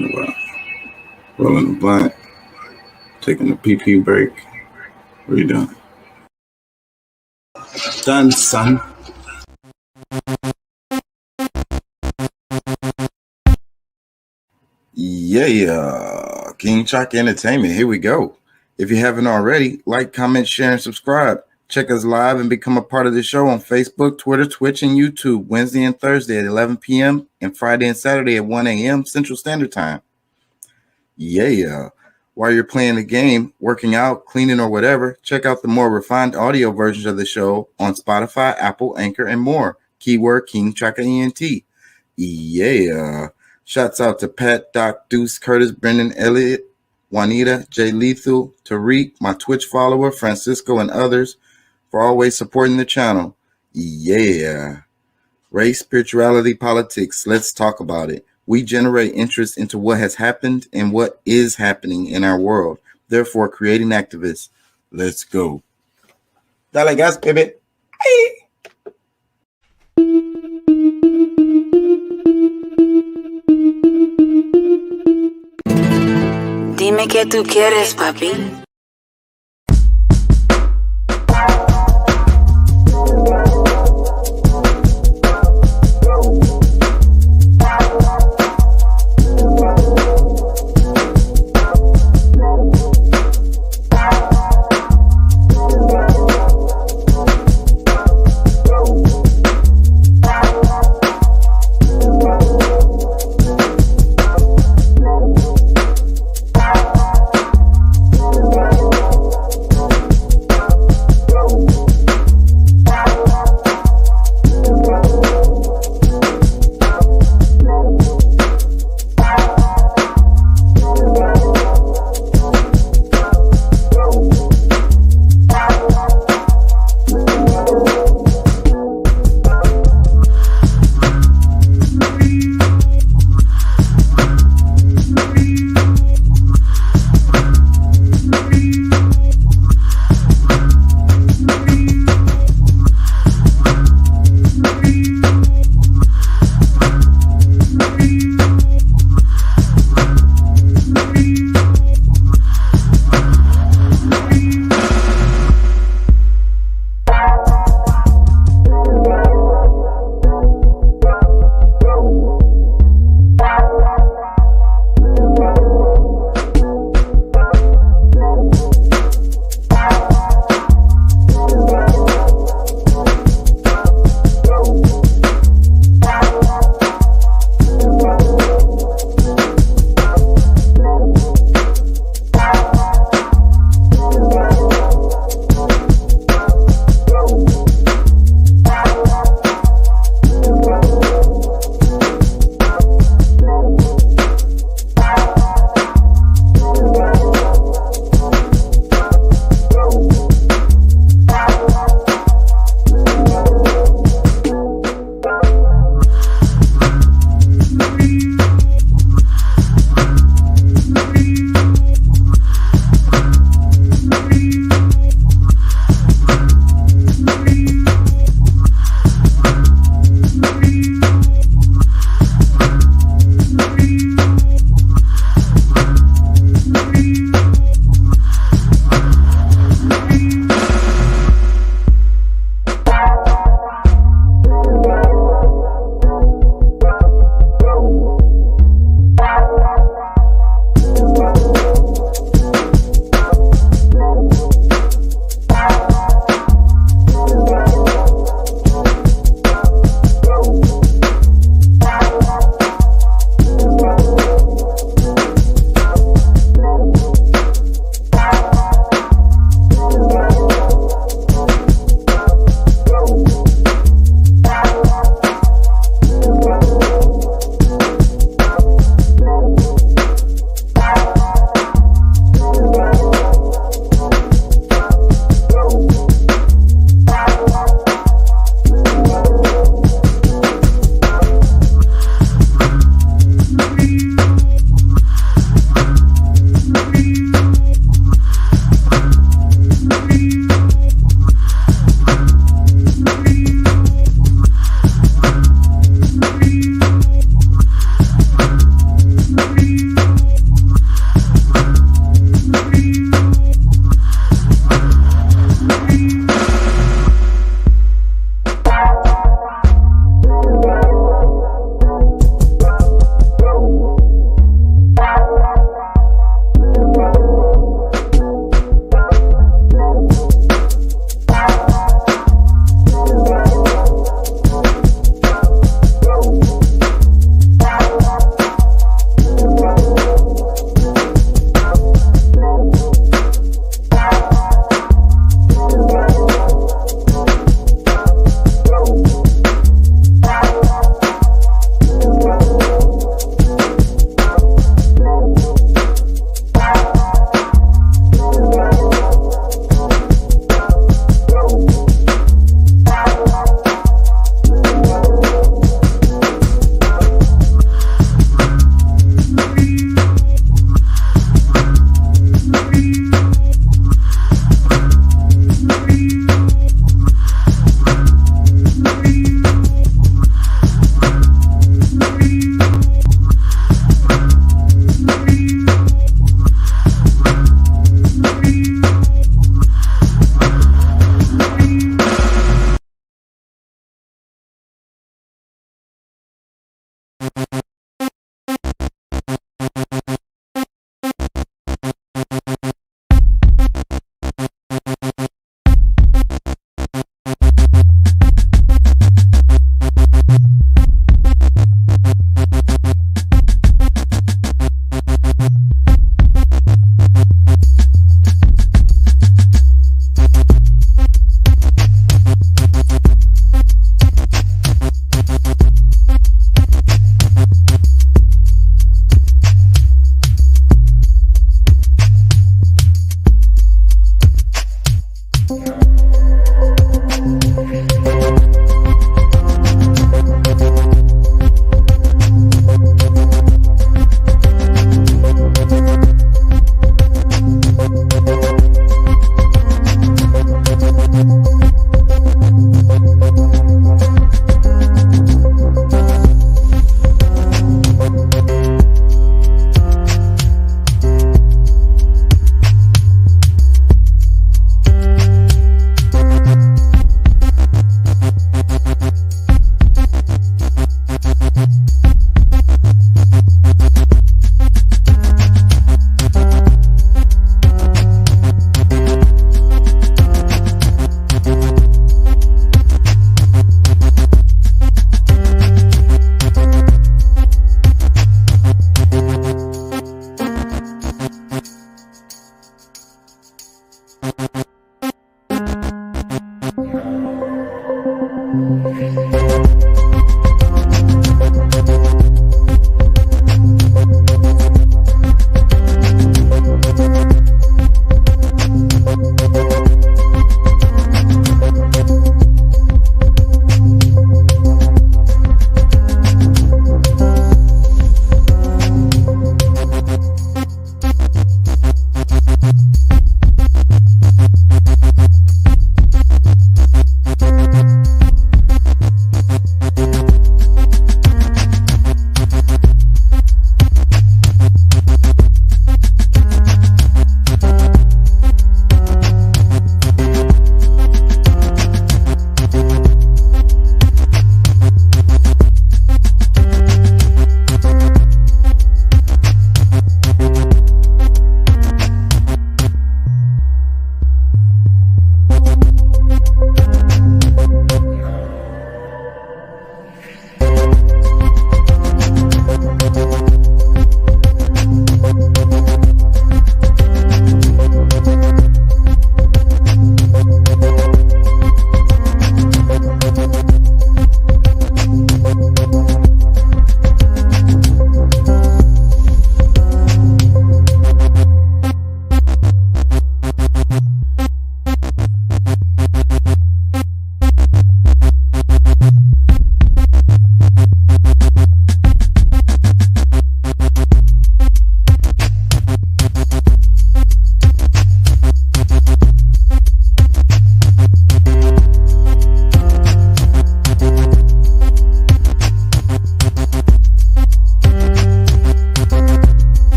talking about? Rolling the blunt, taking a pee break. What are you doing? Done, son. Yeah, King Chalk Entertainment. Here we go. If you haven't already, like, comment, share, and subscribe. Check us live and become a part of the show on Facebook, Twitter, Twitch, and YouTube, Wednesday and Thursday at 11 p.m. and Friday and Saturday at 1 a.m. Central Standard Time. Yeah. While you're playing the game, working out, cleaning, or whatever, check out the more refined audio versions of the show on Spotify, Apple, Anchor, and more. Keyword King Tracker ENT. Yeah. Shouts out to Pat, Doc, Deuce, Curtis, Brendan, Elliott, Juanita, Jay Lethal, Tariq, my Twitch follower, Francisco, and others for always supporting the channel. Yeah. Race, spirituality, politics. Let's talk about it. We generate interest into what has happened and what is happening in our world. Therefore, creating activists. Let's go. Dale gas, baby. Hey. Dime qué tú quieres, papi.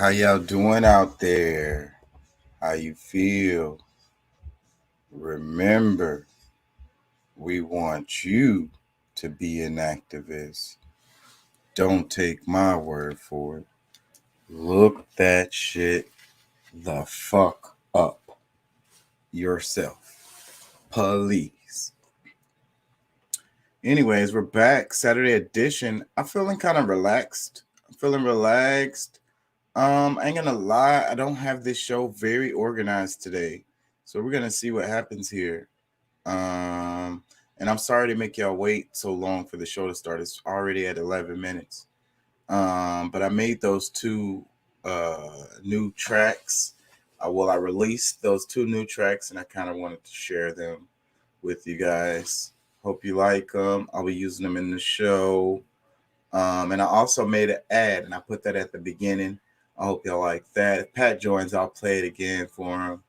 How y'all doing out there? How you feel? Remember, we want you to be an activist. Don't take my word for it. Look that shit the fuck up yourself. Please. Anyways, we're back. Saturday edition. I'm feeling kind of relaxed. I ain't gonna lie, I don't have this show very organized today. So we're gonna see what happens here. And I'm sorry to make y'all wait so long for the show to start. It's already at 11 minutes. But I made those two new tracks. I released those two new tracks, and I kind of wanted to share them with you guys. Hope you like them. I'll be using them in the show. And I also made an ad, and I put that at the beginning. I hope y'all like that. If Pat joins, I'll play it again for him.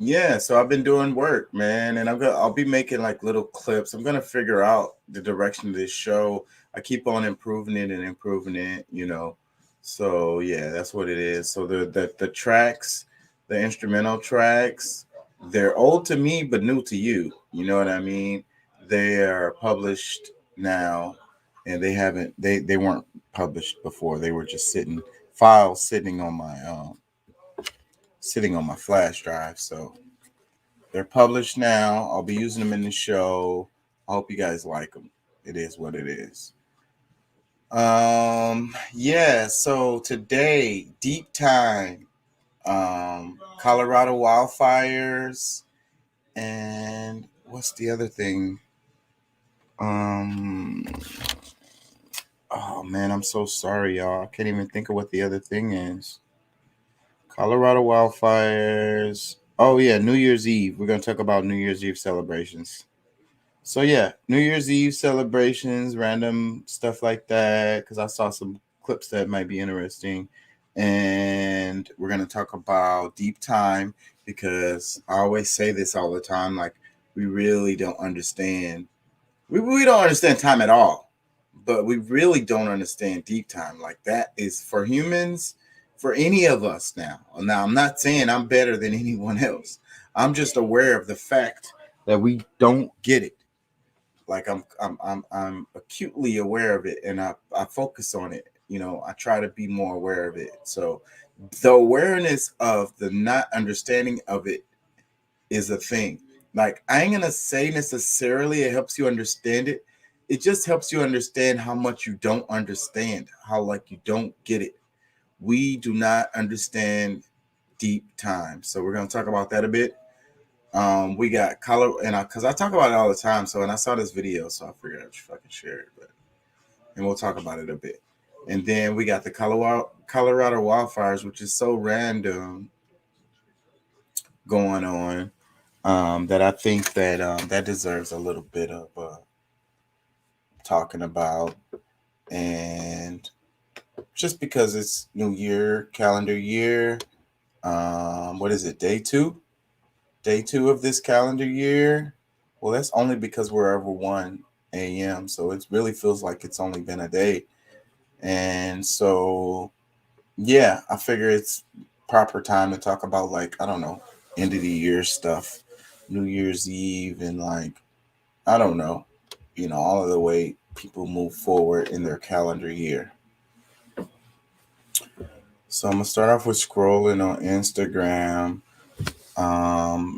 Yeah, so I've been doing work, man, and I'll be making like little clips. I'm gonna figure out the direction of this show. I keep on improving it, you know. So yeah, that's what it is. So the tracks, the instrumental tracks, they're old to me but new to you. You know what I mean? They are published now, and they weren't published before. They were just files sitting on my flash drive. So they're published now. I'll be using them in the show. I hope you guys like them. It is what it is. Yeah, so today, deep time, Colorado wildfires, and what's the other thing? Oh man, I'm so sorry, y'all. I can't even think of what the other thing is. Colorado wildfires. Oh yeah, New Year's Eve. We're gonna talk about New Year's Eve celebrations. So yeah, New Year's Eve celebrations, random stuff like that. Because I saw some clips that might be interesting, and we're gonna talk about deep time because I always say this all the time. Like we really don't understand. We don't understand time at all, but we really don't understand deep time. Like that is for humans, for any of us now. Now I'm not saying I'm better than anyone else. I'm just aware of the fact that we don't get it. Like I'm acutely aware of it, and I focus on it. You know, I try to be more aware of it. So the awareness of the not understanding of it is a thing. Like I ain't gonna say necessarily it helps you understand it. It just helps you understand how much you don't understand, how like you don't get it. We do not understand deep time. So we're gonna talk about that a bit. We got color, and because I talk about it all the time. So, and I saw this video, so I figured I should fucking share it. And we'll talk about it a bit. And then we got the Colorado wildfires, which is so random going on that I think that that deserves a little bit of talking about. And just because it's New Year, calendar year, what is it, day 2? Day 2 of this calendar year. Well, that's only because we're over 1 a.m. So it really feels like it's only been a day. And so, yeah, I figure it's proper time to talk about, like, I don't know, end of the year stuff, New Year's Eve, and like, I don't know, you know, all of the way people move forward in their calendar year. So I'm going to start off with scrolling on Instagram,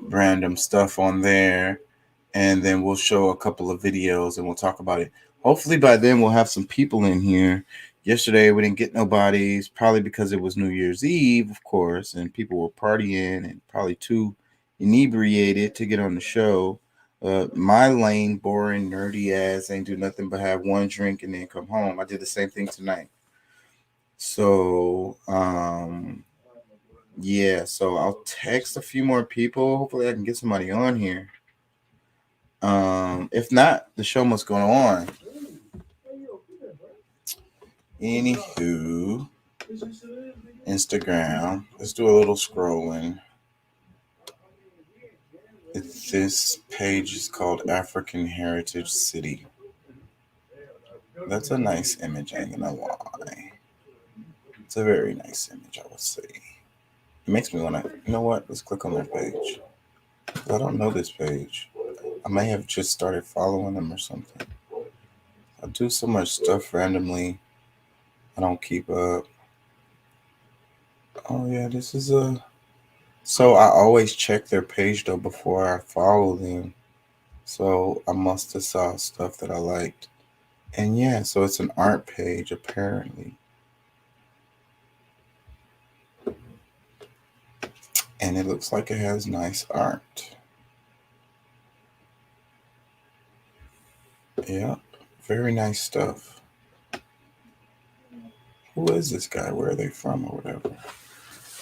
random stuff on there. And then we'll show a couple of videos and we'll talk about it. Hopefully by then we'll have some people in here. Yesterday we didn't get nobody's, probably because it was New Year's Eve, of course, and people were partying and probably too inebriated to get on the show. My lame, boring, nerdy ass ain't do nothing but have one drink and then come home. I did the same thing tonight. So, yeah, so I'll text a few more people. Hopefully I can get somebody on here. If not, the show must go on. Anywho, Instagram. Let's do a little scrolling. This page is called African Heritage City. That's a nice image, I ain't gonna lie. It's a very nice image, I would say. It makes me wanna, you know what? Let's click on their page. I don't know this page. I may have just started following them or something. I do so much stuff randomly. I don't keep up. Oh yeah, this is a. So I always check their page though before I follow them. So I must have saw stuff that I liked. And yeah, so it's an art page apparently. And it looks like it has nice art. Yeah, very nice stuff. Who is this guy? Where are they from or whatever?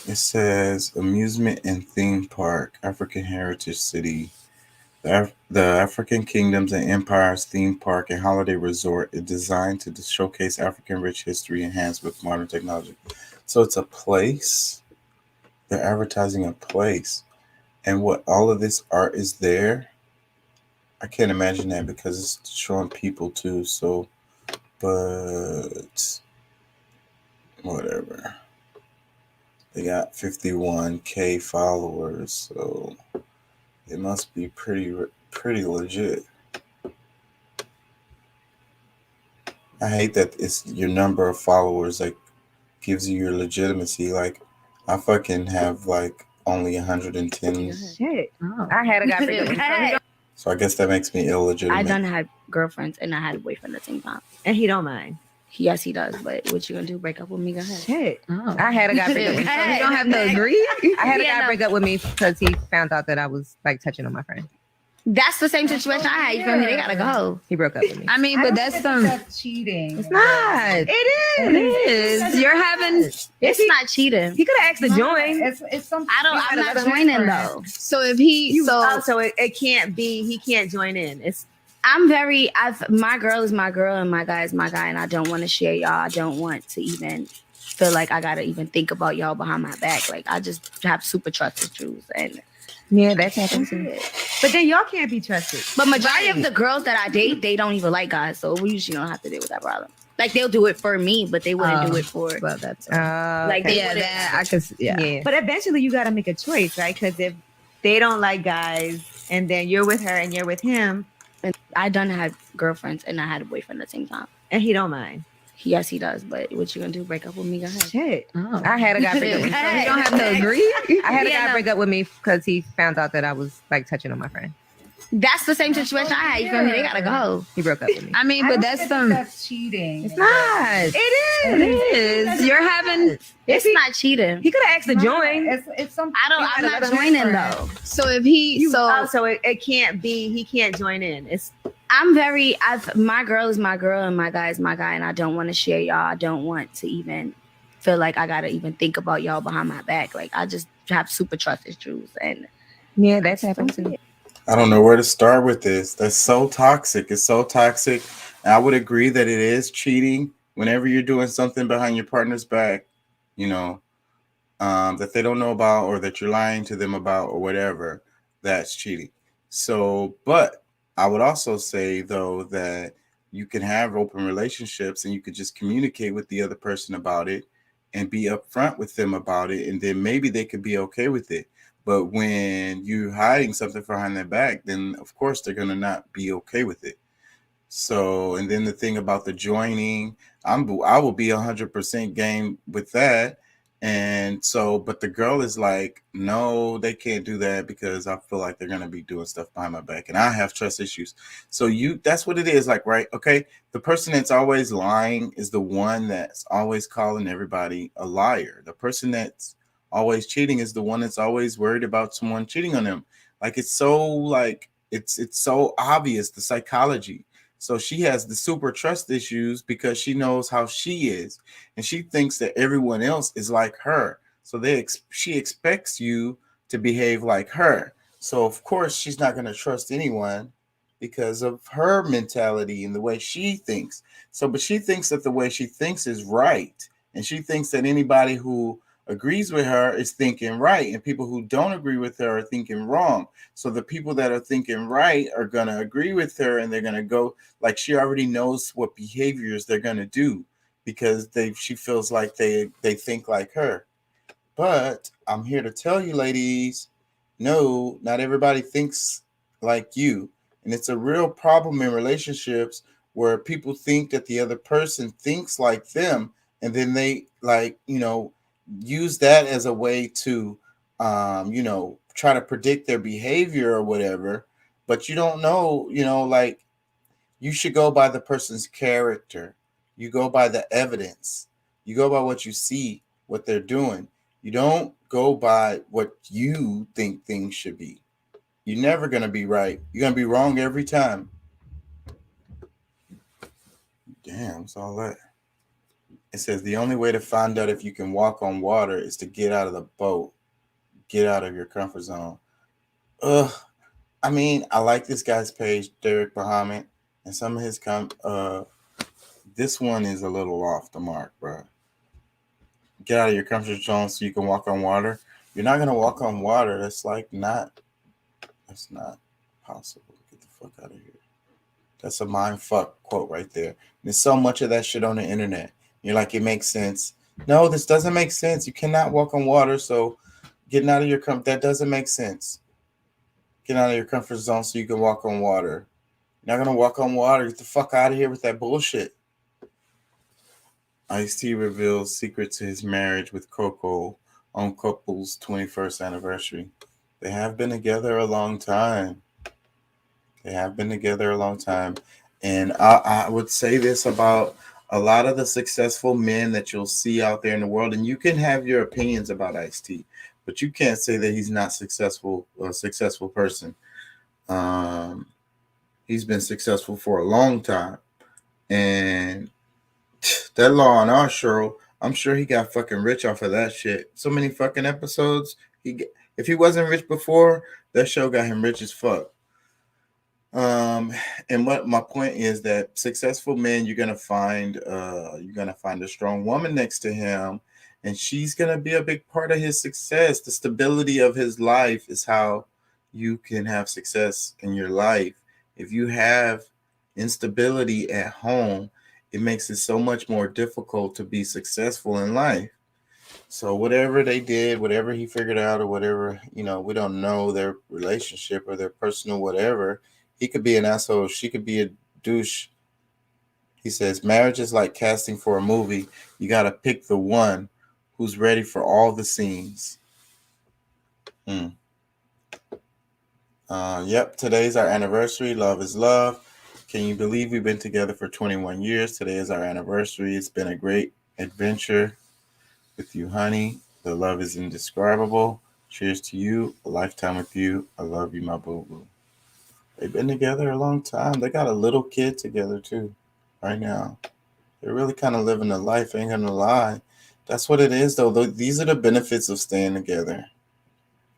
It says amusement and theme park, African heritage city. The African Kingdoms and Empires theme park and holiday resort is designed to showcase African rich history enhanced with modern technology. So it's a place. They're advertising a place. And what all of this art is there. I can't imagine that because it's showing people too. So, but whatever. They got 51K followers. So it must be pretty legit. I hate that it's your number of followers that gives you your legitimacy. Like, I fucking have like only 110. Shit. Oh. I had a guy break up with me. So I guess that makes me illegitimate. I done had girlfriends and I had a boyfriend at the same time. And he don't mind. Yes, he does. But what you gonna do? Break up with me? Go ahead. Shit. Oh. I had a guy break up with me. So you don't have to agree. I had a guy break up with me because he found out that I was like touching on my friend. That's the same situation I had. You feel me? They gotta go. He broke up with me. I mean, but that's cheating. It's not. It is. You're having. It's not cheating. He could have asked to join. It's something. I'm not joining though. So if he so it can't be. He can't join in. My girl is my girl and my guy is my guy, and I don't want to share y'all. I don't want to even feel like I gotta even think about y'all behind my back. Like, I just have super trust issues, and yeah, that's happened too. But then y'all can't be trusted. But majority of the girls that I date, they don't even like guys, so we usually don't have to deal with that problem. Like, they'll do it for me, but they wouldn't do it for. Well, that's like okay. that. I could. Yeah. But eventually, you got to make a choice, right? Because if they don't like guys, and then you're with her and you're with him, and I done had girlfriends and I had a boyfriend at the same time, and he don't mind. Yes, he does. But what you gonna do? Break up with me? Go ahead. Shit. Oh. I had a guy break up with me. So you don't have to agree. I had a guy break up with me because he found out that I was like touching on my friend. That's the same situation I had. You feel me? They gotta go. He broke up with me. I mean, but that's cheating. It's not. It is. You're having. It's not cheating. He could have asked to join. It's something. I'm not joining though. So if he so it can't be. He can't join in. My girl is my girl and my guy is my guy, and I don't want to share y'all. I don't want to even feel like I gotta even think about y'all behind my back. Like, I just have super trust issues, and yeah, that's happened too. I don't know where to start with this. That's so toxic. It's so toxic. And I would agree that it is cheating whenever you're doing something behind your partner's back, you know, that they don't know about or that you're lying to them about or whatever. That's cheating. So, but I would also say, though, that you can have open relationships and you could just communicate with the other person about it and be upfront with them about it. And then maybe they could be okay with it. But when you're hiding something behind their back, then of course they're going to not be okay with it. So, and then the thing about the joining, I will be 100% game with that. And so, but the girl is like, no, they can't do that because I feel like they're going to be doing stuff behind my back and I have trust issues. So that's what it is. Like, right. Okay. The person that's always lying is the one that's always calling everybody a liar. The person that's always cheating is the one that's always worried about someone cheating on them. Like, it's so obvious, the psychology. So she has the super trust issues because she knows how she is and she thinks that everyone else is like her. So she expects you to behave like her. So of course she's not going to trust anyone because of her mentality and the way she thinks. So, but she thinks that the way she thinks is right. And she thinks that anybody who agrees with her is thinking right, and people who don't agree with her are thinking wrong. So the people that are thinking right are going to agree with her, and they're going to go like she already knows what behaviors they're going to do because she feels like they think like her. But I'm here to tell you, ladies, no, not everybody thinks like you. And it's a real problem in relationships where people think that the other person thinks like them, and then they use that as a way to try to predict their behavior or whatever. But you don't know, like you should go by the person's character. You go by the evidence. You go by what you see, what they're doing. You don't go by what you think things should be. You're never going to be right. You're going to be wrong every time. Damn, what's all that? It says the only way to find out if you can walk on water is to get out of the boat. Get out of your comfort zone. Ugh. I mean, I like this guy's page, Derek Bahamut, and some of his this one is a little off the mark, bro. Get out of your comfort zone so you can walk on water. You're not gonna walk on water. That's not possible. Get the fuck out of here. That's a mind fuck quote right there. There's so much of that shit on the internet. You're like, it makes sense. No, this doesn't make sense. You cannot walk on water, so getting out of your that doesn't make sense. Get out of your comfort zone so you can walk on water. You're not gonna walk on water. Get the fuck out of here with that bullshit. Ice-T reveals secret to his marriage with Coco on couple's 21st anniversary. They have been together a long time. And I would say this about a lot of the successful men that you'll see out there in the world, and you can have your opinions about Ice-T, but you can't say that he's not successful or a successful person. He's been successful for a long time. And that Law and Our show, I'm sure he got fucking rich off of that shit. So many fucking episodes. If he wasn't rich before, that show got him rich as fuck. And what my point is that successful men, you're gonna find a strong woman next to him, and she's gonna be a big part of his success. The stability of his life is how you can have success in your life. If you have instability at home, it makes it so much more difficult to be successful in life. So whatever they did, whatever he figured out, or whatever, we don't know their relationship or their personal whatever. He could be an asshole. She could be a douche. He says, marriage is like casting for a movie. You got to pick the one who's ready for all the scenes. Yep, today's our anniversary. Love is love. Can you believe we've been together for 21 years? Today is our anniversary. It's been a great adventure with you, honey. The love is indescribable. Cheers to you. A lifetime with you. I love you, my boo-boo. They've been together a long time. They got a little kid together, too, right now. They're really kind of living a life, ain't gonna lie. That's what it is, though. These are the benefits of staying together.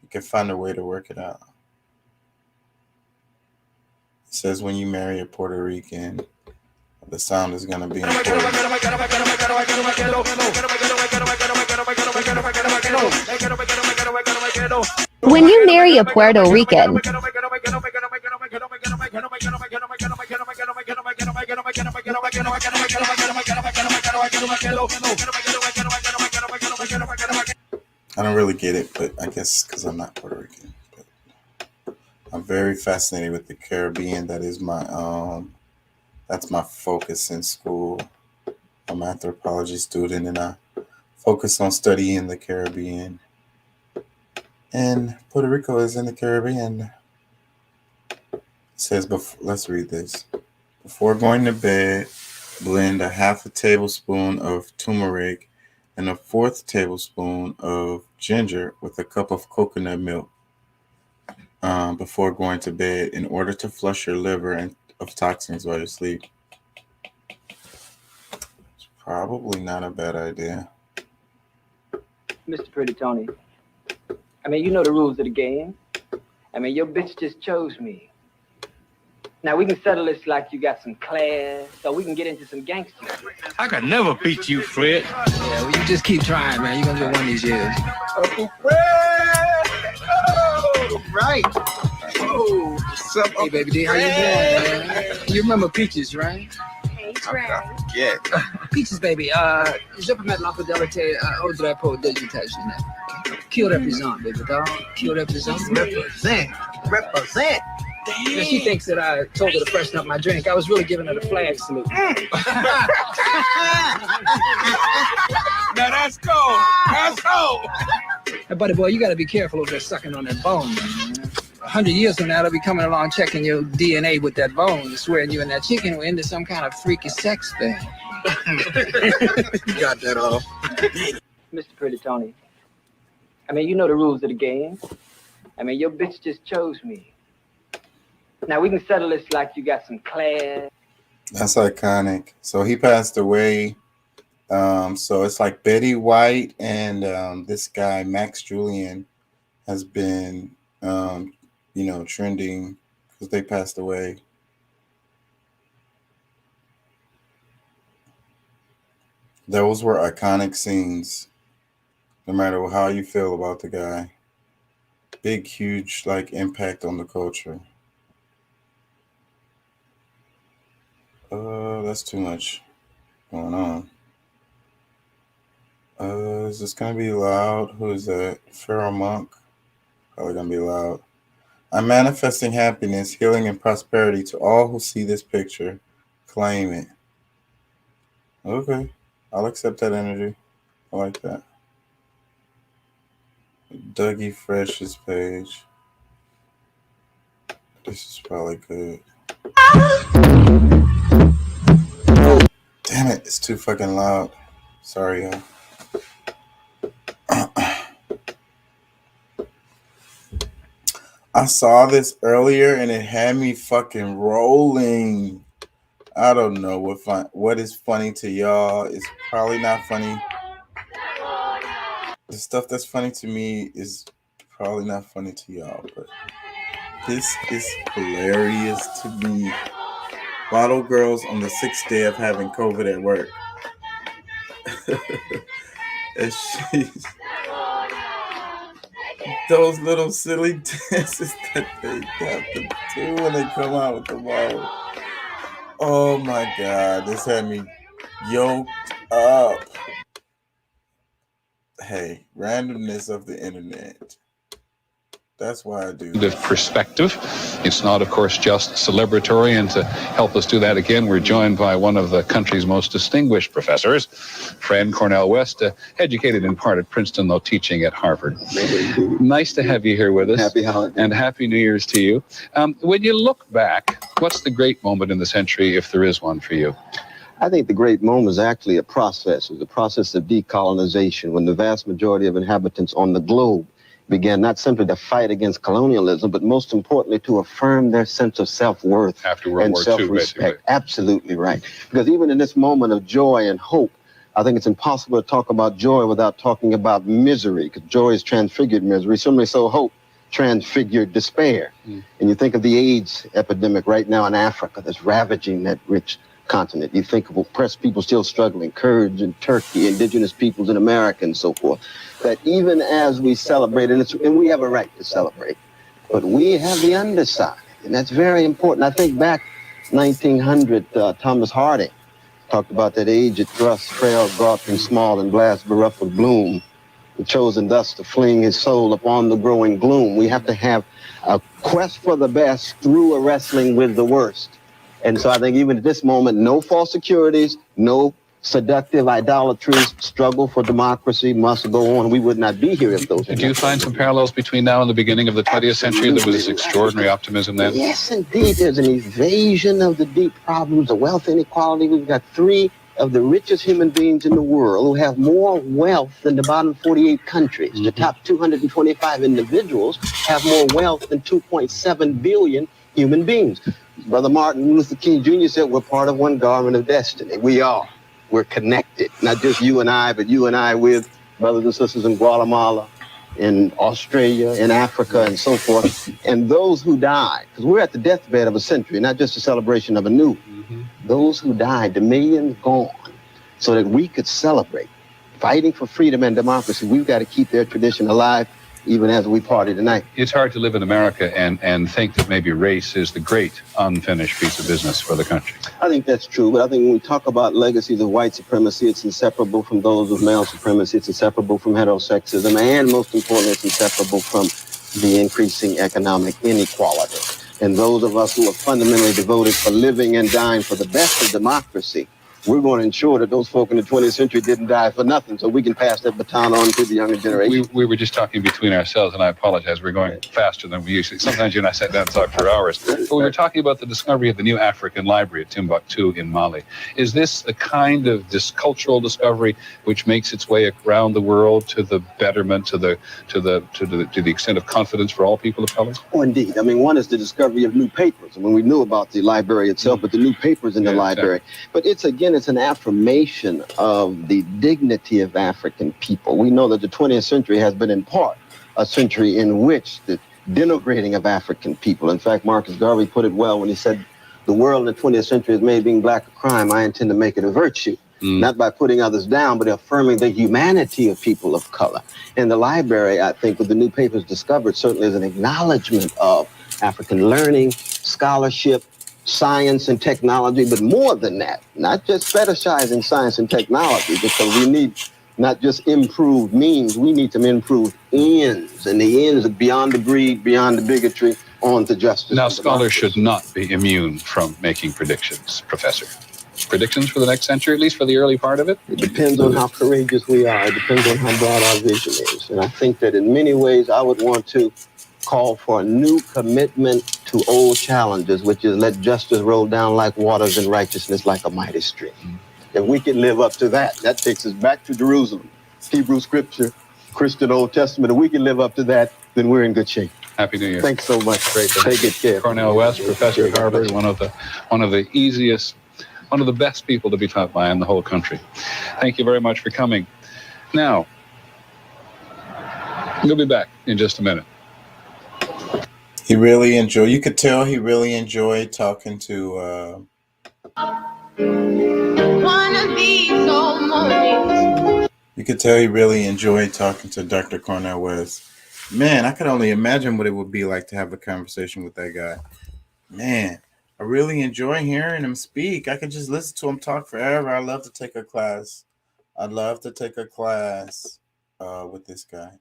You can find a way to work it out. It says when you marry a Puerto Rican, the sound is going to be important. When you marry a Puerto Rican, I don't really get it, but I guess because I'm not Puerto Rican. But I'm very fascinated with the Caribbean. That is that's my focus in school. I'm an anthropology student, and I focus on studying the Caribbean. And Puerto Rico is in the Caribbean. It says, let's read this. Before going to bed, blend a half a tablespoon of turmeric and a 1/4 tablespoon of ginger with a cup of coconut milk before going to bed in order to flush your liver and of toxins while you sleep. It's probably not a bad idea. Mr. Pretty Tony, I mean, you know the rules of the game. I mean, your bitch just chose me. Now we can settle this like you got some class, so we can get into some gangster. I could never beat you, Fred. Yeah, well, you just keep trying, man. You're gonna do it one of these years. Uncle Fred! Oh, right. Oh, what's up, Hey, baby D, how you doing, man? You remember Peaches, right? Hey, Fred. Yeah. Peaches, baby. Je peux mettre l'infidélité au drapeau de l'éducation. Qui représente, baby doll? Qui represent? Represent. Yeah, she thinks that I told her to freshen up my drink. I was really giving her the flag salute. Now that's cold. That's cold. Hey, buddy boy, you gotta be careful over there sucking on that bone, man. 100 years from now, they'll be coming along checking your DNA with that bone, swearing you and that chicken were into some kind of freaky sex thing. You got that off. Mr. Pretty Tony, I mean, you know the rules of the game. I mean, your bitch just chose me. Now we can settle this like you got some class. That's iconic. So he passed away. So it's like Betty White and this guy Max Julian has been trending because they passed away. Those were iconic scenes, no matter how you feel about the guy. Big, huge, like, impact on the culture. That's too much going on. Is this gonna be loud? Who is that? Pharaoh Monk? Probably gonna be loud. I'm manifesting happiness, healing, and prosperity to all who see this picture. Claim it. Okay. I'll accept that energy. I like that. Dougie Fresh's page. This is probably good. Damn it, it's too fucking loud. Sorry, y'all. I saw this earlier and it had me fucking rolling. I don't know what is funny to y'all. It's probably not funny. The stuff that's funny to me is probably not funny to y'all, but this is hilarious to me. Bottle girls on the 6th day of having COVID at work. And those little silly dances that they have to do when they come out with the bottle. Oh my God, this had me yoked up. Hey, randomness of the internet. That's why I do The perspective. It's not, of course, just celebratory. And to help us do that again, we're joined by one of the country's most distinguished professors, friend Cornel West, educated in part at Princeton, though teaching at Harvard. Nice to have you here with us. Happy holidays. And Happy New Year's to you. When you look back, what's the great moment in the century, if there is one for you? I think the great moment is actually a process. It was a process of decolonization when the vast majority of inhabitants on the globe began not simply to fight against colonialism, but most importantly to affirm their sense of self-worth After World and War II, self-respect. basically. Absolutely right. Because even in this moment of joy and hope, I think it's impossible to talk about joy without talking about misery, because joy is transfigured misery. Similarly, so hope transfigured despair. And you think of the AIDS epidemic right now in Africa that's ravaging that rich continent. You think of oppressed people still struggling, Kurds in Turkey, indigenous peoples in America, and so forth. That even as we celebrate, and we have a right to celebrate, but we have the underside, and that's very important. I think back 1900, Thomas Harding talked about that aged thrust, frail, gawping, small, and blast beruffled bloom, chosen thus to fling his soul upon the growing gloom. We have to have a quest for the best through a wrestling with the worst. And so I think even at this moment, no false securities, no seductive idolatries, struggle for democracy must go on. We would not be here if those. Do you find some parallels between now and the beginning of the 20th century? There was extraordinary optimism then? Yes, indeed. There's an evasion of the deep problems of wealth inequality. We've got 3 of the richest human beings in the world who have more wealth than the bottom 48 countries. The top 225 individuals have more wealth than 2.7 billion human beings. Brother Martin Luther King Jr. said, we're part of one garment of destiny. We are. We're connected. Not just you and I, but you and I with brothers and sisters in Guatemala, in Australia, in Africa, and so forth. And those who died, because we're at the deathbed of a century, not just a celebration of a new. Those who died, the millions gone, so that we could celebrate. Fighting for freedom and democracy, we've got to keep their tradition alive, even as we party tonight. It's hard to live in America and think that maybe race is the great unfinished piece of business for the country. I think that's true, but I think when we talk about legacies of white supremacy, it's inseparable from those of male supremacy, it's inseparable from heterosexism, and most importantly, it's inseparable from the increasing economic inequality. And those of us who are fundamentally devoted for living and dying for the best of democracy, we're going to ensure that those folk in the 20th century didn't die for nothing, so we can pass that baton on to the younger generation. We were just talking between ourselves, and I apologize. We're going faster than we usually. Sometimes you and I sat down and talked for hours. But we were talking about the discovery of the new African library at Timbuktu in Mali. Is this a kind of this cultural discovery which makes its way around the world to the betterment, to the extent of confidence for all people of color? Oh, indeed. I mean, one is the discovery of new papers. I mean, we knew about the library itself, but the new papers in the library. Exactly. But it's an affirmation of the dignity of African people. We know that the 20th century has been in part a century in which the denigrating of African people. In fact, Marcus Garvey put it well when he said, the world in the 20th century has made being black a crime. I intend to make it a virtue. Not by putting others down, but affirming the humanity of people of color. And the library, I think, with the new papers discovered, certainly is an acknowledgement of African learning, scholarship, science and technology, but more than that, not just fetishizing science and technology, because we need not just improved means, we need some improved ends, and the ends are beyond the greed, beyond the bigotry, on to justice. Now, scholars should not be immune from making predictions, Professor. Predictions for the next century, at least for the early part of it? It depends on how courageous we are. It depends on how broad our vision is. And I think that in many ways, I would want to call for a new commitment to old challenges, which is let justice roll down like waters and righteousness like a mighty stream. If we can live up to that, that takes us back to Jerusalem, Hebrew scripture, Christian Old Testament. If we can live up to that, then we're in good shape. Happy New Year. Thanks so much. Great. Take good care. Cornel West, professor at Harvard, one of the easiest, one of the best people to be taught by in the whole country. Thank you very much for coming. Now, we'll be back in just a minute. You could tell he really enjoyed talking to you could tell he really enjoyed talking to Dr. Cornel West. Man, I could only imagine what it would be like to have a conversation with that guy. Man, I really enjoy hearing him speak. I could just listen to him talk forever. I love to take a class. I'd love to take a class with this guy.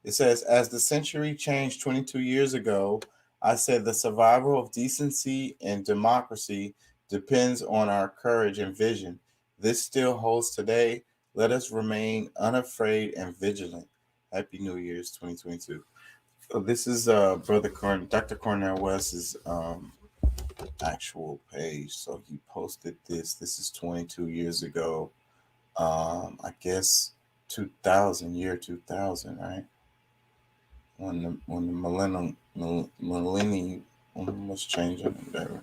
It says, as the century changed 22 years ago, I said the survival of decency and democracy depends on our courage and vision. This still holds today. Let us remain unafraid and vigilant. Happy New Year's 2022. So this is Dr. Cornel West's actual page. So he posted this. This is 22 years ago. I guess 2000, year 2000, right? When the millennium was changing, whatever.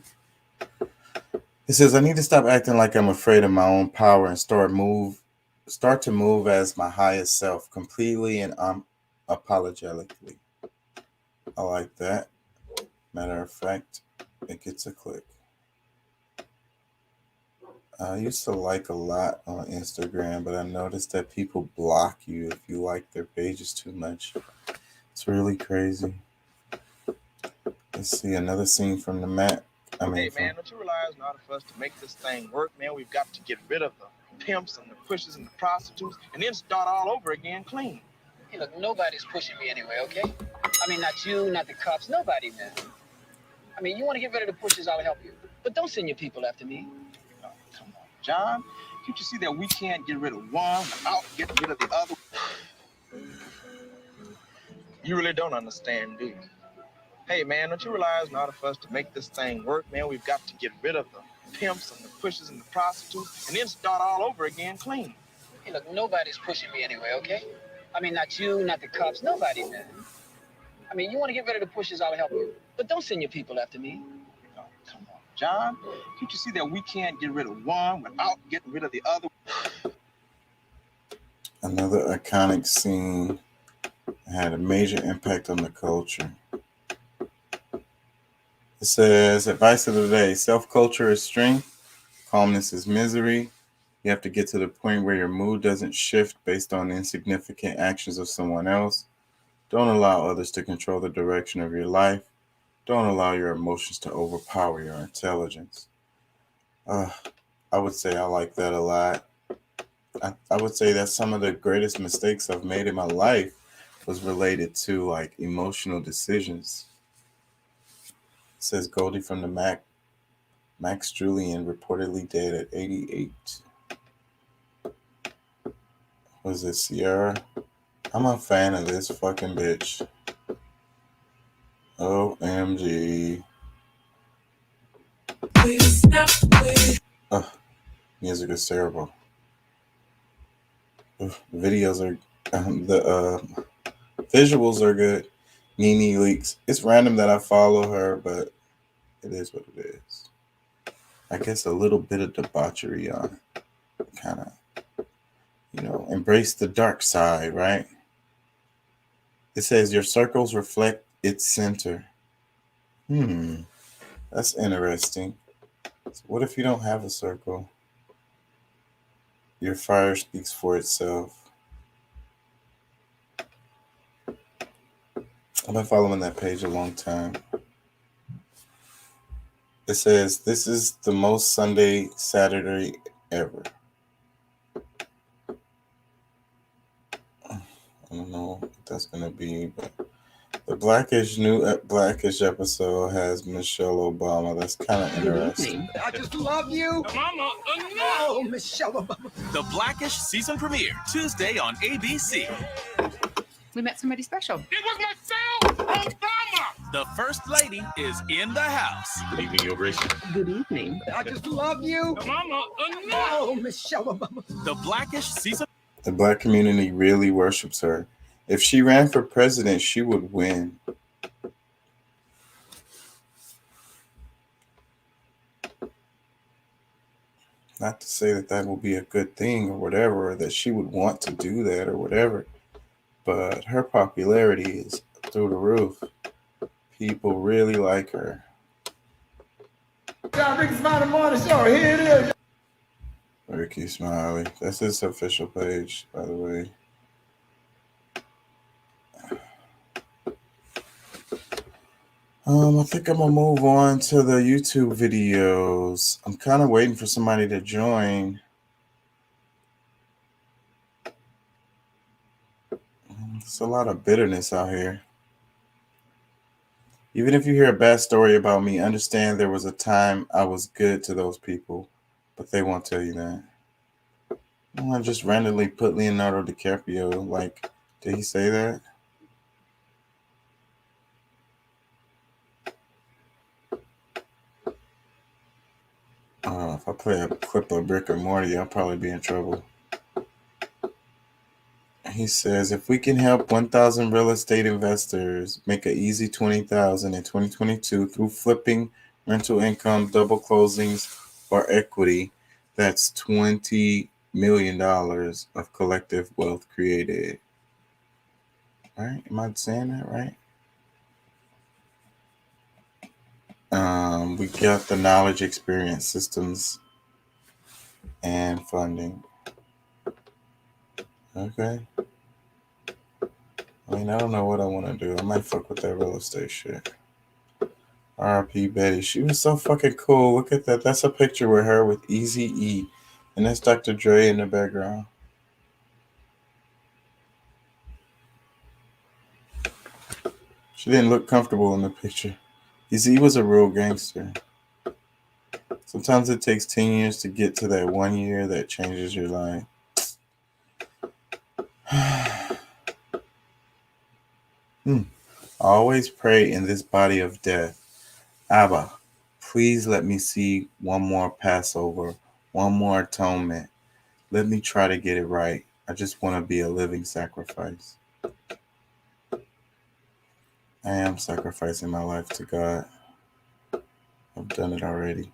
It says, I need to stop acting like I'm afraid of my own power and start to move as my highest self, completely and unapologetically. I like that. Matter of fact, it gets a click. I used to like a lot on Instagram, but I noticed that people block you if you like their pages too much. It's really crazy. Let's see another scene from the map. Hey man, don't you realize in order for us to make this thing work, man, we've got to get rid of the pimps and the pushers and the prostitutes and then start all over again clean. Hey, look, nobody's pushing me anyway, okay? I mean, not you, not the cops, nobody, man. I mean, you want to get rid of the pushers, I'll help you. But don't send your people after me. Oh, come on, John. Can't you see that we can't get rid of one without getting rid of the other? You really don't understand, do you? Hey, man, don't you realize in order for us to make this thing work, man, we've got to get rid of the pimps and the pushers and the prostitutes and then start all over again clean. Hey, look, nobody's pushing me anyway, okay? I mean, not you, not the cops, nobody, man. I mean, you want to get rid of the pushers, I'll help you. But don't send your people after me. Oh, come on, John. Can't you see that we can't get rid of one without getting rid of the other? Another iconic scene had a major impact on the culture. It says, advice of the day: self-culture is strength, calmness is misery. You have to get to the point where your mood doesn't shift based on insignificant actions of someone else. Don't allow others to control the direction of your life. Don't allow your emotions to overpower your intelligence. I would say I like that a lot. I would say that some of the greatest mistakes I've made in my life was related to like emotional decisions. It says Goldie from the Max Julian reportedly dead at 88. Was it Sierra? I'm a fan of this fucking bitch. OMG. Music is terrible. Videos are the visuals are good. Nene Leaks. It's random that I follow her, but it is what it is. I guess a little bit of debauchery on kind of, embrace the dark side, right? It says your circles reflect its center. That's interesting. So what if you don't have a circle? Your fire speaks for itself. I've been following that page a long time. It says, this is the most Sunday Saturday ever. I don't know what that's going to be, but the Blackish episode has Michelle Obama. That's kind of interesting. I just love you. Mama, no, Michelle Obama. The Blackish season premiere, Tuesday on ABC. We met somebody special. It was myself, Obama. The First Lady is in the house. Good evening, Your Grace. Good evening. I just love you. Mama, no, Michelle Obama. The Blackish season. The Black community really worships her. If she ran for president, she would win. Not to say that will be a good thing or whatever, or that she would want to do that or whatever, but her popularity is through the roof. People really like her. Here it is. Ricky Smiley. That's his official page, by the way. I think I'm gonna move on to the YouTube videos. I'm kind of waiting for somebody to join. There's a lot of bitterness out here. Even if you hear a bad story about me, understand there was a time I was good to those people, but they won't tell you that. I just randomly put Leonardo DiCaprio. Like, did he say that? If I play a clip of Rick or Morty, I'll probably be in trouble. He says, if we can help 1,000 real estate investors make an easy $20,000 in 2022 through flipping, rental income, double closings, or equity, that's $20 million of collective wealth created. Right? Am I saying that right? We got the knowledge, experience, systems, and funding. Okay. I mean, I don't know what I want to do. I might fuck with that real estate shit. R.I.P. Betty. She was so fucking cool. Look at that. That's a picture with her with Eazy-E. And that's Dr. Dre in the background. She didn't look comfortable in the picture. Eazy was a real gangster. Sometimes it takes 10 years to get to that 1 year that changes your life. I always pray in this body of death, Abba, please let me see one more Passover, one more atonement. Let me try to get it right. I just want to be a living sacrifice. I am sacrificing my life to God. I've done it already.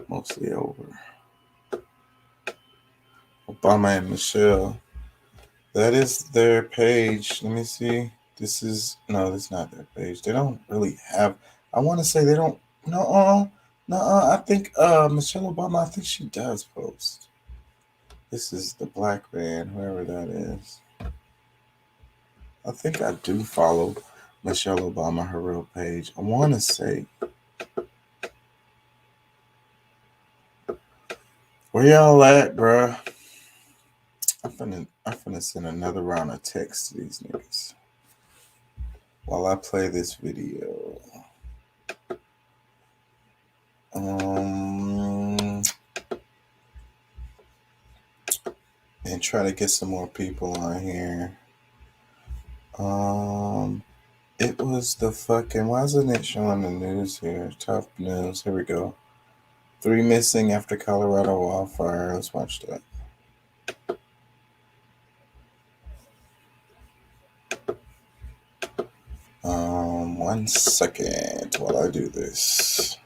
Mostly over. Obama and Michelle. That is their page. Let me see. This is no, that's not their page. They don't really have. I want to say they don't. No, no. I think Michelle Obama. I think she does post. This is the black man, whoever that is. I think I do follow Michelle Obama, her real page. I want to say. Where y'all at, bruh? I'm finna send another round of text to these niggas while I play this video. And try to get some more people on here. It was the fucking, why isn't it showing the news here? Top news. Here we go. 3 missing after Colorado wildfire. Let's watch that. One second while I do this.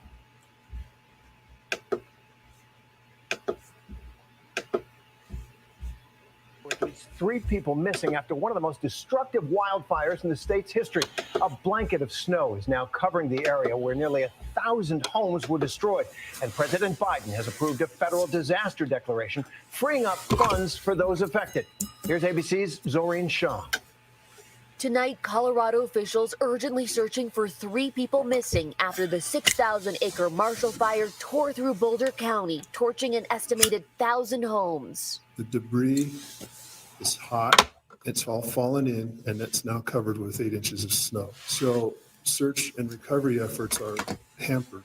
At least 3 people missing after one of the most destructive wildfires in the state's history. A blanket of snow is now covering the area where nearly 1,000 homes were destroyed. And President Biden has approved a federal disaster declaration, freeing up funds for those affected. Here's ABC's Zoreen Shah. Tonight, Colorado officials urgently searching for 3 people missing after the 6,000-acre Marshall Fire tore through Boulder County, torching an estimated 1,000 homes. The debris is hot. It's all fallen in, and it's now covered with 8 inches of snow. So search and recovery efforts are hampered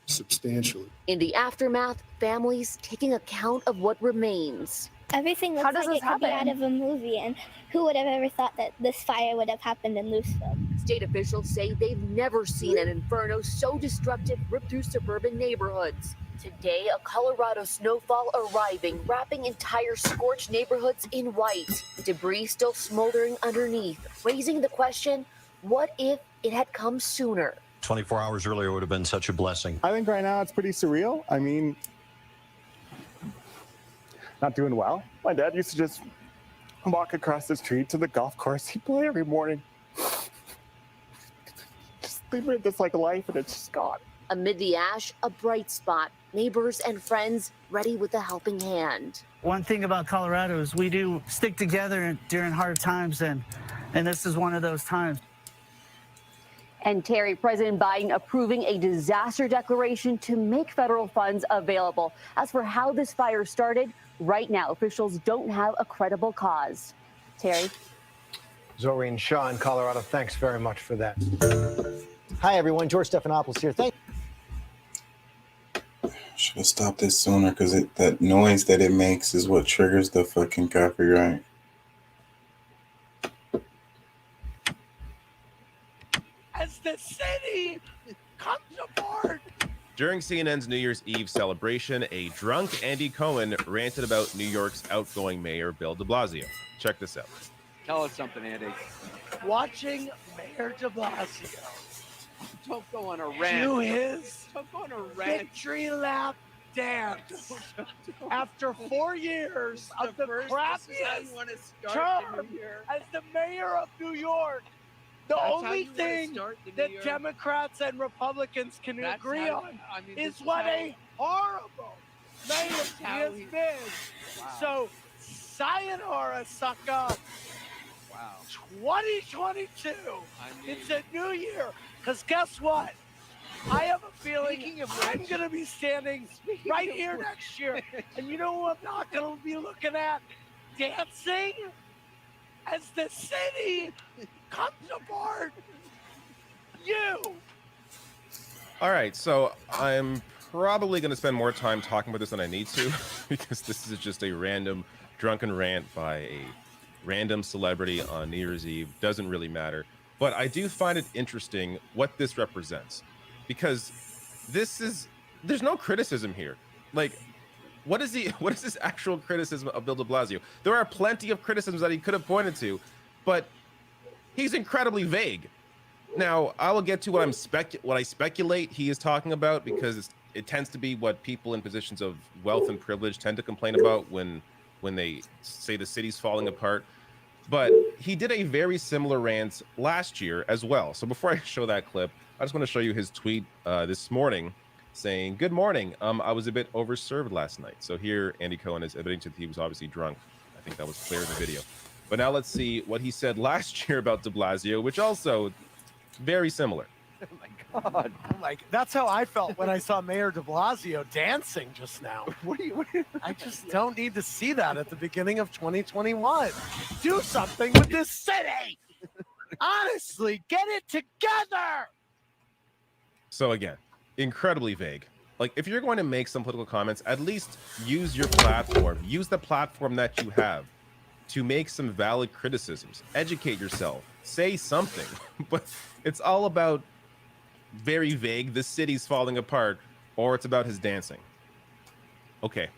substantially. In the aftermath, families taking account of what remains. Everything looks like it could be out of a movie, and who would have ever thought that this fire would have happened in Louisville? State officials say they've never seen an inferno so destructive rip through suburban neighborhoods. Today, a Colorado snowfall arriving, wrapping entire scorched neighborhoods in white. Debris still smoldering underneath, raising the question, what if it had come sooner? 24 hours earlier would have been such a blessing. I think right now it's pretty surreal. I mean, not doing well. My dad used to just walk across the street to the golf course he'd play every morning. Just they lived this like life, and it's just gone. Amid the ash, a bright spot. Neighbors and friends ready with a helping hand. One thing about Colorado is we do stick together during hard times, and this is one of those times. And Terry, President Biden approving a disaster declaration to make federal funds available. As for how this fire started, right now officials don't have a credible cause. Terry? Zoreen Shah in Colorado, thanks very much for that. Hi, everyone. George Stephanopoulos here. Should have stopped this sooner, because that noise that it makes is what triggers the fucking copyright. As the city comes apart. During CNN's New Year's Eve celebration, a drunk Andy Cohen ranted about New York's outgoing mayor, Bill de Blasio. Check this out. Tell us something, Andy. Watching Mayor de Blasio Don't go on a rant. do his Don't go on a rant. victory lap dance after 4 years of the crappiest term as the mayor of New York. The only thing that Democrats and Republicans can agree on is what a horrible mayor he has been. So, sayonara, sucker. Wow. 2022. It's a new year. Because guess what? I have a feeling I'm going to be standing right here next year. And you know what I'm not going to be looking at? Dancing as the city comes apart. You. All right, so I'm probably going to spend more time talking about this than I need to, because this is just a random drunken rant by a random celebrity on New Year's Eve. Doesn't really matter. But I do find it interesting what this represents, because there's no criticism here. Like, what is this actual criticism of Bill de Blasio? There are plenty of criticisms that he could have pointed to, but he's incredibly vague. Now, I will get to what I speculate he is talking about, because it tends to be what people in positions of wealth and privilege tend to complain about when they say the city's falling apart. But he did a very similar rant last year as well. So before I show that clip, I just want to show you his tweet this morning saying, "Good morning. I was a bit overserved last night." So here Andy Cohen is admitting that he was obviously drunk. I think that was clear in the video. But now let's see what he said last year about de Blasio, which also very similar. Oh my God. That's how I felt when I saw Mayor de Blasio dancing just now. I just don't need to see that at the beginning of 2021. Do something with this city. Honestly, get it together. So again, incredibly vague. Like, if you're going to make some political comments, at least use your platform. Use the platform that you have to make some valid criticisms. Educate yourself. Say something. But it's all about very vague. The city's falling apart, or it's about his dancing. Okay.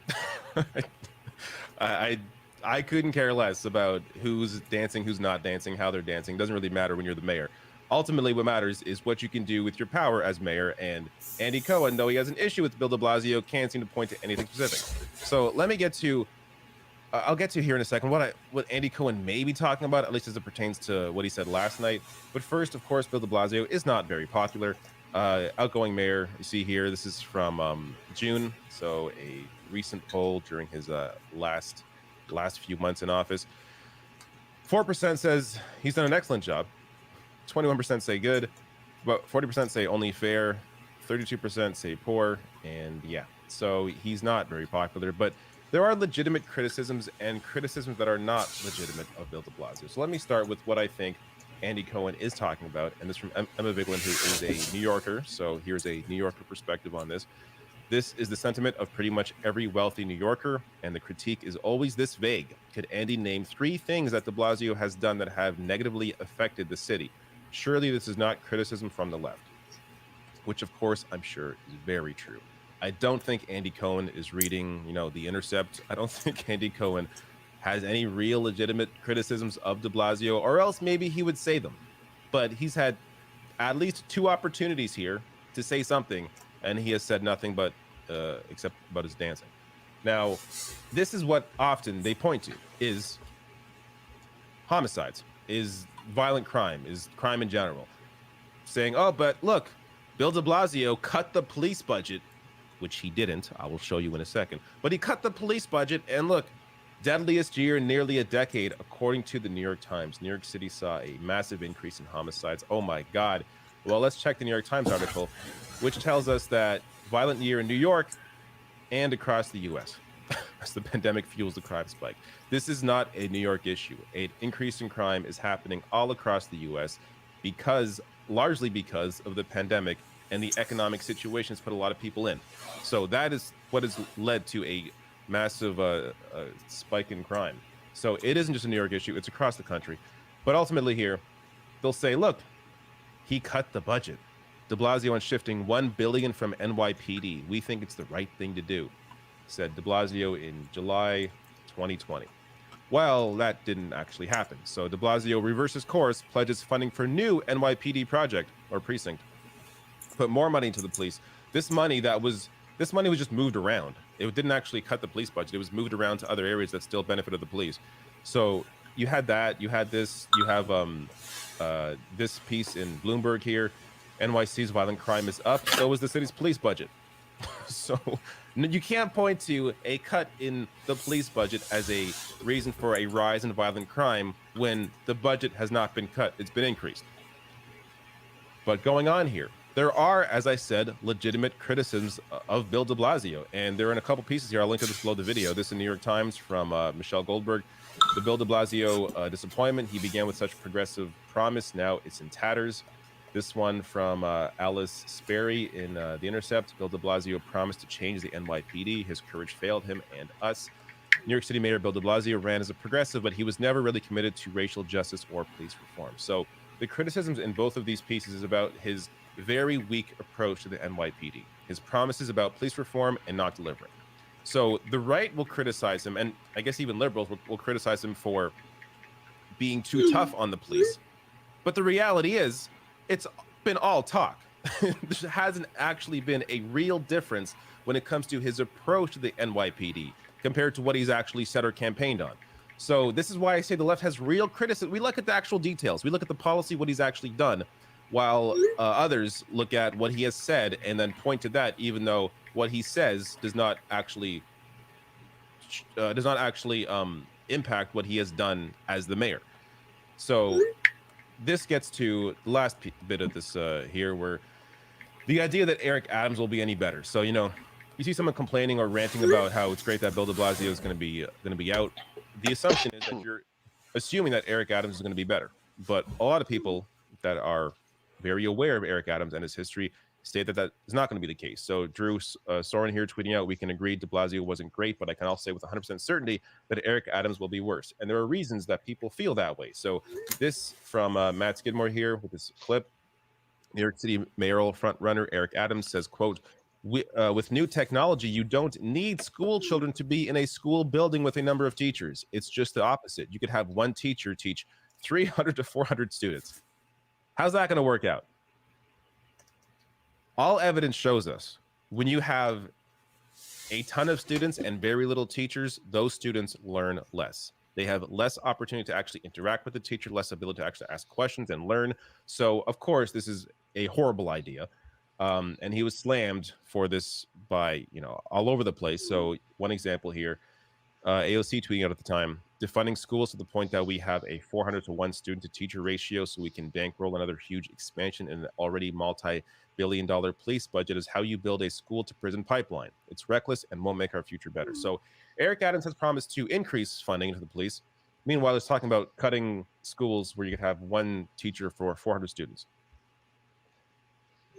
I couldn't care less about who's dancing, who's not dancing, how they're dancing. It doesn't really matter when you're the mayor. Ultimately, what matters is what you can do with your power as mayor. And Andy Cohen, though he has an issue with Bill de Blasio, can't seem to point to anything specific. So let me get to, I'll get to here in a second, what Andy Cohen may be talking about, at least as it pertains to what he said last night. But first, of course, Bill de Blasio is not very popular. Outgoing mayor, you see here, this is from June. So a recent poll during his last few months in office. 4% says he's done an excellent job. 21% say good, but 40% say only fair, 32% say poor, and yeah, so he's not very popular. But there are legitimate criticisms and criticisms that are not legitimate of Bill de Blasio. So let me start with what I think Andy Cohen is talking about, and this from Emma Vigeland, who is a New Yorker. So here's a New Yorker perspective on this. This is the sentiment of pretty much every wealthy New Yorker, and the critique is always this vague. Could Andy name 3 things that de Blasio has done that have negatively affected the city? Surely this is not criticism from the left, which of course I'm sure is very true. I don't think Andy Cohen is reading, The Intercept. I don't think Andy Cohen has any real legitimate criticisms of de Blasio, or else maybe he would say them. But he's had at least 2 opportunities here to say something, and he has said nothing but except about his dancing. Now, this is what often they point to, is homicides, is violent crime, is crime in general. Saying, oh, but look, Bill de Blasio cut the police budget, which he didn't. I will show you in a second. But he cut the police budget, and look, deadliest year in nearly a decade, according to the New York Times. New York City saw a massive increase in homicides. Oh my God. Well, let's check the New York Times article, which tells us that violent year in New York and across the U.S. as the pandemic fuels the crime spike. This is not a New York issue. An increase in crime is happening all across the U.S. largely because of the pandemic, and the economic situation has put a lot of people in. So that is what has led to a massive spike in crime. So it isn't just a New York issue, it's across the country. But ultimately here, they'll say, look, he cut the budget. De Blasio on shifting $1 billion from NYPD. We think it's the right thing to do, said de Blasio in July 2020. Well, that didn't actually happen. So de Blasio reverses course, pledges funding for new NYPD project or precinct, put more money into the police. This money was just moved around. It didn't actually cut the police budget. It was moved around to other areas that still benefited the police. So you had that. You had this. You have this piece in Bloomberg here. NYC's violent crime is up. So is the city's police budget. So you can't point to a cut in the police budget as a reason for a rise in violent crime when the budget has not been cut. It's been increased. But going on here, there are, as I said, legitimate criticisms of Bill de Blasio. And there are in a couple pieces here. I'll link to this below the video. This in New York Times from Michelle Goldberg. The Bill de Blasio disappointment. He began with such progressive promise. Now it's in tatters. This one from Alice Sperry in The Intercept. Bill de Blasio promised to change the NYPD. His courage failed him and us. New York City Mayor Bill de Blasio ran as a progressive, but he was never really committed to racial justice or police reform. So the criticisms in both of these pieces is about his very weak approach to the NYPD. His promises about police reform and not delivering. So the right will criticize him, and I guess even liberals will criticize him for being too tough on the police. But the reality is, it's been all talk. There hasn't actually been a real difference when it comes to his approach to the NYPD compared to what he's actually said or campaigned on. So this is why I say the left has real criticism. We look at the actual details. We look at the policy, what he's actually done, while others look at what he has said and then point to that, even though what he says does not actually impact what he has done as the mayor. So this gets to the last bit of this here, where the idea that Eric Adams will be any better. So, you know, you see someone complaining or ranting about how it's great that Bill de Blasio is going to be out. The assumption is that you're assuming that Eric Adams is going to be better. But a lot of people that are very aware of Eric Adams and his history state that that is not going to be the case. So Drew Soren here tweeting out, we can agree de Blasio wasn't great, but I can also say with 100% certainty that Eric Adams will be worse. And there are reasons that people feel that way. So this from Matt Skidmore here with this clip. New York City mayoral frontrunner Eric Adams says, quote, with new technology, you don't need school children to be in a school building with a number of teachers. It's just the opposite. You could have one teacher teach 300 to 400 students. How's that going to work out? All evidence shows us when you have a ton of students and very little teachers, those students learn less. They have less opportunity to actually interact with the teacher, less ability to actually ask questions and learn. So, of course, this is a horrible idea. And he was slammed for this by, you know, all over the place. So one example here, AOC tweeting out at the time, defunding schools to the point that we have a 400 to 1 student to teacher ratio so we can bankroll another huge expansion in an already multi-billion-dollar police budget is how you build a school to prison pipeline. It's reckless and won't make our future better. So Eric Adams has promised to increase funding to the police. Meanwhile, he's talking about cutting schools where you could have one teacher for 400 students.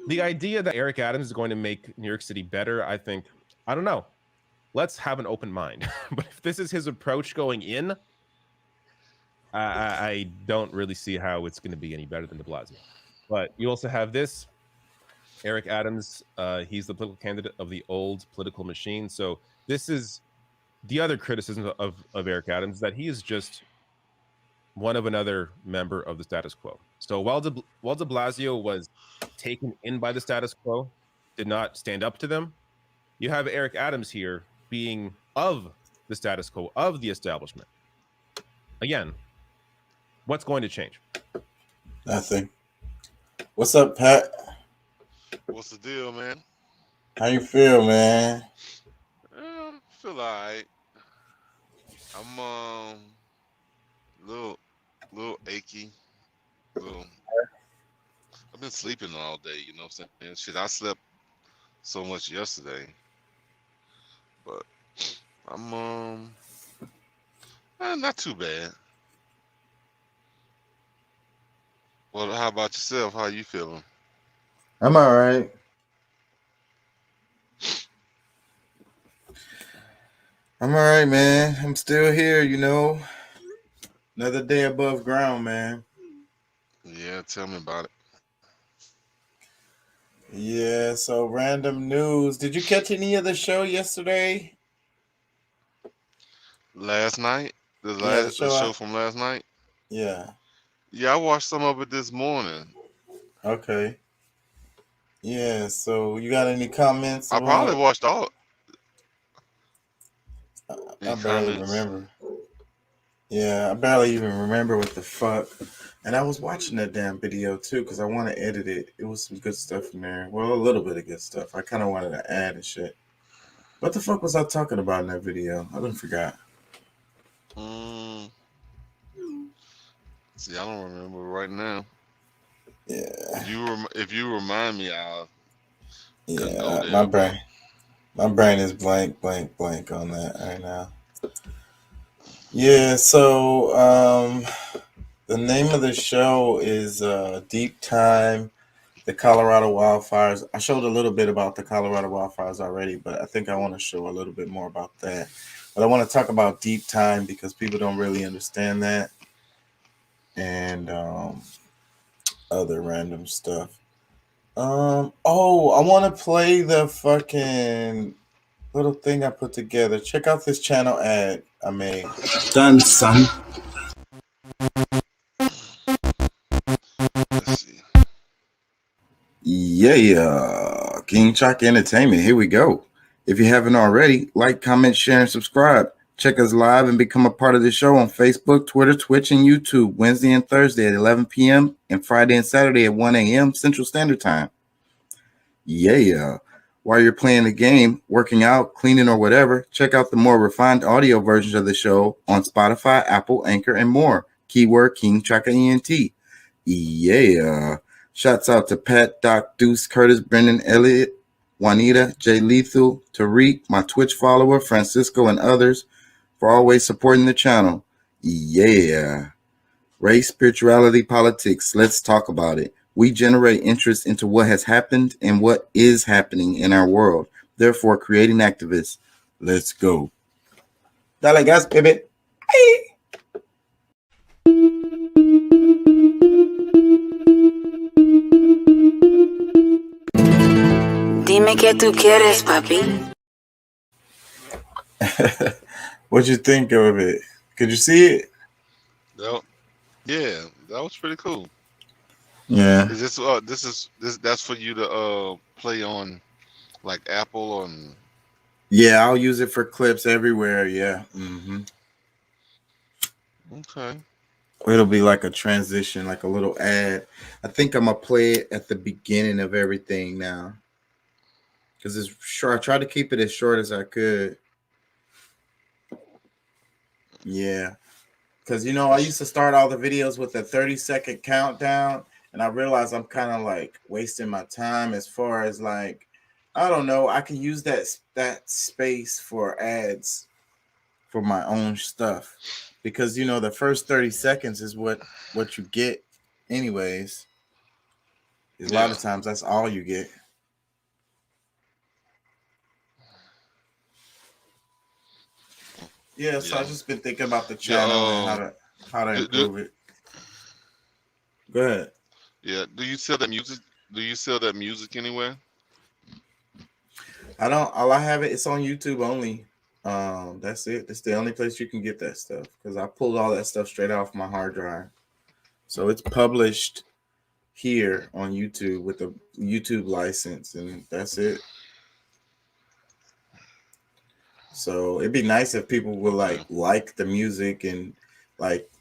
The idea that Eric Adams is going to make New York City better, I think, I don't know. Let's have an open mind. But if this is his approach going in, I don't really see how it's going to be any better than de Blasio. But you also have this. Eric Adams, he's the political candidate of the old political machine. So this is the other criticism of Eric Adams, that he is just one of another member of the status quo. So while de Blasio was taken in by the status quo, did not stand up to them, you have Eric Adams here being of the status quo, of the establishment. Again, what's going to change? Nothing. What's up, Pat? What's the deal, man? How you feel, man? Feel all right. I'm little achy. I've been sleeping all day, you know what I'm saying? Shit, I slept so much yesterday. But I'm not too bad. Well, how about yourself? How you feeling? I'm all right. I'm all right, man. I'm still here, you know. Another day above ground, man. Yeah, tell me about it. Yeah, so random news. Did you catch any of the show yesterday? Last night? The show from last night? Yeah. Yeah, I watched some of it this morning. Okay. Yeah, so you got any comments? I probably watched all. I barely remember. Yeah, I barely even remember what the fuck. And I was watching that damn video too because I want to edit it. It was some good stuff in there. Well, a little bit of good stuff. I kind of wanted to add and shit. What the fuck was I talking about in that video? I done forgot. See, I don't remember right now. Yeah. If you remind me, I'll. Yeah, my brain is blank on that right now. Yeah, so the name of the show is Deep Time, the Colorado wildfires. I showed a little bit about the Colorado wildfires already, but I think I want to show a little bit more about that. But I want to talk about Deep Time because people don't really understand that. And other random stuff. I want to play the fucking little thing I put together. Check out this channel ad I made. Done, son. Yeah, King Chalk Entertainment. Here we go. If you haven't already, like, comment, share, and subscribe. Check us live and become a part of the show on Facebook, Twitter, Twitch, and YouTube, Wednesday and Thursday at 11 p.m. and Friday and Saturday at 1 a.m. Central Standard Time. Yeah. While you're playing the game, working out, cleaning, or whatever, check out the more refined audio versions of the show on Spotify, Apple, Anchor, and more. Keyword King Tracker ENT. Yeah. Shouts out to Pat, Doc, Deuce, Curtis, Brendan, Elliott, Juanita, Jay Lethal, Tariq, my Twitch follower, Francisco, and others for always supporting the channel. Yeah. Race, spirituality, politics. Let's talk about it. We generate interest into what has happened and what is happening in our world. Therefore, creating activists. Let's go. Dale gas, baby. Dime qué tú quieres, papi. What'd you think of it? Could you see it? No. Yeah, that was pretty cool. Yeah. Is this that's for you to play on like Apple and Yeah, I'll use it for clips everywhere. Yeah. Okay. It'll be like a transition, like a little ad. I think I'm gonna play it at the beginning of everything now. Because it's short. I tried to keep it as short as I could. Yeah. Because, I used to start all the videos with a 30-second countdown. And I realized I'm kind of like wasting my time as far as like, I don't know. I can use that space for ads for my own stuff. Because, the first 30 seconds is what you get anyways. A lot of times that's all you get. Yeah, so I've just been thinking about the channel and how to improve it. Go ahead. Yeah. Do you sell that music? Do you sell that music anywhere? I don't. All I have it's on YouTube only. That's it. It's the only place you can get that stuff because I pulled all that stuff straight off my hard drive. So it's published here on YouTube with a YouTube license, and that's it. So it'd be nice if people would like the music and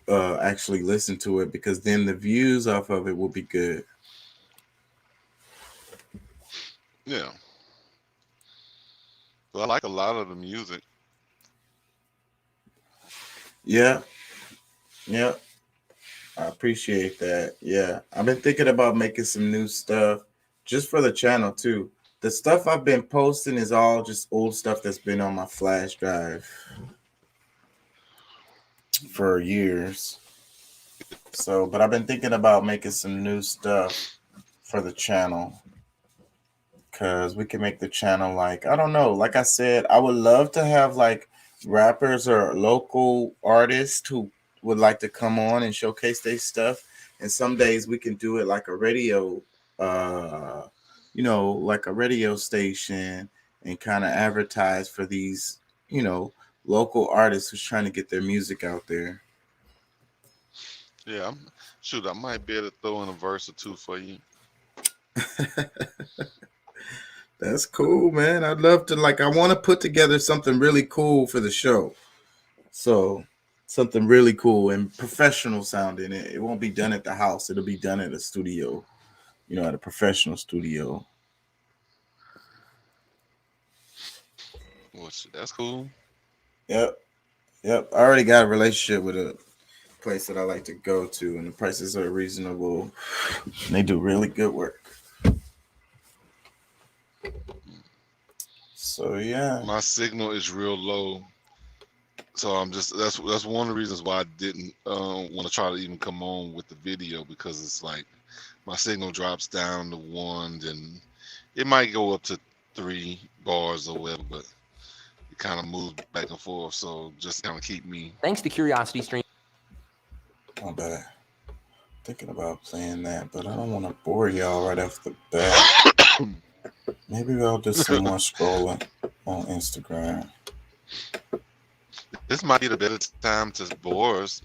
actually listen to it because then the views off of it will be good. Yeah. Well, I like a lot of the music. Yeah. I appreciate that. Yeah. I've been thinking about making some new stuff just for the channel too. The stuff I've been posting is all just old stuff that's been on my flash drive for years. So, but I've been thinking about making some new stuff for the channel because we can make the channel I don't know. Like I said, I would love to have rappers or local artists who would like to come on and showcase their stuff. And some days we can do it like a radio, like a radio station and kind of advertise for these, local artists who's trying to get their music out there. Yeah, I might be able to throw in a verse or two for you. That's cool, man. I'd love to I want to put together something really cool for the show. So something really cool and professional sounding. It won't be done at the house. It'll be done at a studio, at a professional studio. Well, that's cool. Yep. I already got a relationship with a place that I like to go to, and the prices are reasonable. And they do really good work. So yeah, my signal is real low, so I'm just that's one of the reasons why I didn't want to try to even come on with the video because it's like my signal drops down to 1, and it might go up to 3 bars or whatever, but it kind of moves back and forth. So just kind of keep me. Thanks to Curiosity Stream. My bad. Thinking about playing that, but I don't want to bore y'all right off the bat. Maybe I'll do some more scrolling on Instagram. This might be the better time to bore us.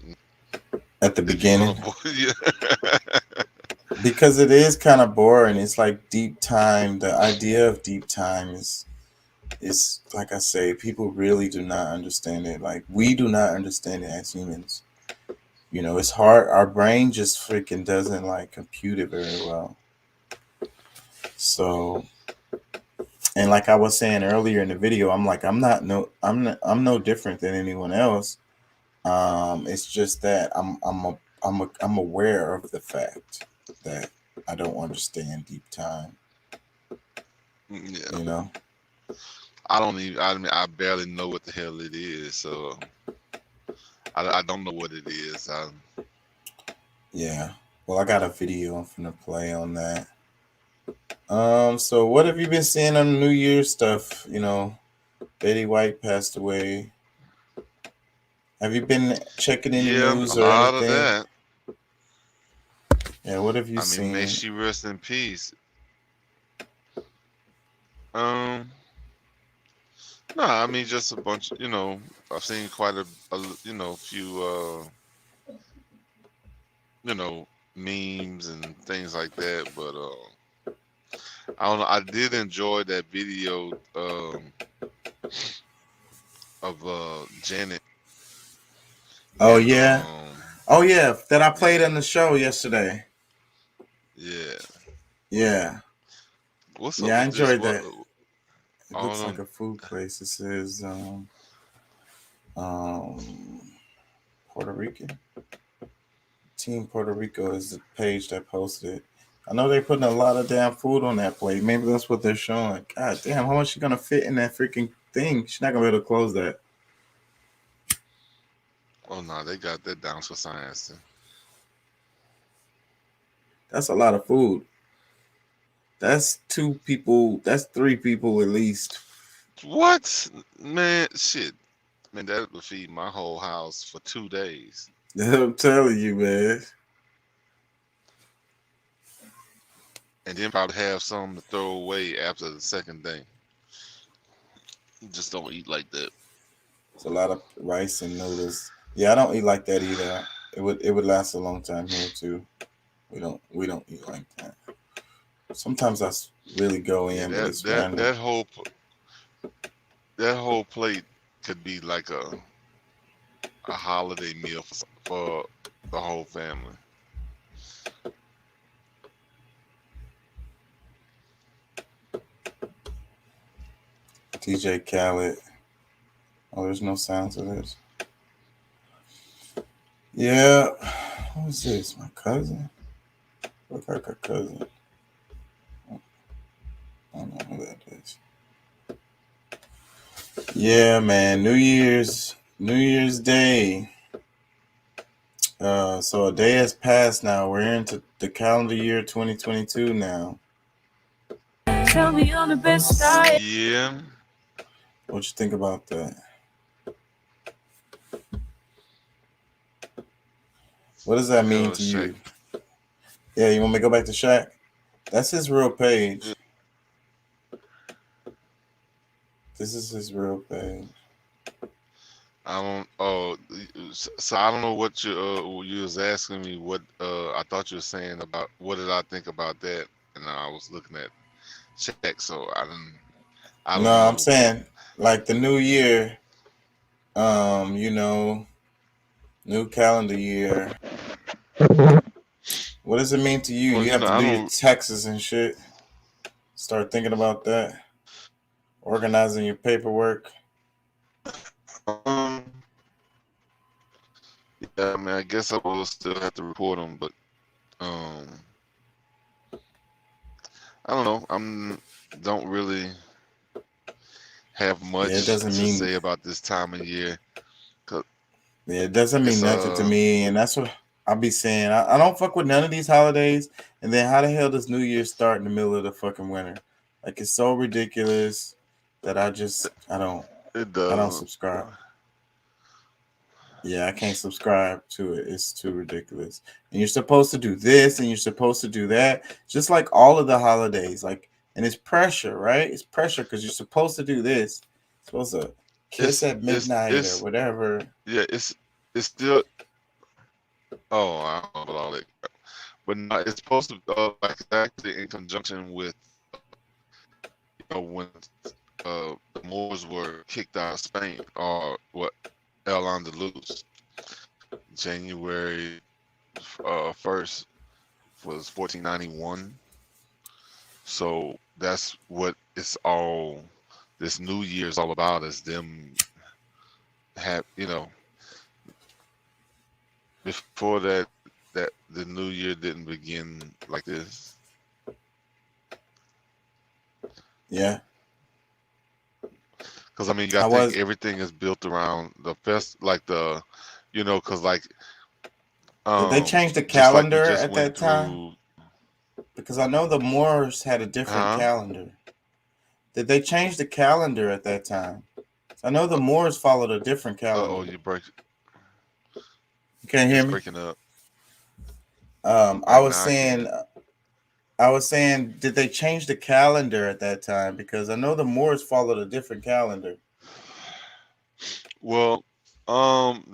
At the beginning. Because it is kind of boring. It's like deep time. The idea of deep time is it's like I say, people really do not understand it. Like we do not understand it as humans. You know, it's hard. Our brain just freaking doesn't like compute it very well. So, and like I was saying earlier in the video, I'm like, I'm no different than anyone else. It's just that I'm aware of the fact that I don't understand deep time. Yeah. You know, I barely know what the hell it is, so I don't know what it is. yeah. Well, I got a video I'm finna play on that. So what have you been seeing on the New Year's stuff? You know, Betty White passed away. Have you been checking any Yeah, news a or lot of anything? that. Yeah, what have you I mean, may seen? she rest in peace. No, I mean just a bunch. You know, I've seen quite a few memes and things like that. But I don't know. I did enjoy that video of Janet. Oh And yeah. Oh yeah, that I played on the show yesterday. yeah. Yeah. What's up Yeah, I with this? enjoyed What? that. It I don't looks know. like a food place. It says Puerto Rican. Team Puerto Rico is the page that posted it. I know they're putting a lot of damn food on that plate. Maybe that's what they're showing. God damn, how much she gonna fit in that freaking thing? She's not gonna be able to close that. Oh no, they got that down for science. That's a lot of food. That's 2 people. That's 3 people at least. What? Man, shit. Man, that would feed my whole house for 2 days. I'm telling you, man. And then probably have some to throw away after the second day. Just don't eat like that. It's a lot of rice and noodles. Yeah, I don't eat like that either. It would last a long time here too. We don't eat like that. Sometimes I really go in, but it's random. That whole plate could be like a holiday meal for the whole family. DJ Khaled. Oh, there's no sounds of this. Yeah. Who's this? My cousin? Look like a cousin. I don't know who that is. Yeah, man. New Year's Day. So a day has passed now. We're into the calendar year 2022 now. Tell me on the best side. Yeah. What you think about that? What does that mean to you? Yeah, you want me to go back to Shaq? That's his real page. This is his real page. I don't. Oh, so I don't know what you was asking me. What I thought you were saying about what did I think about that, and I was looking at Shaq. So I don't No, know. I'm saying like the new year. You know, new calendar year. What does it mean to you? Well, You have to do your taxes and shit. Start thinking about that. Organizing your paperwork. Yeah, I mean, I guess I will still have to report them, but I don't know. Don't really have much to say about this time of year. Yeah, it doesn't mean nothing to me, and that's what I'll be saying. I don't fuck with none of these holidays. And then how the hell does New Year start in the middle of the fucking winter? Like it's so ridiculous that I don't subscribe. Yeah, I can't subscribe to it. It's too ridiculous. And you're supposed to do this and you're supposed to do that. Just like all of the holidays. Like, and it's pressure, right? It's pressure because you're supposed to do this. You're supposed to kiss at midnight or whatever. Yeah, it's still. Oh, I don't know about all that, but no, it's supposed to like actually in conjunction with when the Moors were kicked out of Spain, or what? El Andalus. January 1st was 1491. So that's what it's all. This New Year is all about. Is them have before that the New Year didn't begin like this. Yeah. Because I mean, you got to think everything is built around the because like. Did they change the calendar at that time? Because I know the Moors had a different calendar. Did they change the calendar at that time? I know the Moors followed a different calendar. Oh, you break. You can't hear me? Breaking up. I was saying, did they change the calendar at that time? Because I know the Moors followed a different calendar. Well, they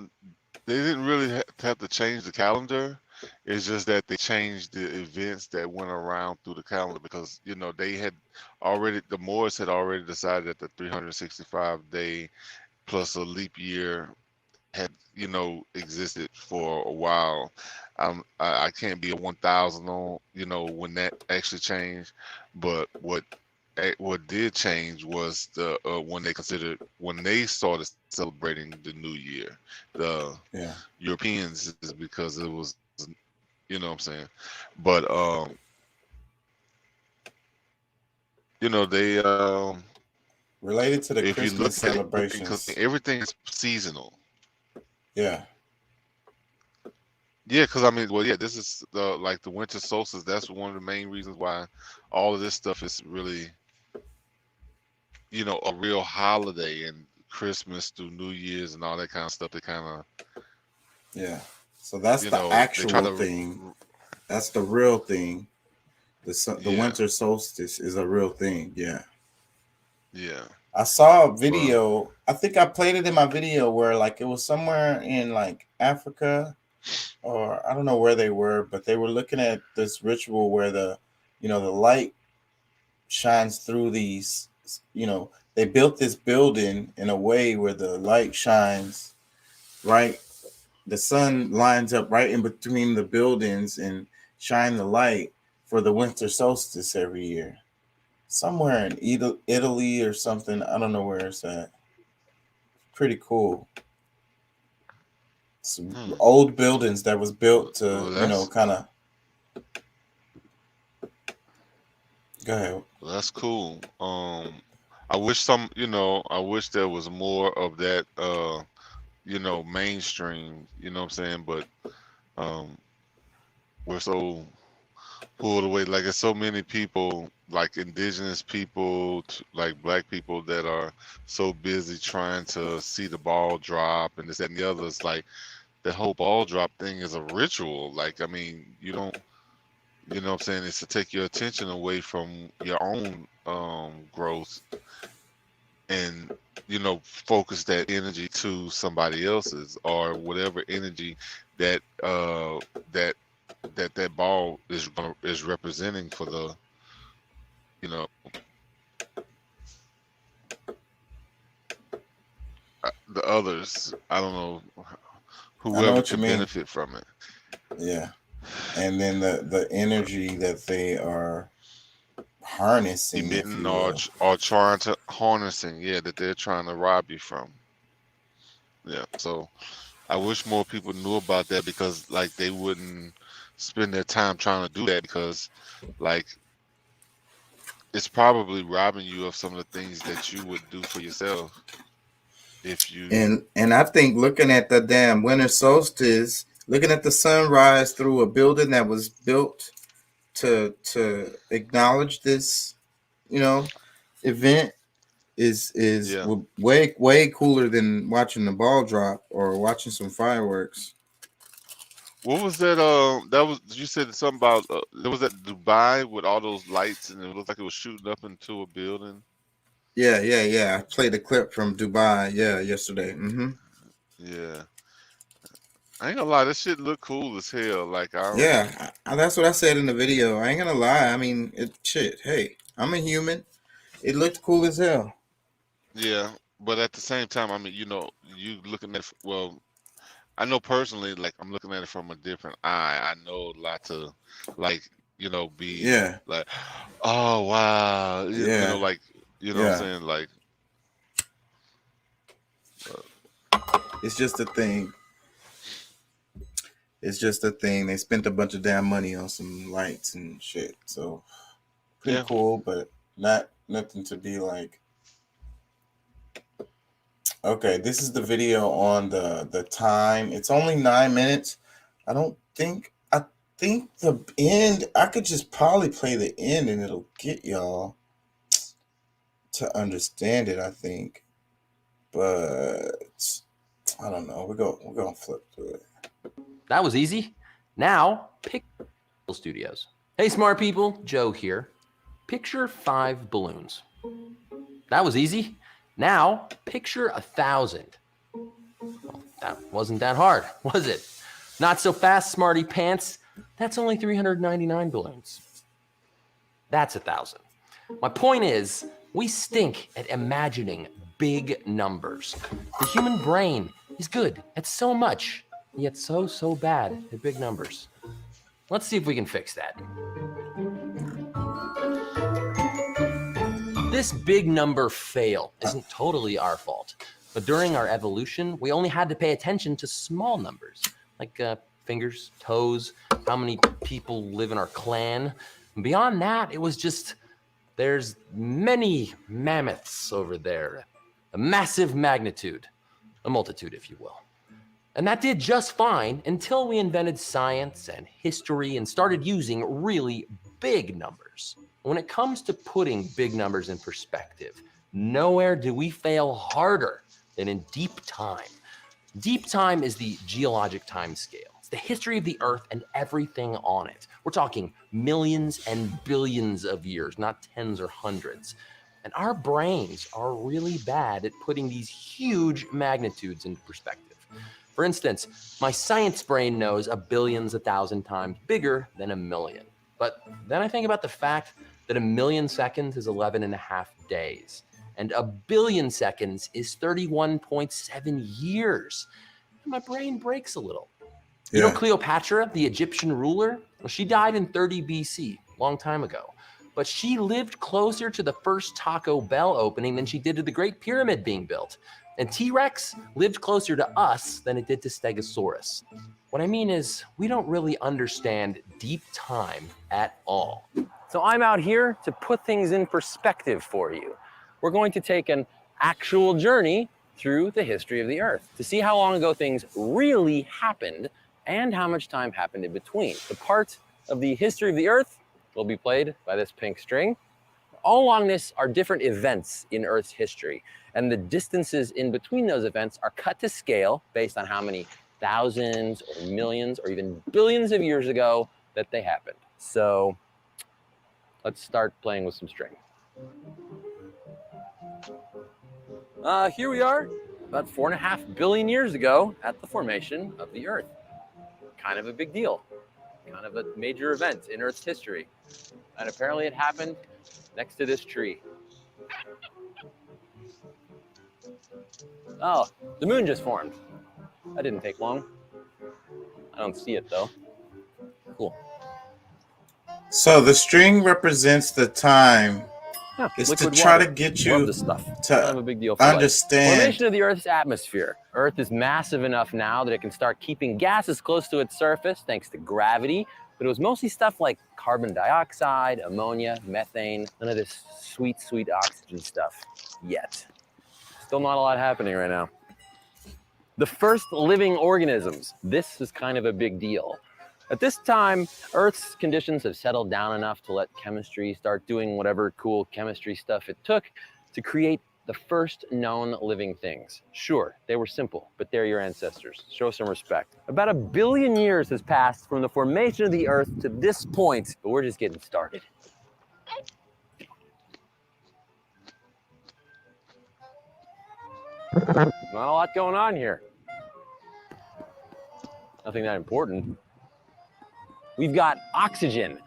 didn't really have to change the calendar. It's just that they changed the events that went around through the calendar because the Moors had already decided that the 365-day plus a leap year had existed for a while. I can't be a 1,000 on when that actually changed, but what did change was the when they started celebrating the New Year. The Europeans is because it was what I'm saying, but they related to the Christmas celebrations because everything is seasonal. Yeah. Yeah, because I mean, this is the winter solstice. That's one of the main reasons why all of this stuff is really, a real holiday, and Christmas through New Year's and all that kind of stuff. They kind of, So that's the actual thing. That's the real thing. The winter solstice is a real thing. Yeah. Yeah. I saw a video. I think I played it in my video where it was somewhere in Africa, or I don't know where they were, but they were looking at this ritual where the light shines through these. They built this building in a way where the light shines right. The sun lines up right in between the buildings and shine the light for the winter solstice every year. Somewhere in Italy or something. I don't know where it's at. Pretty cool. Some old buildings that was built to, kind of. Go ahead. Well, that's cool. I wish I wish there was more of that. Mainstream. You know what I'm saying? But we're so pulled away. Like there's so many people, like indigenous people, like black people, that are so busy trying to see the ball drop and this, that, and the other. It's like the whole ball drop thing is a ritual. Like, I mean, you don't, what I'm saying? It's to take your attention away from your own growth and, focus that energy to somebody else's or whatever energy that that ball is representing for the the others. I don't know, whoever can benefit from it. Yeah. And then the energy that they are harnessing, emitting or trying to harnessing, that they're trying to rob you from. So I wish more people knew about that, because they wouldn't spend their time trying to do that, because it's probably robbing you of some of the things that you would do for yourself if you and I think looking at the damn winter solstice, looking at the sunrise through a building that was built to acknowledge this event is way cooler than watching the ball drop or watching some fireworks. What was that? That was, you said something about there was that Dubai with all those lights, and it looked like it was shooting up into a building. Yeah. I played a clip from Dubai. Yesterday. Mm-hmm. Yeah. I ain't gonna lie, this shit look cool as hell. That's what I said in the video. I ain't gonna lie. I mean, hey, I'm a human. It looked cool as hell. Yeah, but at the same time, I mean, you know, you looking at well, I know personally, like I'm looking at it from a different eye. I know a lot to, like, you know, be Yeah. like, oh wow, you know, Yeah. like, you know what I'm Yeah. saying, like, It's just a thing. It's just a thing. They spent a bunch of damn money on some lights and shit. So pretty yeah, cool, but nothing to be like. Okay, this is the video on the time. It's only 9 minutes. I think the end, I could just probably play the end and it'll get y'all to understand it, I think. But I don't know. We're gonna flip through it. That was easy. Now, pick Studios. Hey, smart people, Joe here. Picture 5 balloons. That was easy. Now, picture 1,000. Well, that wasn't that hard, was it? Not so fast, smarty pants. That's only 399 balloons. That's 1,000. My point is, we stink at imagining big numbers. The human brain is good at so much, yet so bad at big numbers. Let's see if we can fix that. This big number fail isn't totally our fault, but during our evolution, we only had to pay attention to small numbers, like fingers, toes, how many people live in our clan. And beyond that, it was just, there's many mammoths over there, a massive magnitude, a multitude, if you will. And that did just fine until we invented science and history and started using really big numbers. When it comes to putting big numbers in perspective, nowhere do we fail harder than in deep time. Deep time is the geologic time scale. It's the history of the Earth and everything on it. We're talking millions and billions of years, not tens or hundreds. And our brains are really bad at putting these huge magnitudes into perspective. For instance, my science brain knows a billion's 1,000 times bigger than a million. But then I think about the fact that 1,000,000 seconds is 11.5 days, and 1,000,000,000 seconds is 31.7 years. And my brain breaks a little. You know Cleopatra, the Egyptian ruler? Well, she died in 30 BC, long time ago. But she lived closer to the first Taco Bell opening than she did to the Great Pyramid being built. And T-Rex lived closer to us than it did to Stegosaurus. What I mean is, we don't really understand deep time at all. So I'm out here to put things in perspective for you. We're going to take an actual journey through the history of the Earth to see how long ago things really happened and how much time happened in between. The part of the history of the Earth will be played by this pink string. All along this are different events in Earth's history, and the distances in between those events are cut to scale based on how many thousands or millions or even billions of years ago that they happened. So let's start playing with some string. Here we are, about 4.5 billion years ago at the formation of the Earth. Kind of a big deal, kind of a major event in Earth's history. And apparently it happened next to this tree. Oh, the moon just formed. That didn't take long. I don't see it though. Cool. So the string represents the time. Yeah, it's to liquid try water. to get Love you this stuff. to Kind of a big deal for understand. life. Formation of the Earth's atmosphere. Earth is massive enough now that it can start keeping gases close to its surface thanks to gravity. But it was mostly stuff like carbon dioxide, ammonia, methane, none of this sweet, sweet oxygen stuff yet. Still not a lot happening right now. The first living organisms. This is kind of a big deal. At this time, Earth's conditions have settled down enough to let chemistry start doing whatever cool chemistry stuff it took to create the first known living things. Sure, they were simple, but they're your ancestors. Show some respect. About 1 billion years has passed from the formation of the Earth to this point, but we're just getting started. Not a lot going on here. Nothing that important. We've got oxygen.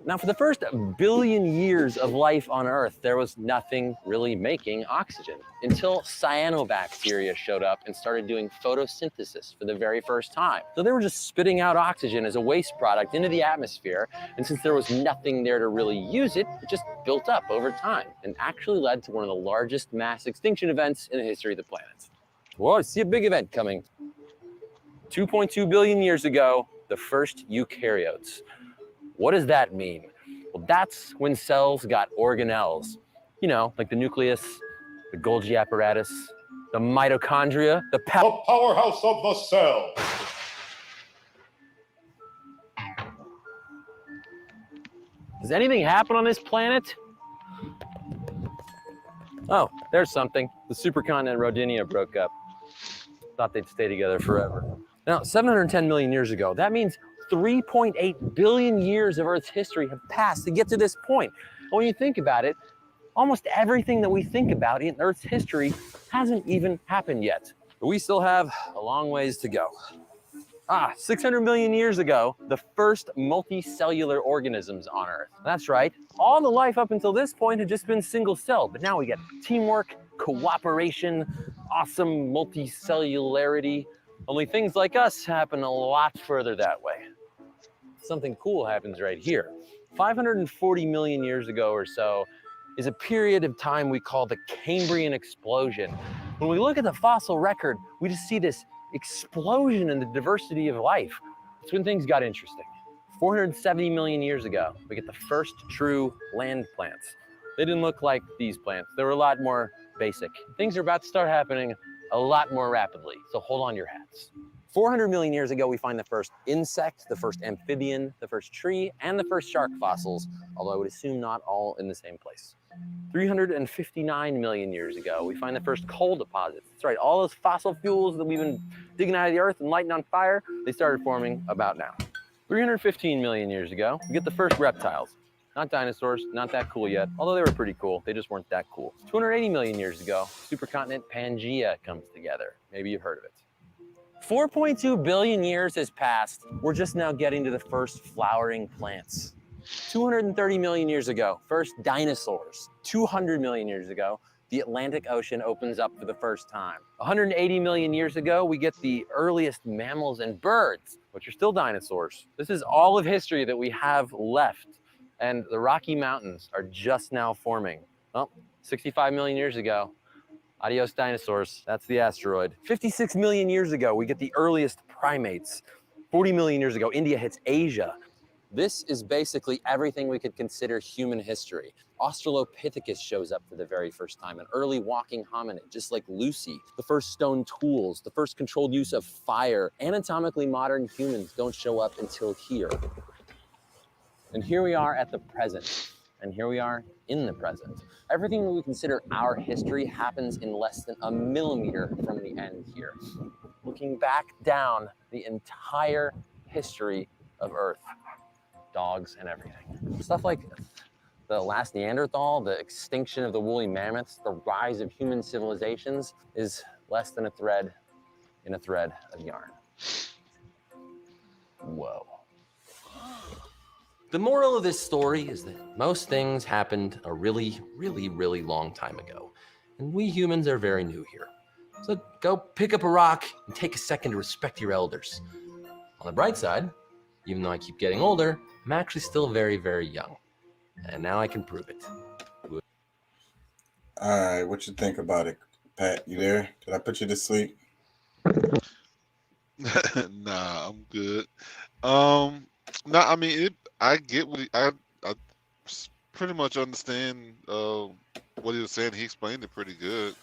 Now, for the first billion years of life on Earth, there was nothing really making oxygen until cyanobacteria showed up and started doing photosynthesis for the very first time. So they were just spitting out oxygen as a waste product into the atmosphere, and since there was nothing there to really use it, it just built up over time and actually led to one of the largest mass extinction events in the history of the planet. Whoa, I see a big event coming. 2.2 billion years ago, the first eukaryotes. What does that mean? Well, that's when cells got organelles. You know, like the nucleus, the Golgi apparatus, the mitochondria, the powerhouse of the cell. Does anything happen on this planet? Oh, there's something. The supercontinent Rodinia broke up. Thought they'd stay together forever. Now, 710 million years ago, that means 3.8 billion years of Earth's history have passed to get to this point. And when you think about it, almost everything that we think about in Earth's history hasn't even happened yet. But we still have a long ways to go. 600 million years ago, the first multicellular organisms on Earth. That's right. All the life up until this point had just been single-celled, but now we get teamwork, cooperation, awesome multicellularity. Only things like us happen a lot further that way. Something cool happens right here. 540 million years ago or so is a period of time we call the Cambrian explosion. When we look at the fossil record, we just see this explosion in the diversity of life. It's when things got interesting. 470 million years ago, we get the first true land plants. They didn't look like these plants. They were a lot more basic. Things are about to start happening a lot more rapidly, so hold on to your hats. 400 million years ago, we find the first insect, the first amphibian, the first tree, and the first shark fossils, although I would assume not all in the same place. 359 million years ago, we find the first coal deposits. That's right, all those fossil fuels that we've been digging out of the earth and lighting on fire, they started forming about now. 315 million years ago, we get the first reptiles. Not dinosaurs, not that cool yet, although they were pretty cool. They just weren't that cool. 280 million years ago, supercontinent Pangaea comes together. Maybe you've heard of it. 4.2 billion years has passed. We're just now getting to the first flowering plants. 230 million years ago, first dinosaurs. 200 million years ago, the Atlantic Ocean opens up for the first time. 180 million years ago, we get the earliest mammals and birds, which are still dinosaurs. This is all of history that we have left. And the Rocky Mountains are just now forming. Well, 65 million years ago, adios dinosaurs, that's the asteroid. 56 million years ago, we get the earliest primates. 40 million years ago, India hits Asia. This is basically everything we could consider human history. Australopithecus shows up for the very first time, an early walking hominid, just like Lucy. The first stone tools, the first controlled use of fire. Anatomically modern humans don't show up until here. And here we are at the present, and here we are in the present. Everything that we consider our history happens in less than a millimeter from the end here. Looking back down the entire history of Earth, dogs and everything. Stuff like the last Neanderthal, the extinction of the woolly mammoths, the rise of human civilizations is less than a thread in a thread of yarn. Whoa. The moral of this story is that most things happened a really, really, really long time ago. And we humans are very new here. So go pick up a rock and take a second to respect your elders. On the bright side, even though I keep getting older, I'm actually still very, very young. And now I can prove it. All right, what you think about it, Pat? You there? Did I put you to sleep? Nah, I'm good. Nah, I mean, I get what I pretty much understand what he was saying. He explained it pretty good.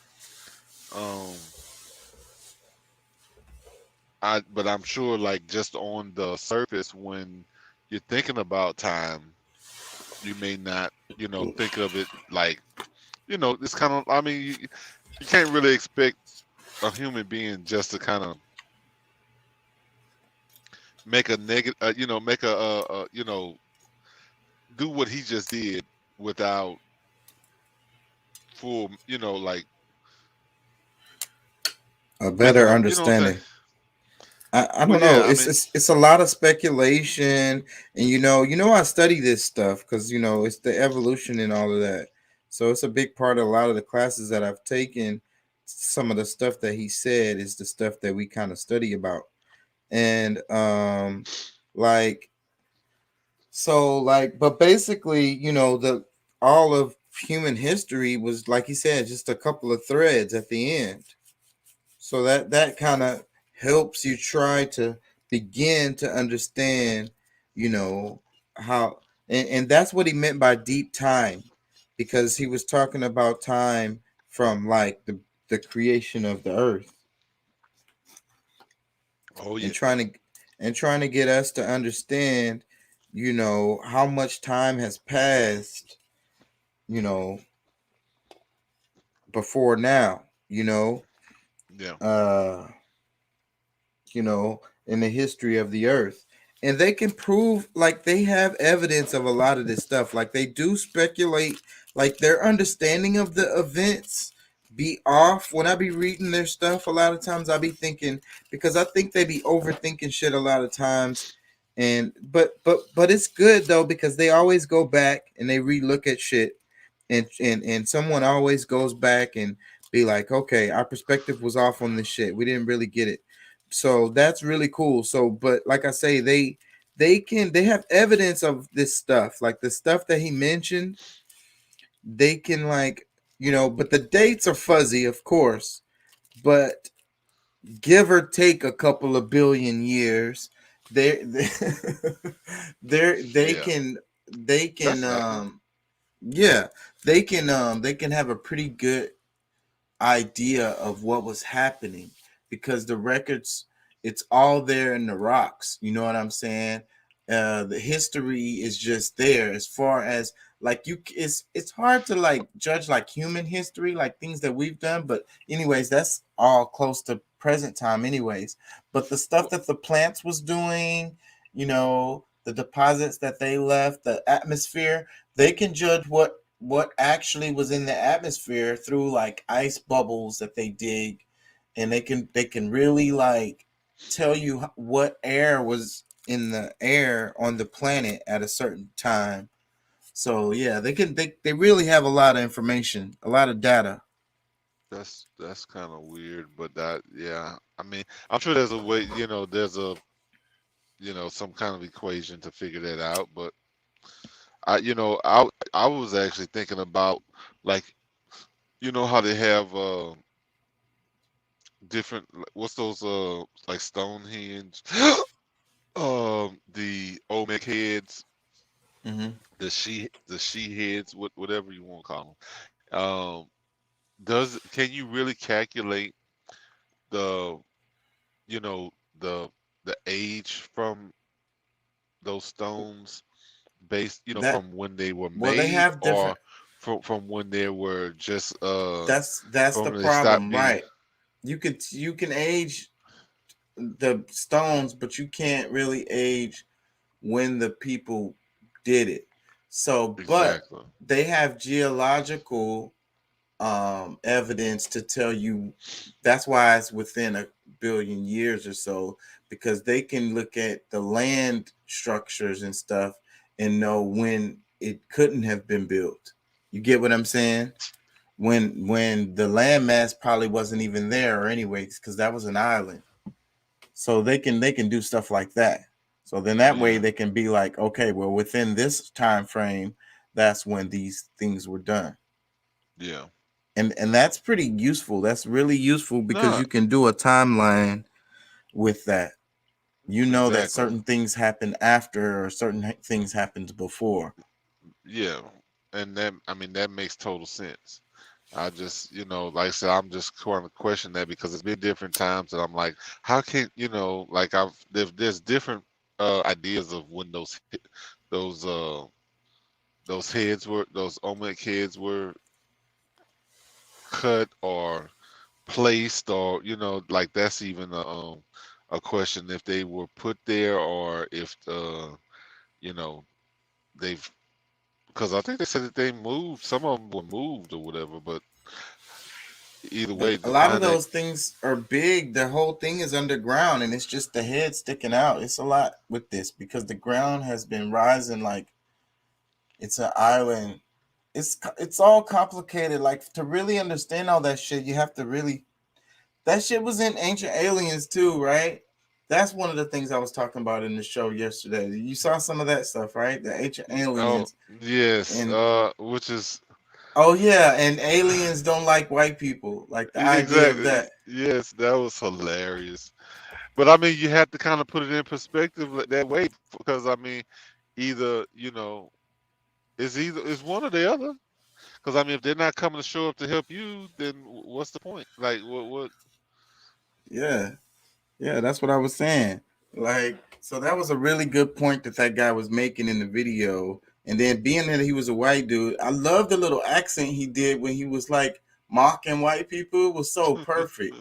But I'm sure, like, just on the surface, when you're thinking about time, you may not, think of it like, it's kind of. I mean, you can't really expect a human being just to kind of make a negative, do what he just did without full, like a better understanding. I But don't know. yeah, I mean, It's a lot of speculation, and I study this stuff because it's the evolution and all of that. So it's a big part of a lot of the classes that I've taken. Some of the stuff that he said is the stuff that we kind of study about, and like but basically, the all of human history was, like he said, just a couple of threads at the end. So that kind of helps you try to begin to understand, how, and that's what he meant by deep time, because he was talking about time from like the creation of the earth, oh yeah, and trying to get us to understand, how much time has passed, you know, before now, yeah. uh in the history of the earth. And they can prove, like, they have evidence of a lot of this stuff. Like, they do speculate, like, their understanding of the events be off. When I be reading their stuff, a lot of times I be thinking, because I think they be overthinking shit a lot of times. And but it's good though, because they always go back and they relook at shit, and someone always goes back and be like, okay, our perspective was off on this shit. We didn't really get it. So that's really cool. So, but like I say, they have evidence of this stuff, like the stuff that he mentioned. They can, like, but the dates are fuzzy, of course, but give or take a couple of billion years, they they Yeah, can they can that's accurate. yeah, they can have a pretty good idea of what was happening, because the records, it's all there in the rocks, you know what I'm saying. The history is just there, as far as, like, it's hard to, like, judge, like, human history, like things that we've done, but anyways, that's all close to present time anyways. But the stuff that the plants was doing, the deposits that they left, the atmosphere, they can judge what actually was in the atmosphere through, like, ice bubbles that they dig, and they can really, like, tell you what air was in the air on the planet at a certain time. So yeah, they really have a lot of information, a lot of data. That's kind of weird, but that, yeah. I mean, I'm sure there's a way. There's a some kind of equation to figure that out. But I was actually thinking about, like, how they have different, what's those, like Stonehenge, the Olmec heads, Mm-hmm. the she heads, whatever you want to call them. Can you really calculate the you know the the age from those stones, based That from when they were Well, they made, have or different. from when they were just That's the from when they stopped problem, being. right? You can age the stones, but you can't really age when the people did it. So, but Exactly. they have geological evidence to tell you. That's why it's within a billion years or so, because they can look at the land structures and stuff and know when it couldn't have been built. You get what I'm saying? When the landmass probably wasn't even there, or anyways, because that was an island. So they can do stuff like that. So then that way Yeah, they can be like, okay, well, within this time frame, that's when these things were done. yeah. And that's pretty useful. That's really useful, because No, you can do a timeline with that. You know that exactly. certain things happen after, or certain things happened before. Yeah, and that, I mean, that makes total sense. I just, like I said, I'm just trying to question that, because it's been different times that I'm like, how can, like, there's different ideas of when those uh those Olmec heads were cut or placed, or like, that's even a question, if they were put there, or if you know they've, because I think they said that they moved, some of them were moved or whatever. But either way, A lot of behind that. those things are big. The whole thing is underground, and it's just the head sticking out. It's a lot with this because the ground has been rising like it's an island. It's all complicated. Like to really understand all that shit, you have to really. That shit was in Ancient Aliens too, right? That's one of the things I was talking about in the show yesterday. You saw some of that stuff, right? The Ancient Oh Aliens, yes, and which is oh yeah, and aliens don't like white people. Like the idea of exactly that. yes, that was hilarious. But I mean, you have to kind of put it in perspective that way because I mean, either it's one or the other. Because I mean, if they're not coming to show up to help you, then what's the point? Like, what? Yeah, yeah, that's what I was saying. Like, so that was a really good point that that guy was making in the video. And then being that he was a white dude, I love the little accent he did when he was like mocking white people. It was so perfect.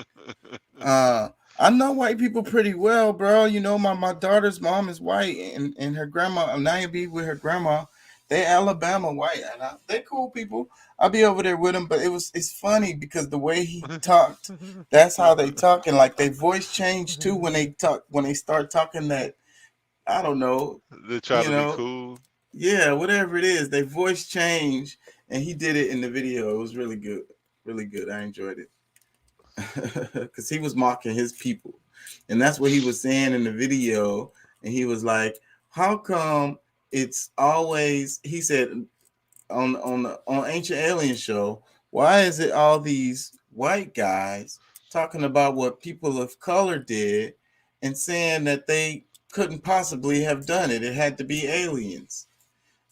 I know white people pretty well, bro. You know, my daughter's mom is white, and her grandma, Naya with her grandma, they Alabama white, and they cool people. I'll be over there with them, but it's funny because the way he talked, that's how they talk, and like their voice changed too when they talk when they start talking that I don't know, They try you to be know, cool. yeah, whatever it is, their voice changed, and he did it in the video. It was really good, really good. I enjoyed it. Because he was mocking his people, and that's what he was saying in the video. And he was like, "How come it's always?" He said on Ancient Alien show, "Why is it all these white guys talking about what people of color did and saying that they couldn't possibly have done it? It had to be aliens."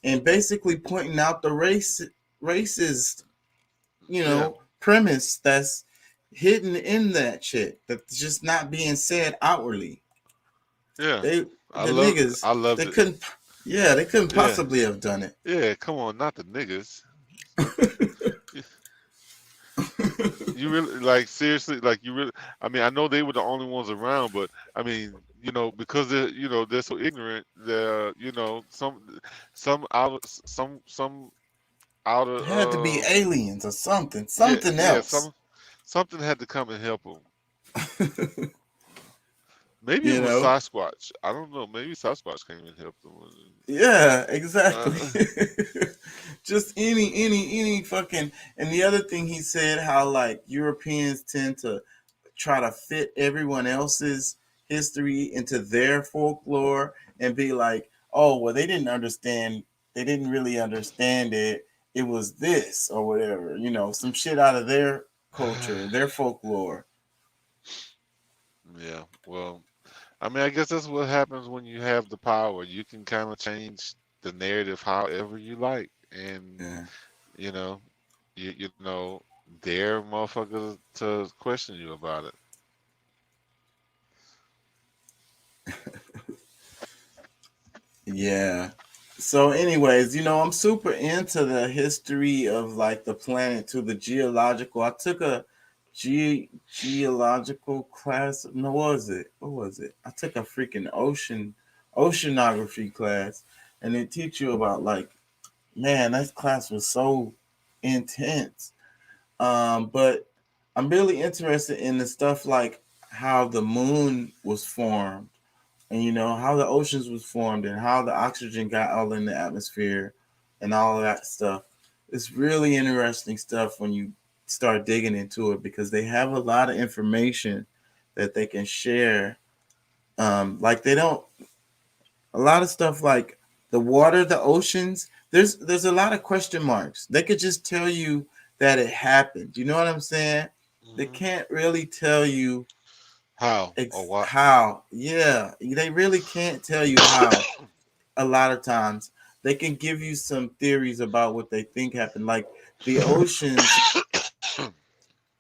And basically pointing out the racist, Yeah, premise that's hidden in that shit that's just not being said outwardly. yeah. They I the loved it. niggas I loved they it. couldn't they couldn't Yeah, possibly have done it. yeah. Come on, not the niggas. You really like seriously like you really. I mean, I know they were the only ones around, but I mean, because they're so ignorant. They're some outer It had to be aliens or something yeah else. something had to come and help them. Maybe it you was know? Sasquatch. I don't know. Maybe Sasquatch came and helped them. Yeah, exactly. Uh, Just any fucking. And the other thing he said, how like Europeans tend to try to fit everyone else's history into their folklore and be like, oh, well, they didn't understand. They didn't really understand it. It was this or whatever, some shit out of their culture, their folklore. yeah. Well, I mean, I guess that's what happens when you have the power. You can kind of change the narrative however you like, and Yeah. you know, dare motherfuckers to question you about it. Yeah. So, anyways, I'm super into the history of like the planet to the geological. I took a geological class. No, what was it? What was it? I took a freaking oceanography class, and they teach you about like, man, that class was so intense. But I'm really interested in the stuff like how the moon was formed and how the oceans was formed and how the oxygen got all in the atmosphere and all of that stuff. It's really interesting stuff when you start digging into it because they have a lot of information that they can share. Like they don't a lot of stuff like the water, the oceans. There's a lot of question marks. They could just tell you that it happened. You know what I'm saying? They can't really tell you How or what? how. Yeah, they really can't tell you how. A lot of times, they can give you some theories about what they think happened. Like the oceans. The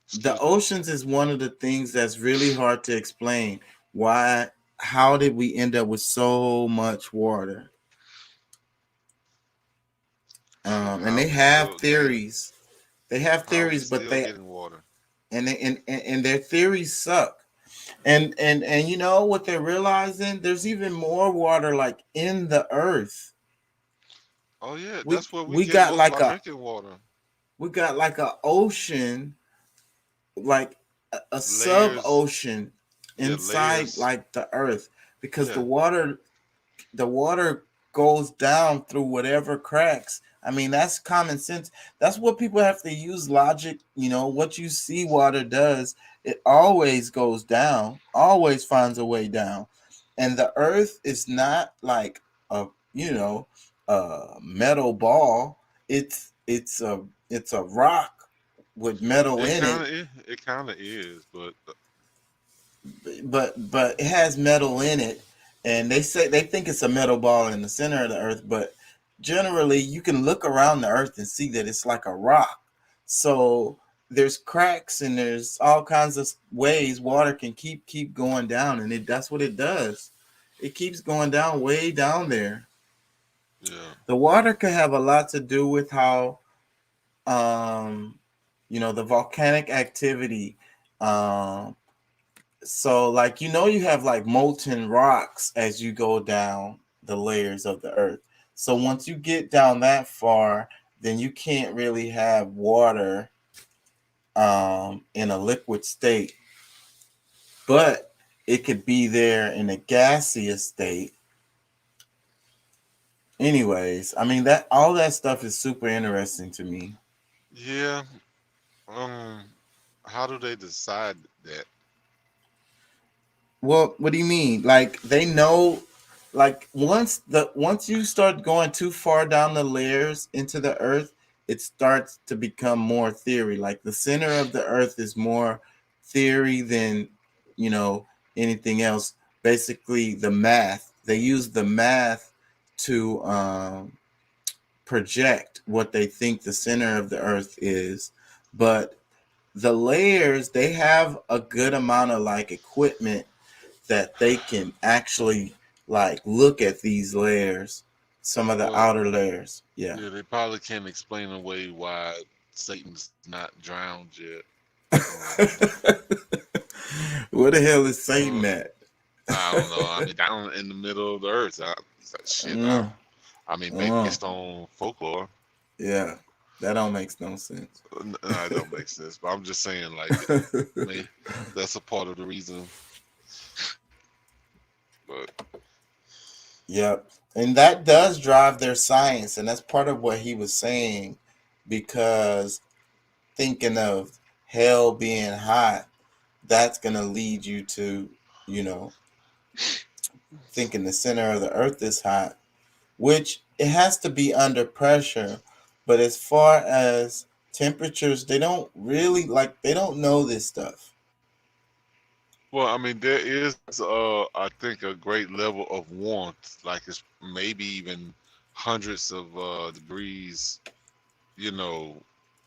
Excuse me. oceans is one of the things that's really hard to explain. Why? How did we end up with so much water? Shit, And how they we have still getting theories. They have how we theories, but still getting water. and their theories suck. And you know what they're realizing? There's even more water like in the earth. Oh yeah, We that's where we we get got most of like our a drinking water. we got like a ocean like a sub ocean inside layers. like the earth, because Yeah. the water goes down through whatever cracks. I mean, that's common sense. That's what people have to use logic. What you see water does, it always goes down, always finds a way down. And the earth is not like a, a metal ball. It's a rock with metal It in kind it, of is. It kind of is, but but it has metal in it, and they think it's a metal ball in the center of the earth, but generally you can look around the earth and see that it's like a rock. So there's cracks and there's all kinds of ways water can keep going down, and that's what it does. It keeps going down, way down there. yeah. The water could have a lot to do with how the volcanic activity. So like, you have like molten rocks as you go down the layers of the earth. So once you get down that far, then you can't really have water in a liquid state. But it could be there in a gaseous state. Anyways, I mean, that all that stuff is super interesting to me. Yeah. How do they decide that? Well, what do you mean? Like, they know, like, once you start going too far down the layers into the earth, it starts to become more theory. Like, the center of the earth is more theory than, anything else. Basically, the math. They use the math to project what they think the center of the earth is. But the layers, they have a good amount of like equipment that they can actually like look at these layers, some of the Well, outer layers. Yeah. yeah, they probably can't explain away why Satan's not drowned yet. Where the hell is Satan at? I don't know. I mean, down in the middle of the earth. I mean, based on folklore. Yeah, that don't make no sense. No, it don't make sense. But I'm just saying, like, that's a part of the reason. But Yep. And that does drive their science, and that's part of what he was saying, because thinking of hell being hot, that's gonna lead you to, thinking the center of the earth is hot, which it has to be under pressure. But as far as temperatures, they don't really they don't know this stuff. well, I mean, there is, I think, a great level of warmth. Like, it's maybe even hundreds of degrees,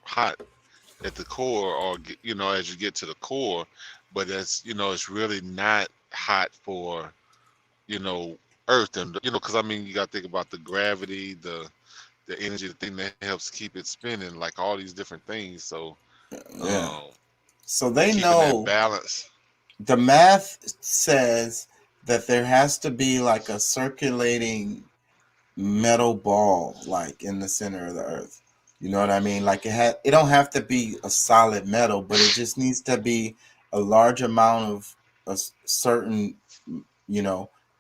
hot at the core, or as you get to the core. But it's really not hot for, Earth, and because I mean, you got to think about the gravity, the energy, the thing that helps keep it spinning, like all these different things. So, Yeah. So they keeping know that balance. the math says that there has to be like a circulating metal ball like in the center of the earth. You know what I mean? Like it don't have to be a solid metal, but it just needs to be a large amount of a certain,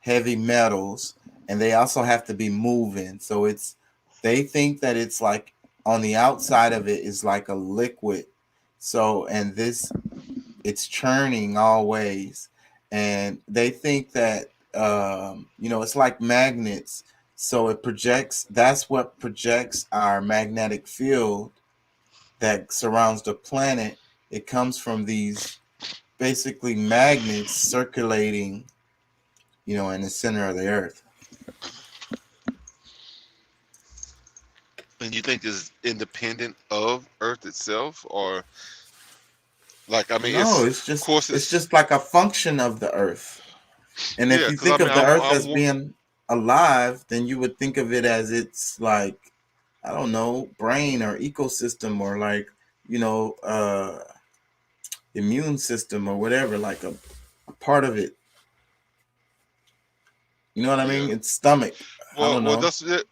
heavy metals, and they also have to be moving. So they think that it's like on the outside of it is like a liquid. So, and it's churning always, and they think that it's like magnets. So it projects. That's what projects our magnetic field that surrounds the planet. It comes from these basically magnets circulating, in the center of the earth. And you think is independent of Earth itself, or like, I mean, No, it's of course it's just like a function of the earth. And if yeah, you because I think mean, of the earth as I'm being alive, then you would think of it as it's like, I don't know, brain or ecosystem, or like, immune system or whatever, like a part of it. You know what I mean? It's stomach. I don't well, know. that's it.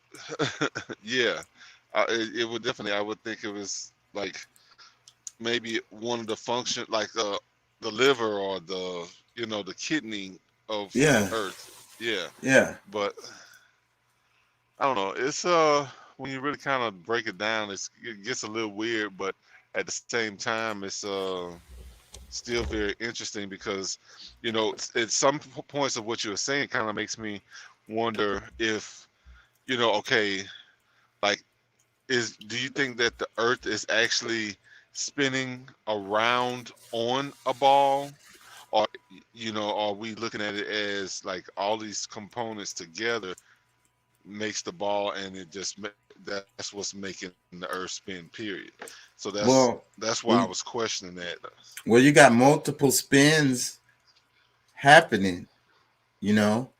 Yeah, it would definitely. I would think it was like, maybe one of the function, like the liver or the the kidney of Yeah, Earth. Yeah, yeah. but I don't know. It's when you really kind of break it down, it gets a little weird, but at the same time, it's still very interesting because it's some points of what you were saying kind of makes me wonder if okay, like do you think that the Earth is actually spinning around on a ball, or are we looking at it as like all these components together makes the ball, and that's what's making the Earth spin, period. So Well, that's why I we was questioning that. well, you got multiple spins happening. You know,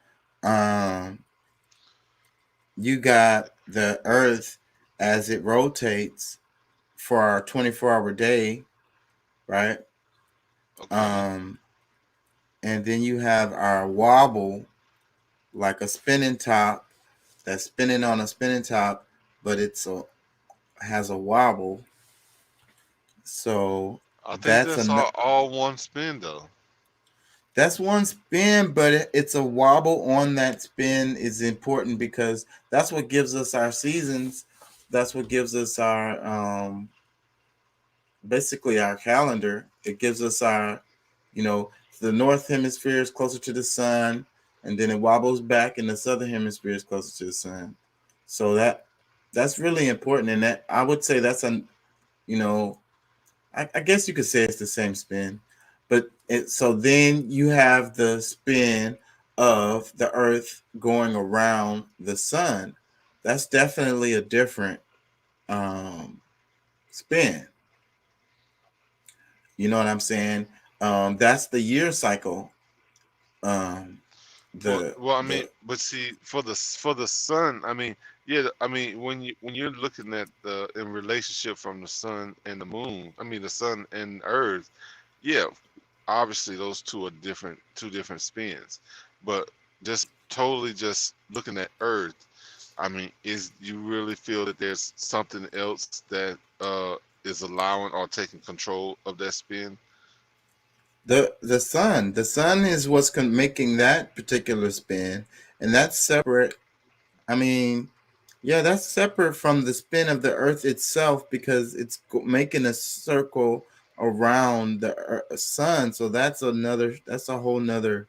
um, you got the Earth as it rotates for our 24-hour day, right? Okay. And then you have our wobble, like a spinning top that's spinning on a spinning top, but has a wobble. So I think that's that's a all one spin though. that's one spin, but it's a wobble on that spin is important because that's what gives us our seasons. That's what gives us our basically our calendar. It gives us our, the north hemisphere is closer to the sun, and then it wobbles back, and the southern hemisphere is closer to the sun. So that's really important, and that I would say that's you know, I guess you could say it's the same spin, but so then you have the spin of the Earth going around the sun. That's definitely a different spin. You know what I'm saying? That's the year cycle. Um, the Well, I mean, the but see, for the sun, I mean, yeah, I mean, when you're looking at the in relationship from the sun and the moon, I mean, the sun and Earth, yeah, obviously those two different spins, but just totally just looking at Earth, I mean, is you really feel that there's something else that is allowing or taking control of that spin? the sun is what's making that particular spin, and that's separate. I mean, yeah, that's separate from the spin of the Earth itself because it's making a circle around the sun. So that's a whole nother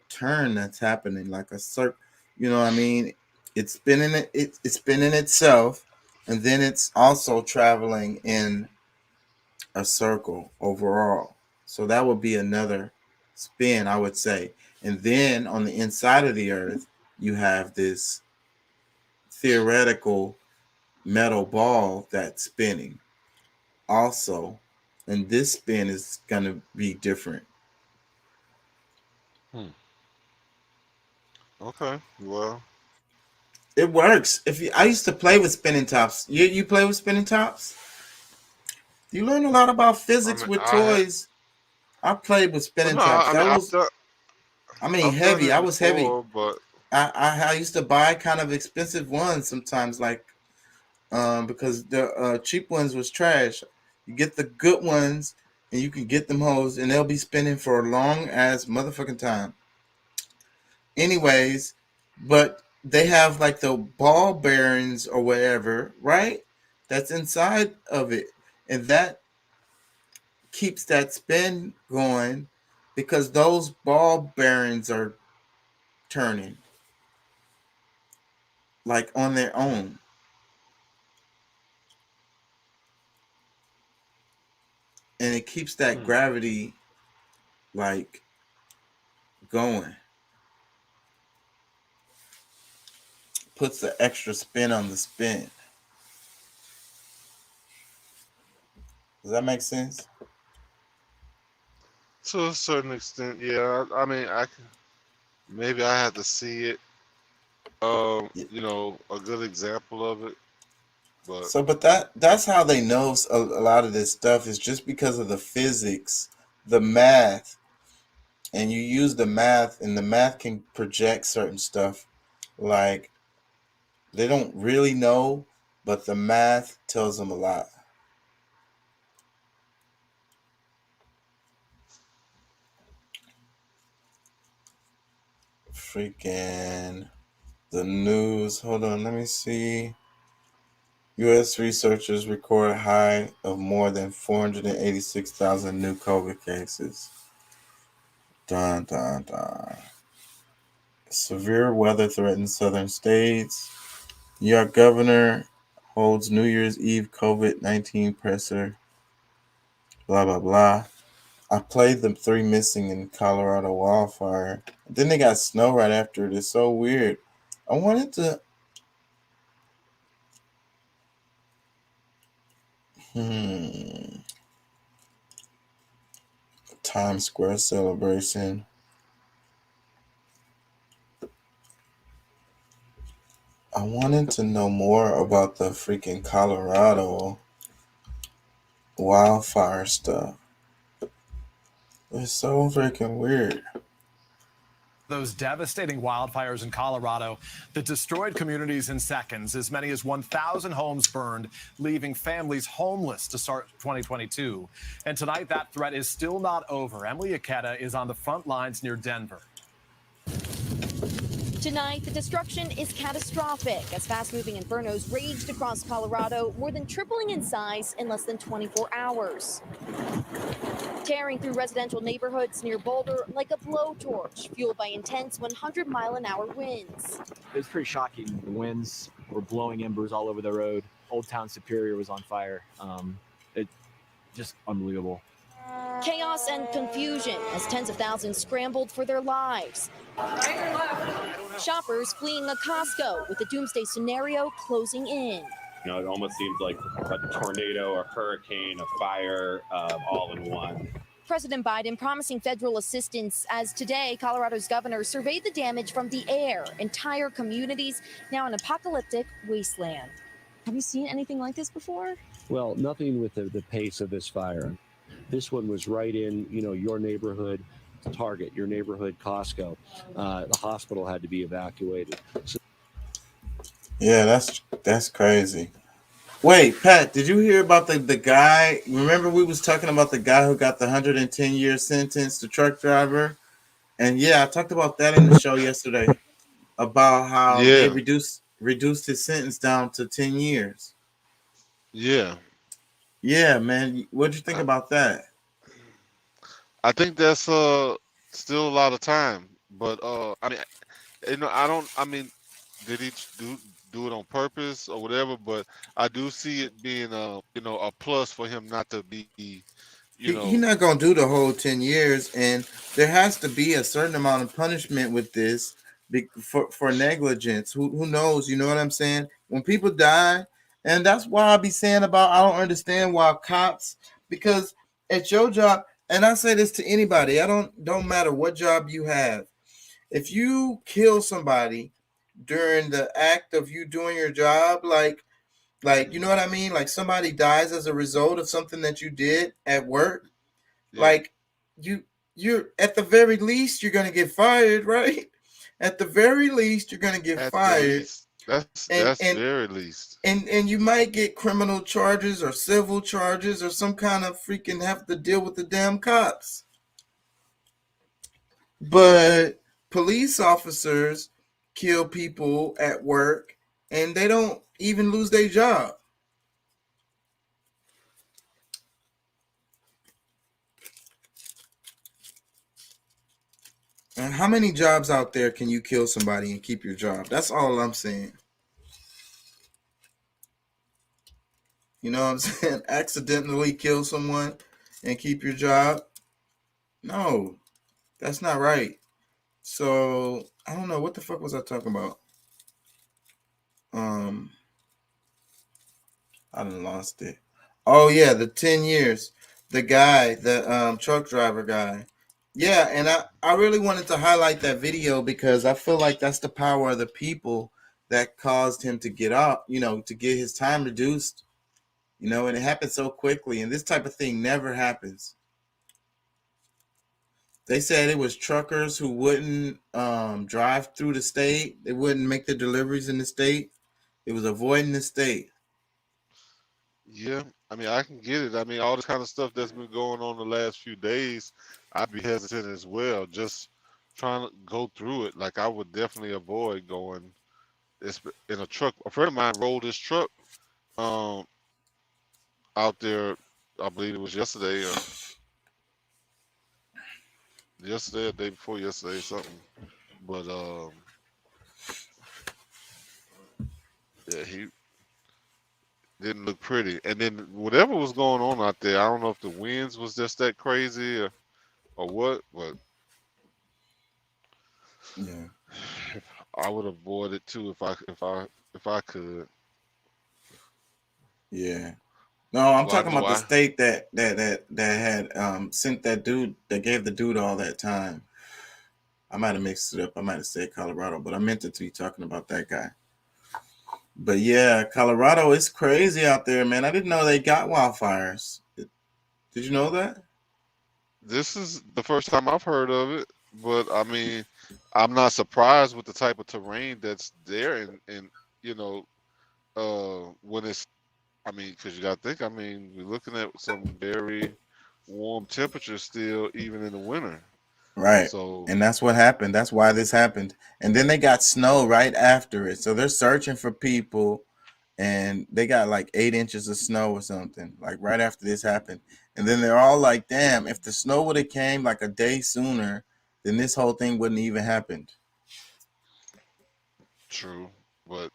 turn that's happening, like a circle. You know what I mean? It's spinning itself, and then it's also traveling in a circle overall. So that would be another spin, I would say. And then on the inside of the Earth, you have this theoretical metal ball that's spinning also, and this spin is going to be different. Okay, well, It works. I used to play with spinning tops. You play with spinning tops? You learn a lot about I physics mean, with toys. I played with well, spinning no, tops. I mean, I've done Heavy. it I was heavy. before, but I used to buy kind of expensive ones sometimes, like because the cheap ones was trash. You get the good ones, and you can get them hoes, and they'll be spinning for a long ass motherfucking time. Anyways, but they have like the ball bearings or whatever, right? That's inside of it, and that keeps that spin going because those ball bearings are turning like on their own. And it keeps that gravity like going. Puts the extra spin on the spin. Does that make sense? to a certain extent, yeah. I mean, maybe I had to see it. A good example of it, but So, but that's how they know a lot of this stuff is just because of the physics, the math, and you use the math, and the math can project certain stuff. Like they don't really know, but the math tells them a lot. freaking the news. Hold on, let me see. U.S. researchers record a high of more than 486,000 new COVID cases. Dun, dun, dun. Severe weather threatens southern states. New York governor holds New Year's Eve COVID-19 presser. Blah, blah, blah. I played the 3 missing in Colorado wildfire. Then they got snow right after it. It's so weird. I wanted to... Times Square celebration. I wanted to know more about the freaking Colorado wildfire stuff. It's so freaking weird. Those devastating wildfires in Colorado that destroyed communities in seconds. As many as 1,000 homes burned, leaving families homeless to start 2022. And tonight, that threat is still not over. Emily Ikeda is on the front lines near Denver. Tonight, the destruction is catastrophic as fast-moving infernos raged across Colorado, more than tripling in size in less than 24 hours. Tearing through residential neighborhoods near Boulder like a blowtorch, fueled by intense 100-mile-an-hour winds. It was pretty shocking. The winds were blowing embers all over the road. Old Town Superior was on fire. It just unbelievable. Chaos and confusion as tens of thousands scrambled for their lives. Shoppers fleeing a Costco with the doomsday scenario closing in. You know, it almost seems like a tornado, a hurricane, a fire, all in one. President Biden promising federal assistance as today, Colorado's governor surveyed the damage from the air. Entire communities now an apocalyptic wasteland. Have you seen anything like this before? Well, nothing with the pace of this fire. This one was right in, your neighborhood Target, your neighborhood Costco. The hospital had to be evacuated. Yeah, that's crazy. Wait, Pat, did you hear about the guy? Remember we was talking about the guy who got the 110-year sentence, the truck driver? And yeah, I talked about that in the show yesterday about how they reduced his sentence down to 10 years. Yeah. Yeah, man. What'd you think about that? I think that's still a lot of time, but I mean, did he do it on purpose or whatever? But I do see it being a plus for him not to be, He's not gonna do the whole 10 years, and there has to be a certain amount of punishment with this for negligence. Who knows? You know what I'm saying? When people die, and that's why I be saying about I don't understand why cops, because at your job. And I say this to anybody. Don't matter what job you have. If you kill somebody during the act of you doing your job, like you know what I mean? Like somebody dies as a result of something that you did at work. Yeah. Like you're at the very least you're gonna get fired, right? At the very least you're gonna get fired. That's very least. And you might get criminal charges or civil charges or some kind of freaking have to deal with the damn cops. But police officers kill people at work and they don't even lose their job. And how many jobs out there can you kill somebody and keep your job? That's all I'm saying. You know what I'm saying? Accidentally kill someone and keep your job? No, that's not right. So, I don't know. What the fuck was I talking about? I done lost it. Oh, yeah, the 10 years. The guy, the truck driver guy. Yeah, and I really wanted to highlight that video because I feel like that's the power of the people that caused him to get up, to get his time reduced. And it happened so quickly, and this type of thing never happens. They said it was truckers who wouldn't drive through the state. They wouldn't make the deliveries in the state. It was avoiding the state. Yeah, I mean, I can get it. I mean, all this kind of stuff that's been going on the last few days, I'd be hesitant as well, just trying to go through it. Like I would definitely avoid going. It's in a truck. A friend of mine rolled his truck um out there. I believe it was yesterday or day before yesterday, something. But yeah, he didn't look pretty. And then whatever was going on out there, I don't know if the winds was just that crazy or what, but Yeah. I would avoid it too if I could. Yeah. No, I'm Why talking do about the I? state that had sent that dude that gave the dude all that time. I might have mixed it up. I might have said Colorado, but I meant to be talking about that guy. But yeah, Colorado is crazy out there, man. I didn't know they got wildfires. Did you know that? This is the first time I've heard of it, but I mean, I'm not surprised with the type of terrain that's there, and you know, when it's, I mean, because you got to think, I mean, we're looking at some very warm temperatures still, even in the winter. Right. So And that's what happened. That's why this happened. And then they got snow right after it. So they're searching for people and they got like 8 inches of snow or something, like right after this happened. And then they're all like, damn, if the snow would have came like a day sooner, then this whole thing wouldn't even happened. true, but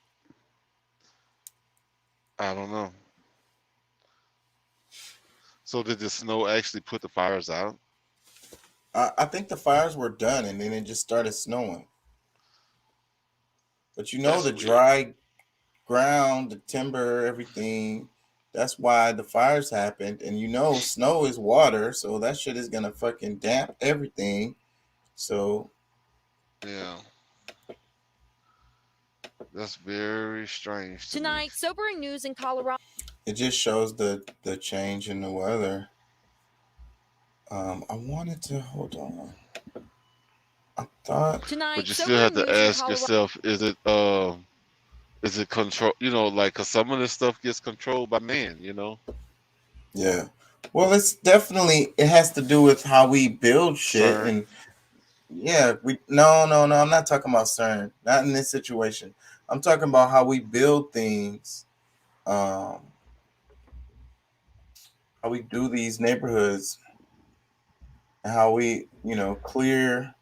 I don't know. So did the snow actually put the fires out? I think the fires were done and then it just started snowing. But you know, That's the weird. dry ground, the timber, everything. That's why the fires happened. And you know, snow is water, so that shit is gonna fucking damp everything. So Yeah, that's very strange to me. Tonight, sobering news in Colorado. it just shows the change in the weather. I wanted to hold on. I thought, Tonight, But you still have sobering to news in ask Colorado. yourself, is it control? You know, like 'cause some of this stuff gets controlled by man. You know, yeah. Well, it's definitely it has to do with how we build shit, CERN. and yeah, we no. I'm not talking about CERN. Not in this situation. I'm talking about how we build things. Um, how we do these neighborhoods, and how we clear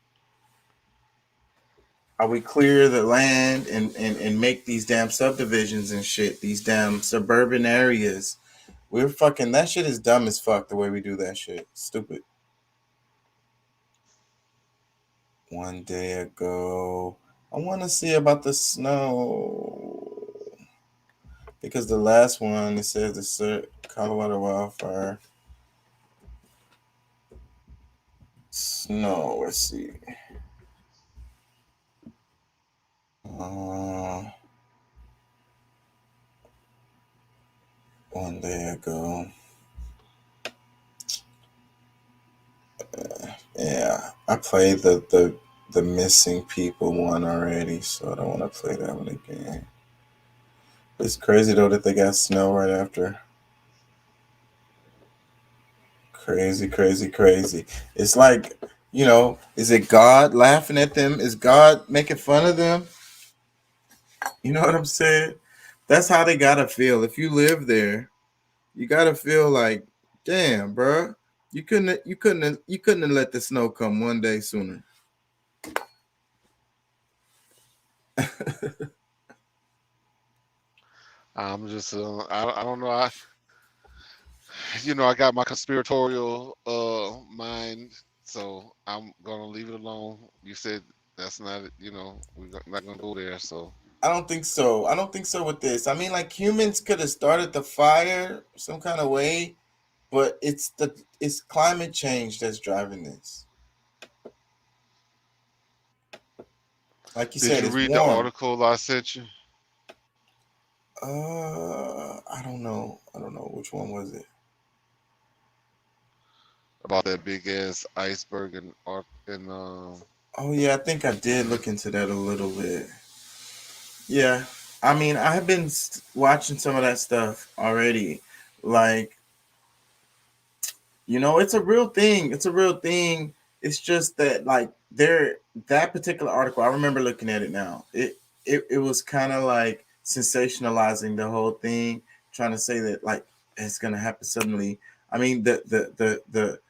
how we clear the land and make these damn subdivisions and shit, these damn suburban areas. We're fucking that shit is dumb as fuck the way we do that shit. Stupid. One day ago, I want to see about the snow because the last one it says the Colorado wildfire snow. Let's see. One day ago. Yeah, I played the missing people one already, so I don't want to play that one again. It's crazy though that they got snow right after. Crazy, crazy, crazy. It's like, is it God laughing at them? Is God making fun of them? You know what I'm saying? That's how they gotta feel. If you live there, you gotta feel like, damn, bro, you couldn't have let the snow come one day sooner. I'm just, I don't know. I got my conspiratorial mind, so I'm gonna leave it alone. You said that's not, not gonna go there. So I don't think so. I don't think so with this. I mean, like humans could have started the fire some kind of way, but it's climate change that's driving this. Like you did said, you it's read the warm. article I sent you I don't know. I don't know which one was it. about that big ass iceberg and Oh yeah, I think I did look into that a little bit. Yeah, I mean, I have been watching some of that stuff already. Like, it's a real thing. It's a real thing. It's just that like that particular article, I remember looking at it now. It was kind of like sensationalizing the whole thing, trying to say that like it's gonna happen suddenly. I mean, the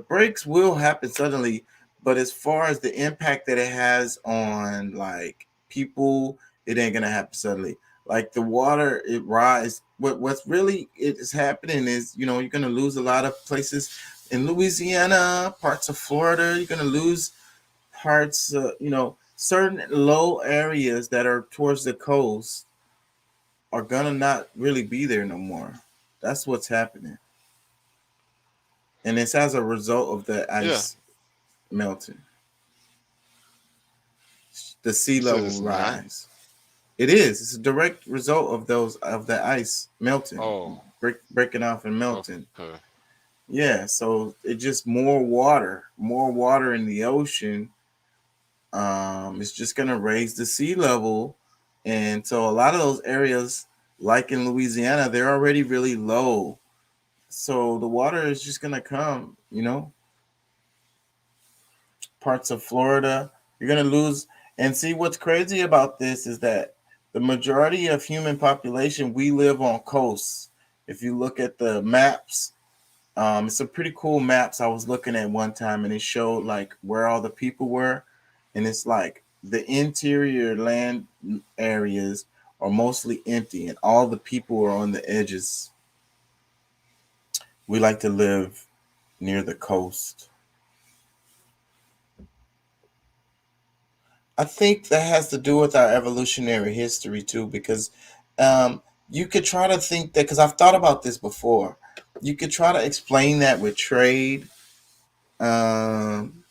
breaks will happen suddenly, but as far as the impact that it has on like people, it ain't gonna happen suddenly. Like the water, it rise. What's really is happening is, you know, you're gonna lose a lot of places in Louisiana, parts of Florida. You're gonna lose parts, you know, certain low areas that are towards the coast are gonna not really be there no more. That's what's happening, and it's as a result of the Yeah. ice melting, the sea You said level it's not. rise. It is. It's a direct result of those of the ice melting, Oh, breaking off and melting. okay. Yeah, so it just more water in the ocean. It's just gonna raise the sea level, and so a lot of those areas, like in Louisiana, they're already really low. So the water is just gonna come. You know, parts of Florida, you're gonna lose. And see, what's crazy about this is that the majority of human population, we live on coasts. If you look at the maps, it's some pretty cool maps I was looking at one time, and it showed like where all the people were, and it's like the interior land areas are mostly empty, and all the people are on the edges. We like to live near the coast. I think that has to do with our evolutionary history too, because um, you could try to think that, because I've thought about this before. You could try to explain that with trade, um,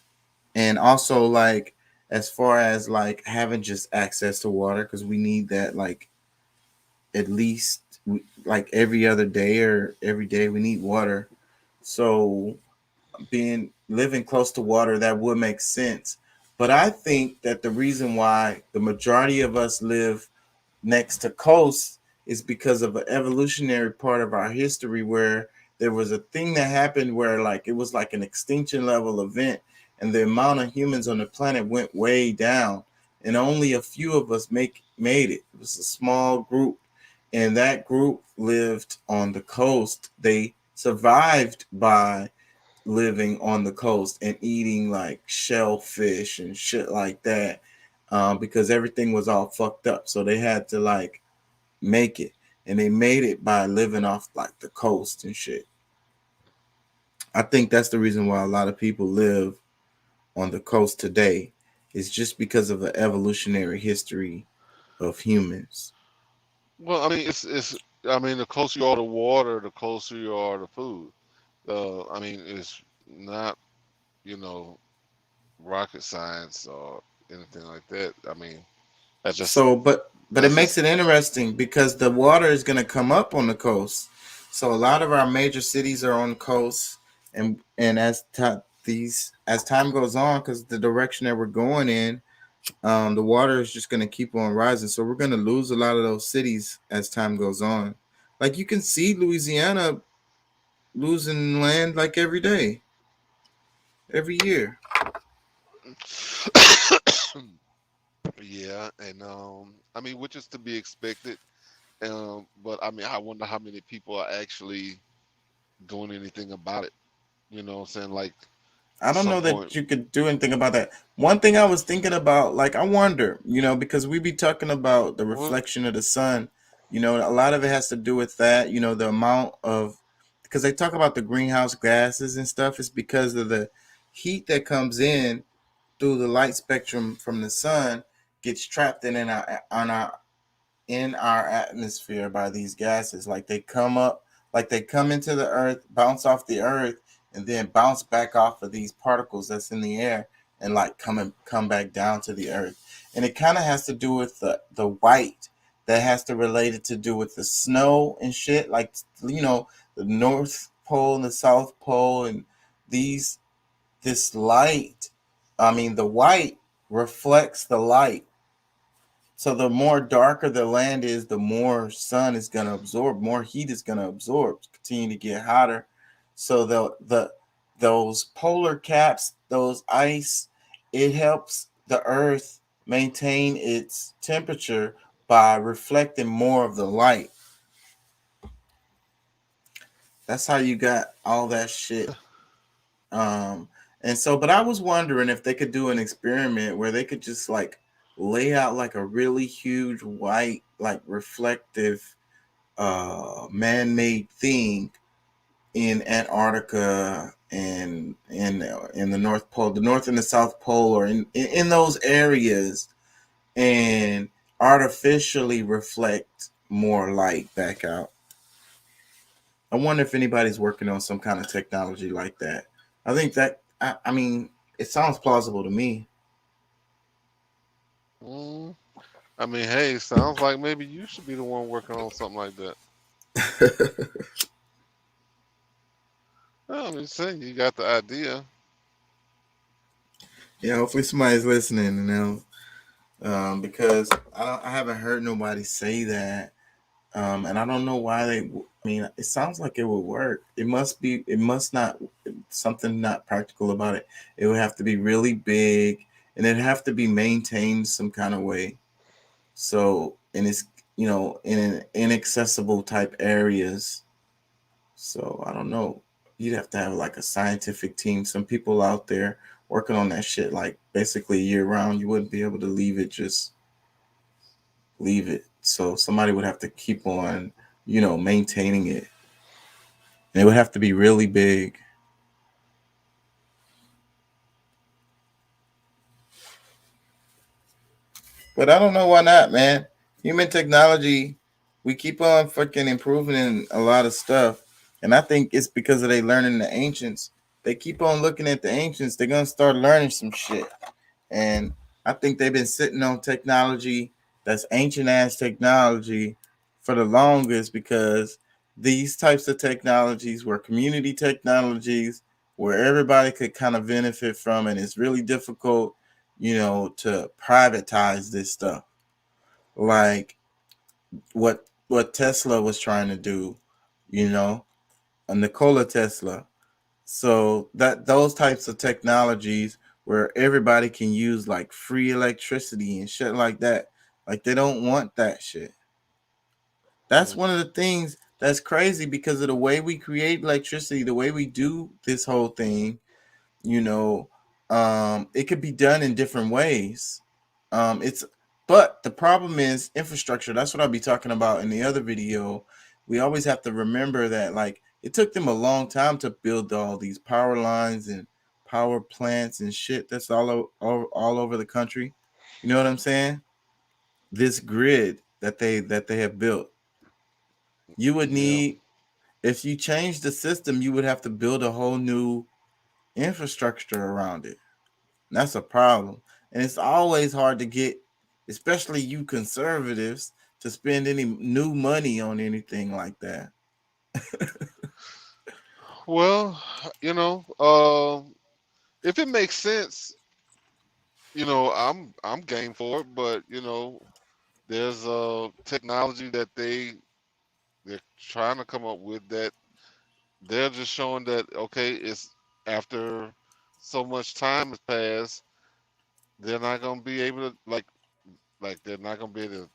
and also like as far as like having just access to water, because we need that like at least like every other day or every day we need water. So being living close to water, that would make sense. But I think that the reason why the majority of us live next to coasts is because of an evolutionary part of our history where there was a thing that happened where like it was like an extinction level event, and the amount of humans on the planet went way down, and only a few of us made it. It was a small group, and that group lived on the coast. They survived by living on the coast and eating like shellfish and shit like that, because everything was all fucked up. So they had to like make it, and they made it by living off like the coast and shit. I think that's the reason why a lot of people live on the coast today. Is just because of the evolutionary history of humans. Well, I mean, it's. I mean, the closer you are to water, the closer you are to food. I mean, it's not, you know, rocket science or anything like that. I mean, that's just So, but it that's makes just it interesting because the water is going to come up on the coast. So a lot of our major cities are on coast, and as time goes on, because the direction that we're going in, the water is just going to keep on rising. So we're going to lose a lot of those cities as time goes on. Like you can see Louisiana losing land like every day, every year. yeah, and I mean, which is to be expected. But I mean, I wonder how many people are actually doing anything about it. You know what I'm saying? Like I don't some know point. that you could do anything about that. One thing I was thinking about, like, I wonder, because we be talking about the What? reflection of the sun, a lot of it has to do with that, the amount of, because they talk about the greenhouse gases and stuff, is because of the heat that comes in through the light spectrum from the sun gets trapped in our atmosphere by these gases. Like they come up, like they come into the earth, bounce off the earth, and then bounce back off of these particles that's in the air, and like come back down to the earth. And it kind of has to do with the white, that has to relate it to do with the snow and shit. Like the North Pole and the South Pole, and these this light. I mean, the white reflects the light, so the more darker the land is, the more sun is going to absorb, more heat is going to absorb, continue to get hotter. So those polar caps, those ice, it helps the Earth maintain its temperature by reflecting more of the light. That's how you got all that shit. And so, but I was wondering if they could do an experiment where they could just like lay out like a really huge white, like reflective, man-made thing in Antarctica and in the North Pole, the North and the South Pole, or in those areas, and artificially reflect more light back out. I wonder if anybody's working on some kind of technology like that. I think that I mean, it sounds plausible to me. I mean, hey, sounds like maybe you should be the one working on something like that. I'm just saying, you got the idea. Yeah, hopefully somebody's listening, because I haven't heard nobody say that, and I don't know why they. I mean, it sounds like it would work. It must not something not practical about it. It would have to be really big, and it'd have to be maintained some kind of way. So, and it's in inaccessible type areas. So I don't know. You'd have to have like a scientific team, some people out there working on that shit like basically year round. You wouldn't be able to leave it. So somebody would have to keep on, maintaining it. And it would have to be really big. But I don't know why not, man. Human technology, we keep on fucking improving in a lot of stuff. And I think it's because of they learning the ancients. They keep on looking at the ancients, they're gonna start learning some shit. And I think they've been sitting on technology that's ancient ass technology for the longest, because these types of technologies were community technologies where everybody could kind of benefit from, and it's really difficult, to privatize this stuff. Like what Tesla was trying to do, a Nikola Tesla. So that those types of technologies where everybody can use like free electricity and shit like that, like they don't want that shit. That's one of the things that's crazy, because of the way we create electricity, the way we do this whole thing. It could be done in different ways. But the problem is infrastructure. That's what I'll be talking about in the other video. We always have to remember that, like, it took them a long time to build all these power lines and power plants and shit that's all over the country. You know what I'm saying? This grid that they have built. You would need, if you change the system, you would have to build a whole new infrastructure around it. That's a problem. And it's always hard to get, especially you conservatives, to spend any new money on anything like that. Well, if it makes sense, I'm game for it. But there's technology that they're trying to come up with that they're just showing that, okay, it's after so much time has passed, they're not gonna be able to like they're not gonna be able to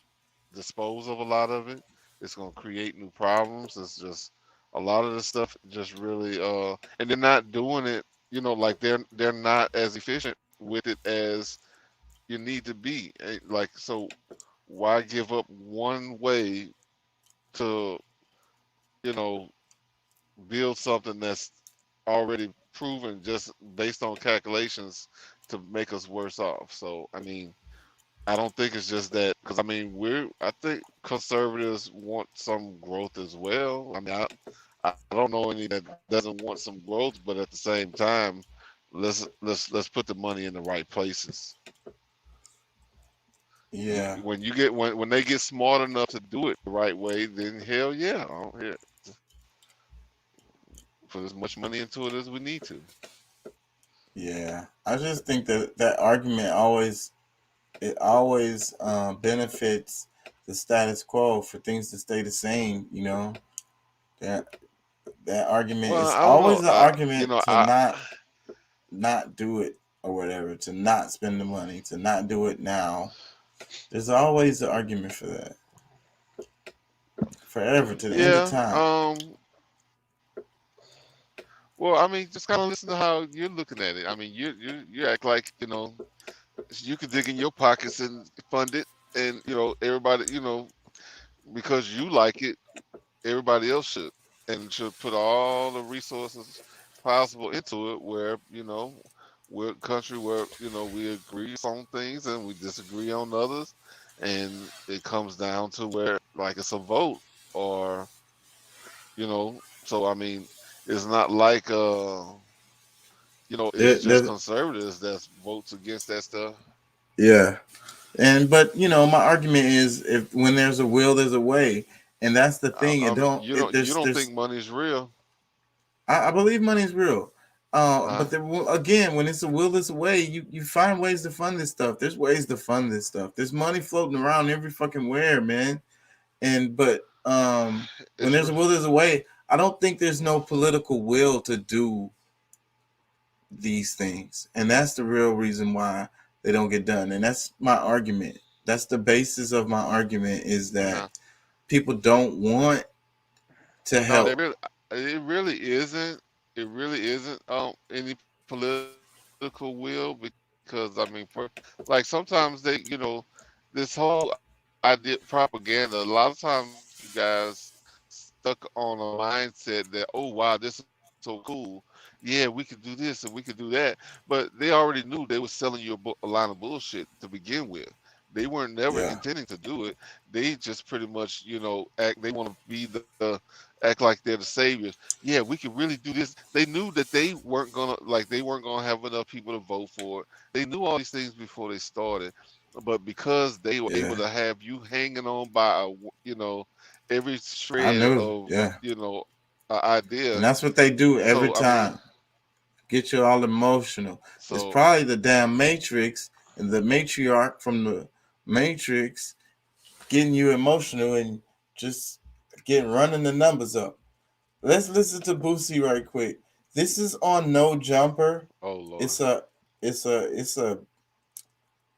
dispose of a lot of it. It's gonna create new problems. It's just a lot of the stuff just really and they're not doing it, like they're not as efficient with it as you need to be. Like, so why give up one way to, you know, build something that's already proven just based on calculations to make us worse off? So I mean, I don't think it's just that, because I mean, I think conservatives want some growth as well. I mean, I don't know any that doesn't want some growth, but at the same time, let's put the money in the right places. Yeah. When they get smart enough to do it the right way, then hell yeah, I'll put as much money into it as we need to. Yeah. I just think that argument always benefits the status quo for things to stay the same. That that argument Well, is I don't know. always an argument to I not do it or whatever, to not spend the money, to not do it now. There's always an argument for that. Forever to the end of yeah. time. Well, I mean, just kind of listen to how you're looking at it. I mean, you act like you could dig in your pockets and fund it, and everybody, because you like it, everybody else should, and should put all the resources possible into it. Where we're a country where we agree on things and we disagree on others, and it comes down to where like it's a vote, or so I mean, it's not like it's just There- conservatives that votes against that stuff. yeah. But my argument is, if when there's a will, there's a way, and that's the thing. I It mean, don't. you don't think money's real? I believe money is real. Huh? But again, when it's a will, there's a way. You find ways to fund this stuff. There's ways to fund this stuff. There's money floating around every fucking where, man. But when there's a will, there's a way. I don't think there's no political will to do these things, and that's the real reason why they don't get done. And that's my argument. That's the basis of my argument, is that people don't want to No, help. it really isn't. It really isn't any political will, because I mean, like sometimes this whole idea propaganda. A lot of times, you guys stuck on a mindset that, oh wow, this is so cool. Yeah, we could do this and we could do that, but they already knew they were selling you a line of bullshit to begin with. They weren't never Yeah. intending to do it. They just pretty much, act. They want to be the act like they're the saviors. Yeah, we could really do this. They knew that they weren't gonna have enough people to vote for it. They knew all these things before they started, but because they were able to have you hanging on by every I shred knew. of Yeah. idea. And that's what they do every So I mean, time. Get you all emotional. It's so probably the damn Matrix and the matriarch from the Matrix getting you emotional and just running the numbers up. Let's listen to Boosie right quick. This is on No Jumper. oh Lord, It's a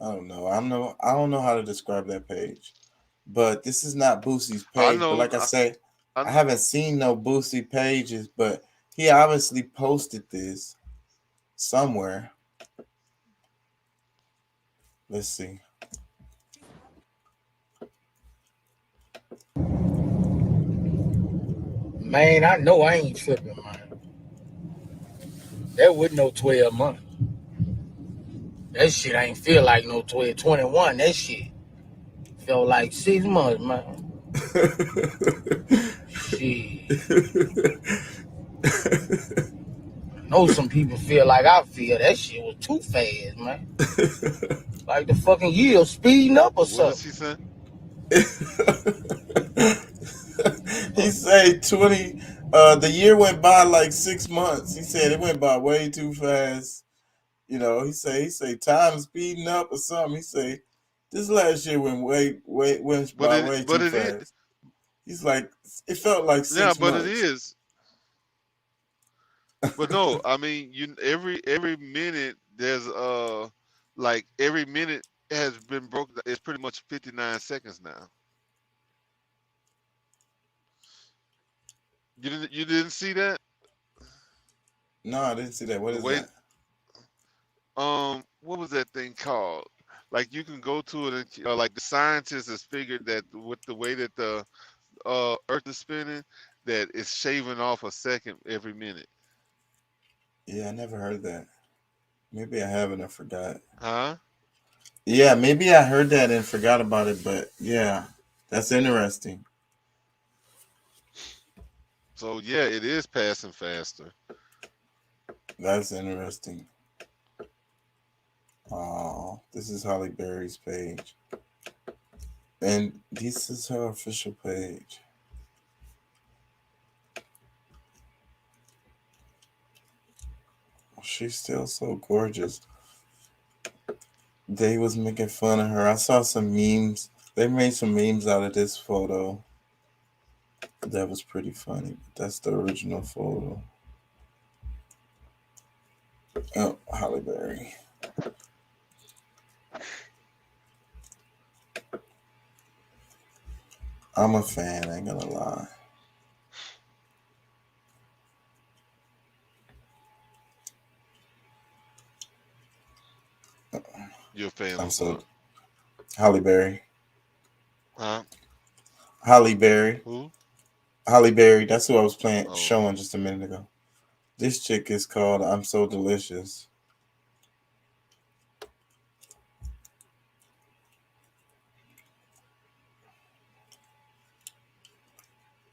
I don't know. I don't know how to describe that page. But this is not Boosie's I page. But know. like I say, I I, haven't seen no Boosie pages, but he obviously posted this somewhere. Let's see. Man, I know I ain't tripping, man. That wasn't no 12 months. That shit ain't feel like no 12, 21. That shit felt like 6 months, man. Shit. I know some people feel like I feel. That shit was too fast, man. Like the fucking year speeding up or what does something. he say? He said 20 the year went by like 6 months. He said it went by way too fast. He say time speeding up or something. He say this last year went went by way But too it is. fast. He's like, it felt like Yeah, 6 but it months. is. But no, I mean, every minute there's like every minute has been broken. It's pretty much 59 seconds now. You didn't see that? No, I didn't see that. What The is way that? what was that thing called? Like you can go to it and like the scientists has figured that with the way that the Earth is spinning, that it's shaving off a second every minute. Yeah, I never heard that. Maybe I haven't. I forgot. Huh? Yeah, maybe I heard that and forgot about it. But yeah, that's interesting. So yeah, it is passing faster. That's interesting. Oh, this is Holly Berry's page. And this is her official page. She's still so gorgeous. They was making fun of her. I saw some memes. They made some memes out of this photo. That was pretty funny. That's the original photo. Oh, Halle Berry. I'm a fan, I ain't gonna lie. You're a fan I'm of so what? Halle Berry. Huh? Halle Berry. Who? Halle Berry. That's who I was Oh. showing just a minute ago. This chick is called I'm So Delicious.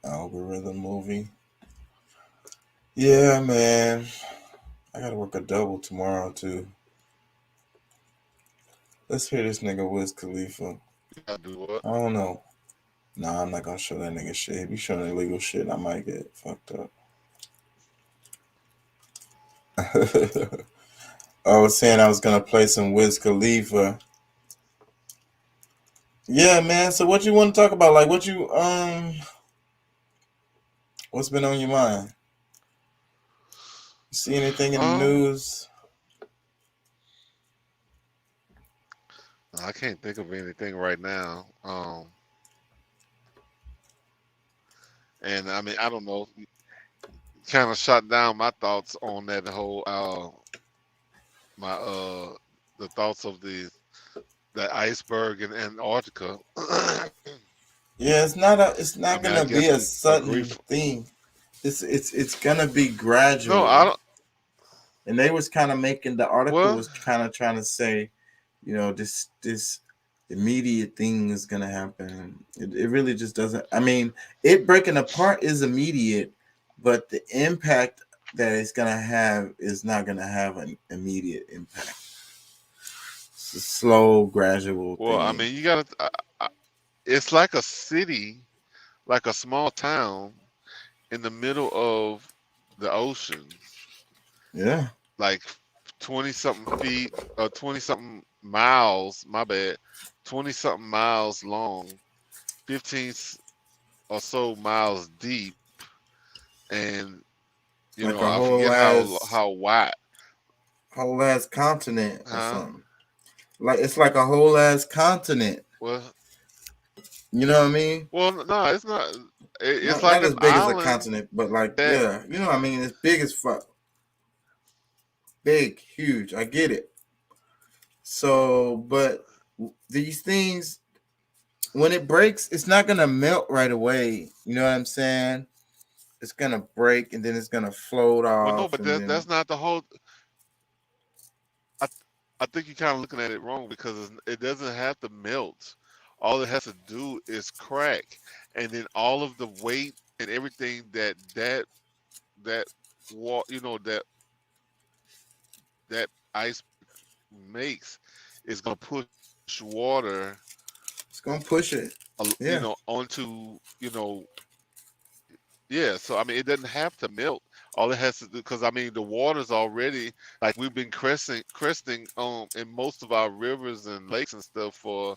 Algorithm movie. Yeah, man. I gotta work a double tomorrow too. Let's hear this nigga Wiz Khalifa. You gotta do what? I don't know. Nah, I'm not gonna show that nigga shit. If you showing illegal shit, I might get fucked up. I was saying I was gonna play some Wiz Khalifa. Yeah, man. So what you want to talk about? Like what you what's been on your mind? You see anything in the news? I can't think of anything right now. And I mean, I don't know. Kind of shot down my thoughts on that whole the thoughts of the iceberg in Antarctica. Yeah, it's not gonna be a sudden thing. It's gonna be gradual. No, I don't. And they was kind of making the article was kind of trying to say, you know, this immediate thing is gonna happen. It really just doesn't. I mean, it breaking apart is immediate, but the impact that it's gonna have is not gonna have an immediate impact. It's a slow, gradual thing. Well, I mean, you gotta. It's like a city, like a small town, in the middle of the ocean. Yeah. Like 20-something feet or 20-something miles. My bad. 20-something miles long, 15 or so miles deep, and you Like know, a I whole forget how wide. Whole ass continent or something. Like it's like a whole ass continent. Well, you know what I mean? Well, no, it's not. It's not like as an big as a island continent, but like yeah, you know what I mean? It's big as fuck. Big, huge. I get it. So, but these things, when it breaks, it's not gonna melt right away. You know what I'm saying? It's gonna break and then it's gonna float off. Well, no, but that's not the whole. I think you're kind of looking at it wrong because it doesn't have to melt. All it has to do is crack, and then all of the weight and everything that ice makes is gonna push water. It's gonna push it. You know, onto yeah. So I mean, it doesn't have to melt. All it has to do, because I mean, the water's already like we've been cresting in most of our rivers and lakes and stuff for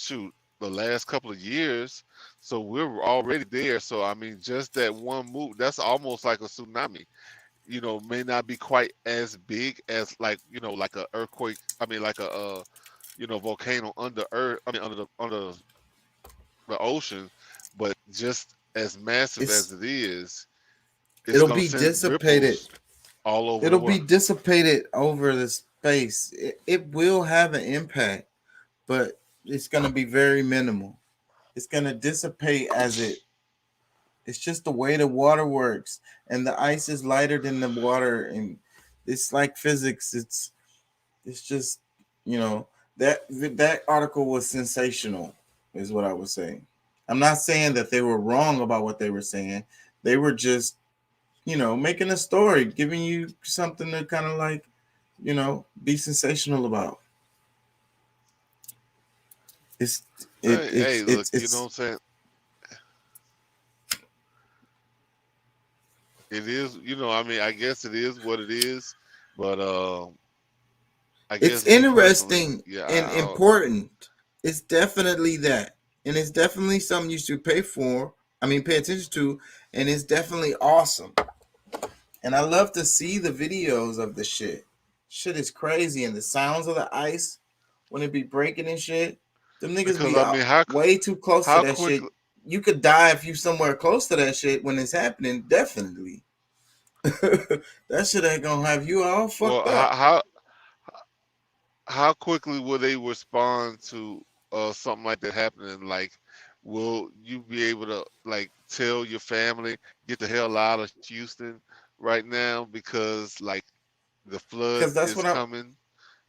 the last couple of years. So we're already there. So I mean, just that one move, that's almost like a tsunami. You know, may not be quite as big as like like a earthquake. I mean, like a volcano under earth. I mean, under the ocean, but just as massive as it is. It'll be dissipated all over. It'll be dissipated over the space. It will have an impact, but it's going to be very minimal. It's going to dissipate it's just the way the water works, and the ice is lighter than the water, and it's like physics. It's just that article was sensational, is what I was saying. I'm not saying that they were wrong about what they were saying. They were just making a story, giving you something to kind of like, be sensational about. Look, you know what I'm saying? It is, I mean, I guess it is what it is, but I guess it's interesting and important. It's definitely that, and it's definitely something you should pay for. pay attention to, and it's definitely awesome. And I love to see the videos of the shit. Shit is crazy, and the sounds of the ice when it be breaking and shit. Them niggas Because be I mean, way too close to that shit. quickly? You could die if you somewhere close to that shit when it's happening. Definitely, that shit ain't gonna have you all Well, fucked up. how quickly will they respond to something like that happening? Like, will you be able to like tell your family get the hell out of Houston right now because like the flood Because that's is what I'm. coming?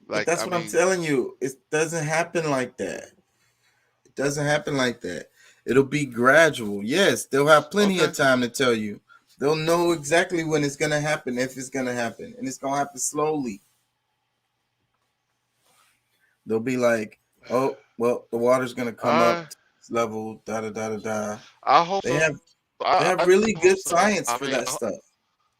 But Like, that's I what I'm mean, telling you. It doesn't happen like that. It doesn't happen like that. It'll be gradual. Yes, they'll have plenty okay, of time to tell you. They'll know exactly when it's gonna happen, if it's gonna happen, and it's gonna happen slowly. They'll be like, "Oh, well, the water's gonna come up I to this level." Da da da da da. I hope They so. have they have I really hope good so. science I for mean, that stuff.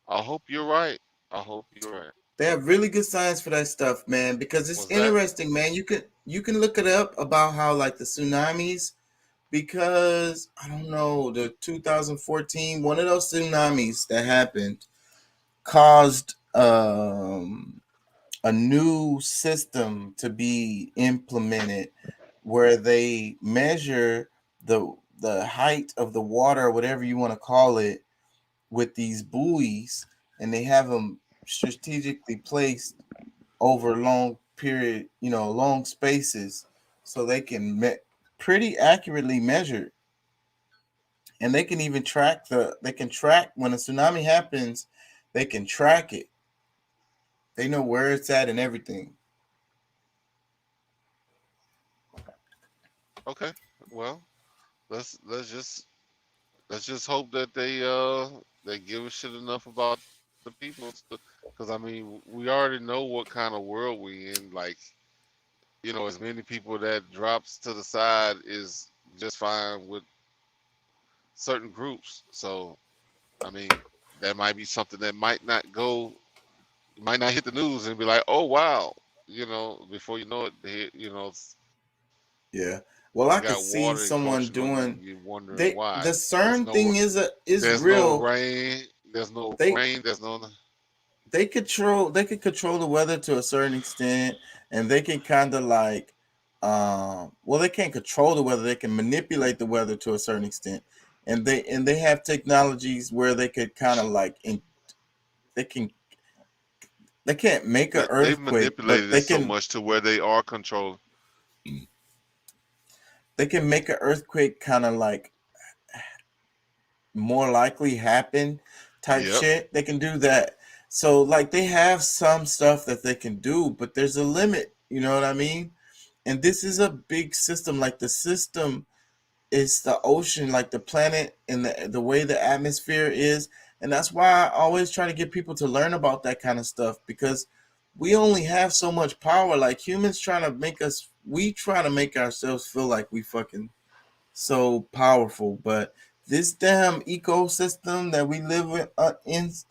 I hope you're right. I hope you're right. They have really good science for that stuff, man. Because it's Was that interesting, man. You can look it up about how like the tsunamis. Because I don't know, the 2014 one of those tsunamis that happened caused a new system to be implemented where they measure the height of the water, or whatever you want to call it, with these buoys, and they have them strategically placed over long spaces, so they can pretty accurately measure, and they can even track when a tsunami happens. They can track it. They know where it's at and everything. okay? Well, let's let's just let's just hope that they give a shit enough about the people, because I mean we already know what kind of world we in. Like, as many people that drops to the side is just fine with certain groups. So I mean that might be something that might not go, might not hit the news and be like, oh wow, before you know it, Yeah. Well, I you could got see water someone encroaching on you. doing. You're wondering They why. the CERN thing is There's no real. rain. There's no They rain. There's no. they could control the weather to a certain extent, and they can kind of like well, they can't control the weather. They can manipulate the weather to a certain extent, and they have technologies where they could kind of like they can they can't make an They've earthquake, but manipulated it so much to where they are controlled. they can make an earthquake kind of like more likely happen type Yep. shit. They can do that. So like they have some stuff that they can do, but there's a limit, you know what I mean? And this is a big system. Like the system is the ocean, like the planet and the way the atmosphere is. And that's why I always try to get people to learn about that kind of stuff, because we only have so much power. Like humans we try to make ourselves feel like we fucking so powerful, but this damn ecosystem that we live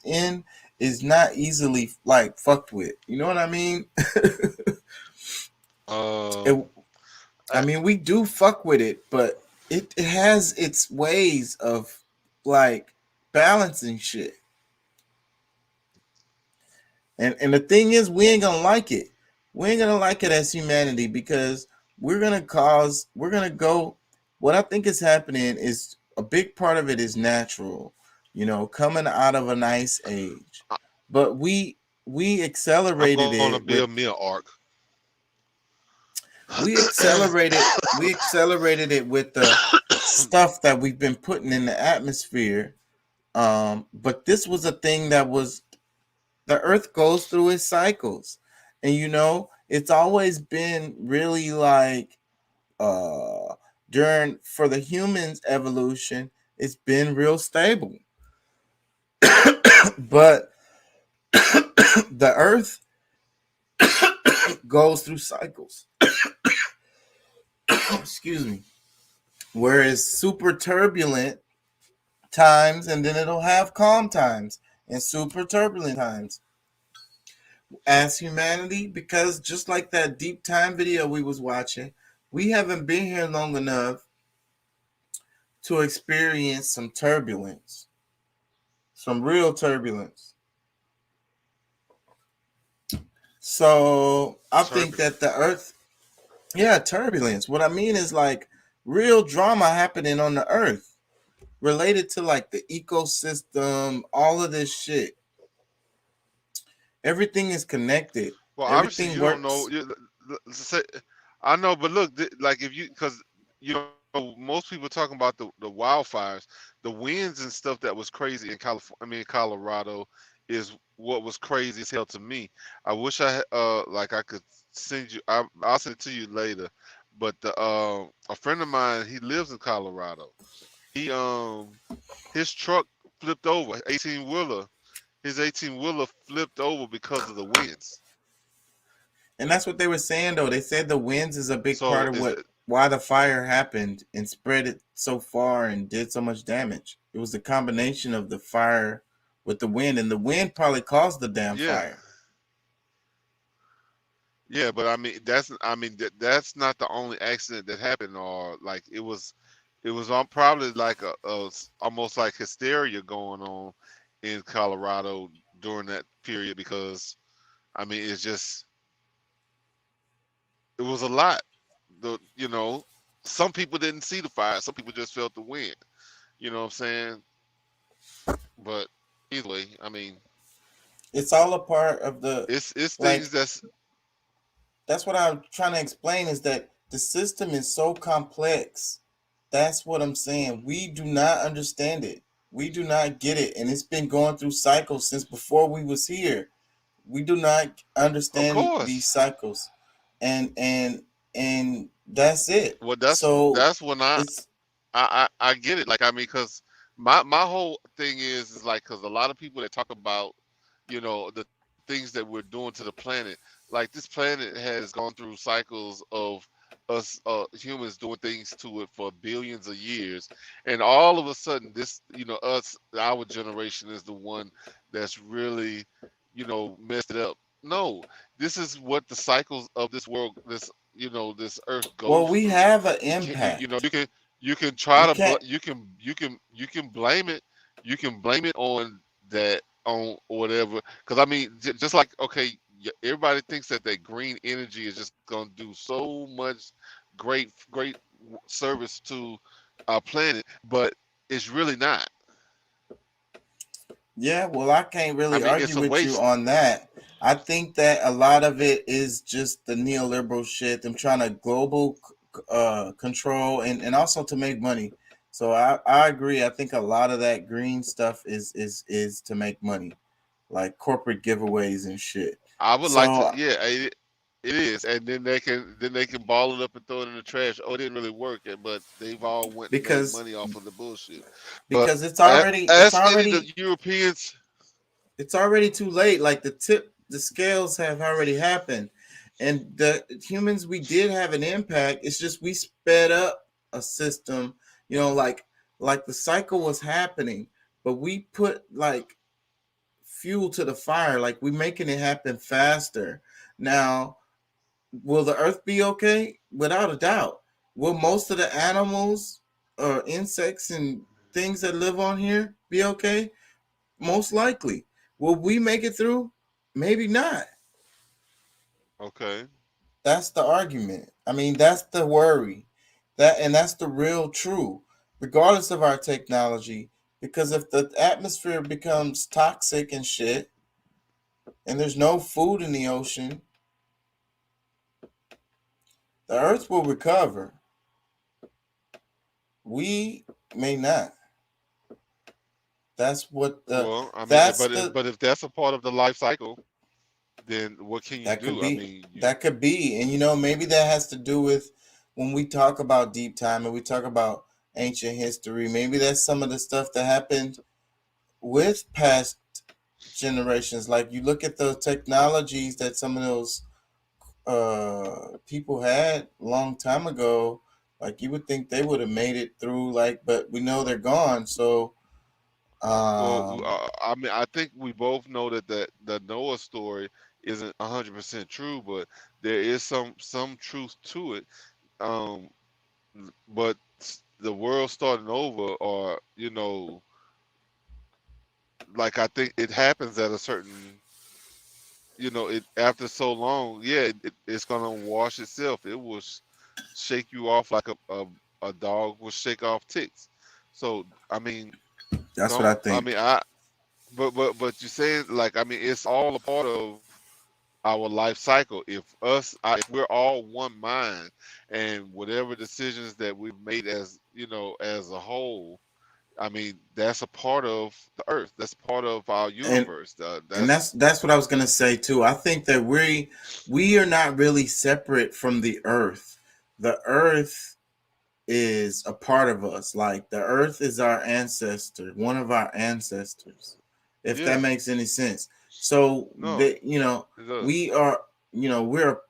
in is not easily like fucked with. You know what I mean? Um, We do fuck with it, but it has its ways of like balancing shit. And the thing is, we ain't gonna like it. We ain't gonna like it as humanity, because we're gonna go. What I think is happening is a big part of it is natural, coming out of an ice age. But we I'm accelerated going to it with build me an ark. we accelerated it with the stuff that we've been putting in the atmosphere. But this was a thing that was the earth goes through its cycles, and it's always been really like for the humans evolution, it's been real stable. But the earth goes through cycles. Excuse me. Where it's super turbulent times, and then it'll have calm times and super turbulent times. As humanity, because just like that deep time video we was watching, we haven't been here long enough to experience some turbulence, some real turbulence. So I think that the Earth, yeah, turbulence. What I mean is like real drama happening on the Earth related to like the ecosystem, all of this shit. Everything is connected. Well, obviously Everything you don't know. works. I know, but look, like if you, because you know, most people talking about the wildfires, the winds and stuff that was crazy in California. I mean, Colorado is what was crazy as hell to me. I wish like I could send you. I'll send it to you later. But a friend of mine, he lives in Colorado. He his truck flipped over, 18 wheeler. His 18 wheeler flipped over because of the winds. And that's what they were saying though. They said the winds is a big part So of is why the fire happened and spread it so far and did so much damage. It was the combination of the fire with the wind, and the wind probably caused the damn yeah. fire. Yeah, but that's not the only accident that happened, or like it was on probably like almost like hysteria going on in Colorado during that period, because I mean it was a lot. Some people didn't see the fire, some people just felt the wind. You know what I'm saying? But either way, I mean, It's all a part of the it's like. things That's what I'm trying to explain is that the system is so complex. That's what I'm saying. We do not understand it. We do not get it, and it's been going through cycles since before we was here. We do not of understand these course. cycles, and that's it. Well, So that's when I it's I get it. Like, I mean, because my whole thing is like, because a lot of people that talk about, the things that we're doing to the planet, like this planet has gone through cycles of us humans doing things to it for billions of years, and all of a sudden, this, our generation is the one that's really, messed it up. No, this is what the cycles of this world, this earth well, goes we through. have an You know, impact. you can try We to can't. you can blame it, on that, on or whatever, because I mean, just like, okay, everybody thinks that green energy is just going to do so much great service to our planet, but it's really not. Yeah, well, I can't I really mean, argue it's a with you waste. on that. I think that a lot of it is just the neoliberal shit, them trying to global control and also to make money. So I agree. I think a lot of that green stuff is to make money, like corporate giveaways and shit. I would like to, So yeah, it is, and then they can ball it up and throw it in the trash. Oh, it didn't really work, but they've all went and made because money off of the bullshit. But because it's ask any of the already Europeans. it's already too late. Like the scales have already happened, and the humans, we did have an impact. It's just we sped up a system, like the cycle was happening, but we put like fuel to the fire, like we making it happen faster. Now, will the earth be okay? Without a doubt. Will most of the animals or insects and things that live on here be okay? Most likely. Will we make it through? Maybe not. Okay. That's the argument. I mean, that's the worry. That's the real true, regardless of our technology. Because if the atmosphere becomes toxic and shit, and there's no food in the ocean, the earth will recover. We may not. That's what the Well, I mean, that's but the if that's a part of the life cycle, then what can you that could do? I be. mean, That could be. And maybe that has to do with when we talk about deep time and we talk about ancient history, maybe that's some of the stuff that happened with past generations. Like you look at the technologies that some of those people had a long time ago, like you would think they would have made it through, like, but we know they're gone. So well, um I mean, I think we both know that the Noah story isn't 100% true, but there is some truth to it. Um, but the world starting over, or like I think it happens at a certain, it after so long, yeah, it's gonna wash itself. It will shake you off like a dog will shake off ticks. So I mean, That's what I don't I think. mean I but you're saying, like, I mean, it's all a part of our life cycle. If we're all one mind, and whatever decisions that we've made as as a whole, I mean, that's a part of the earth. That's part of our And universe. and That's that's what I was gonna say too. I think that we are not really separate from the earth. The earth is a part of us. Like the earth is our ancestor, one of our ancestors, if that yeah. makes any sense. So No, that it does. we are, we're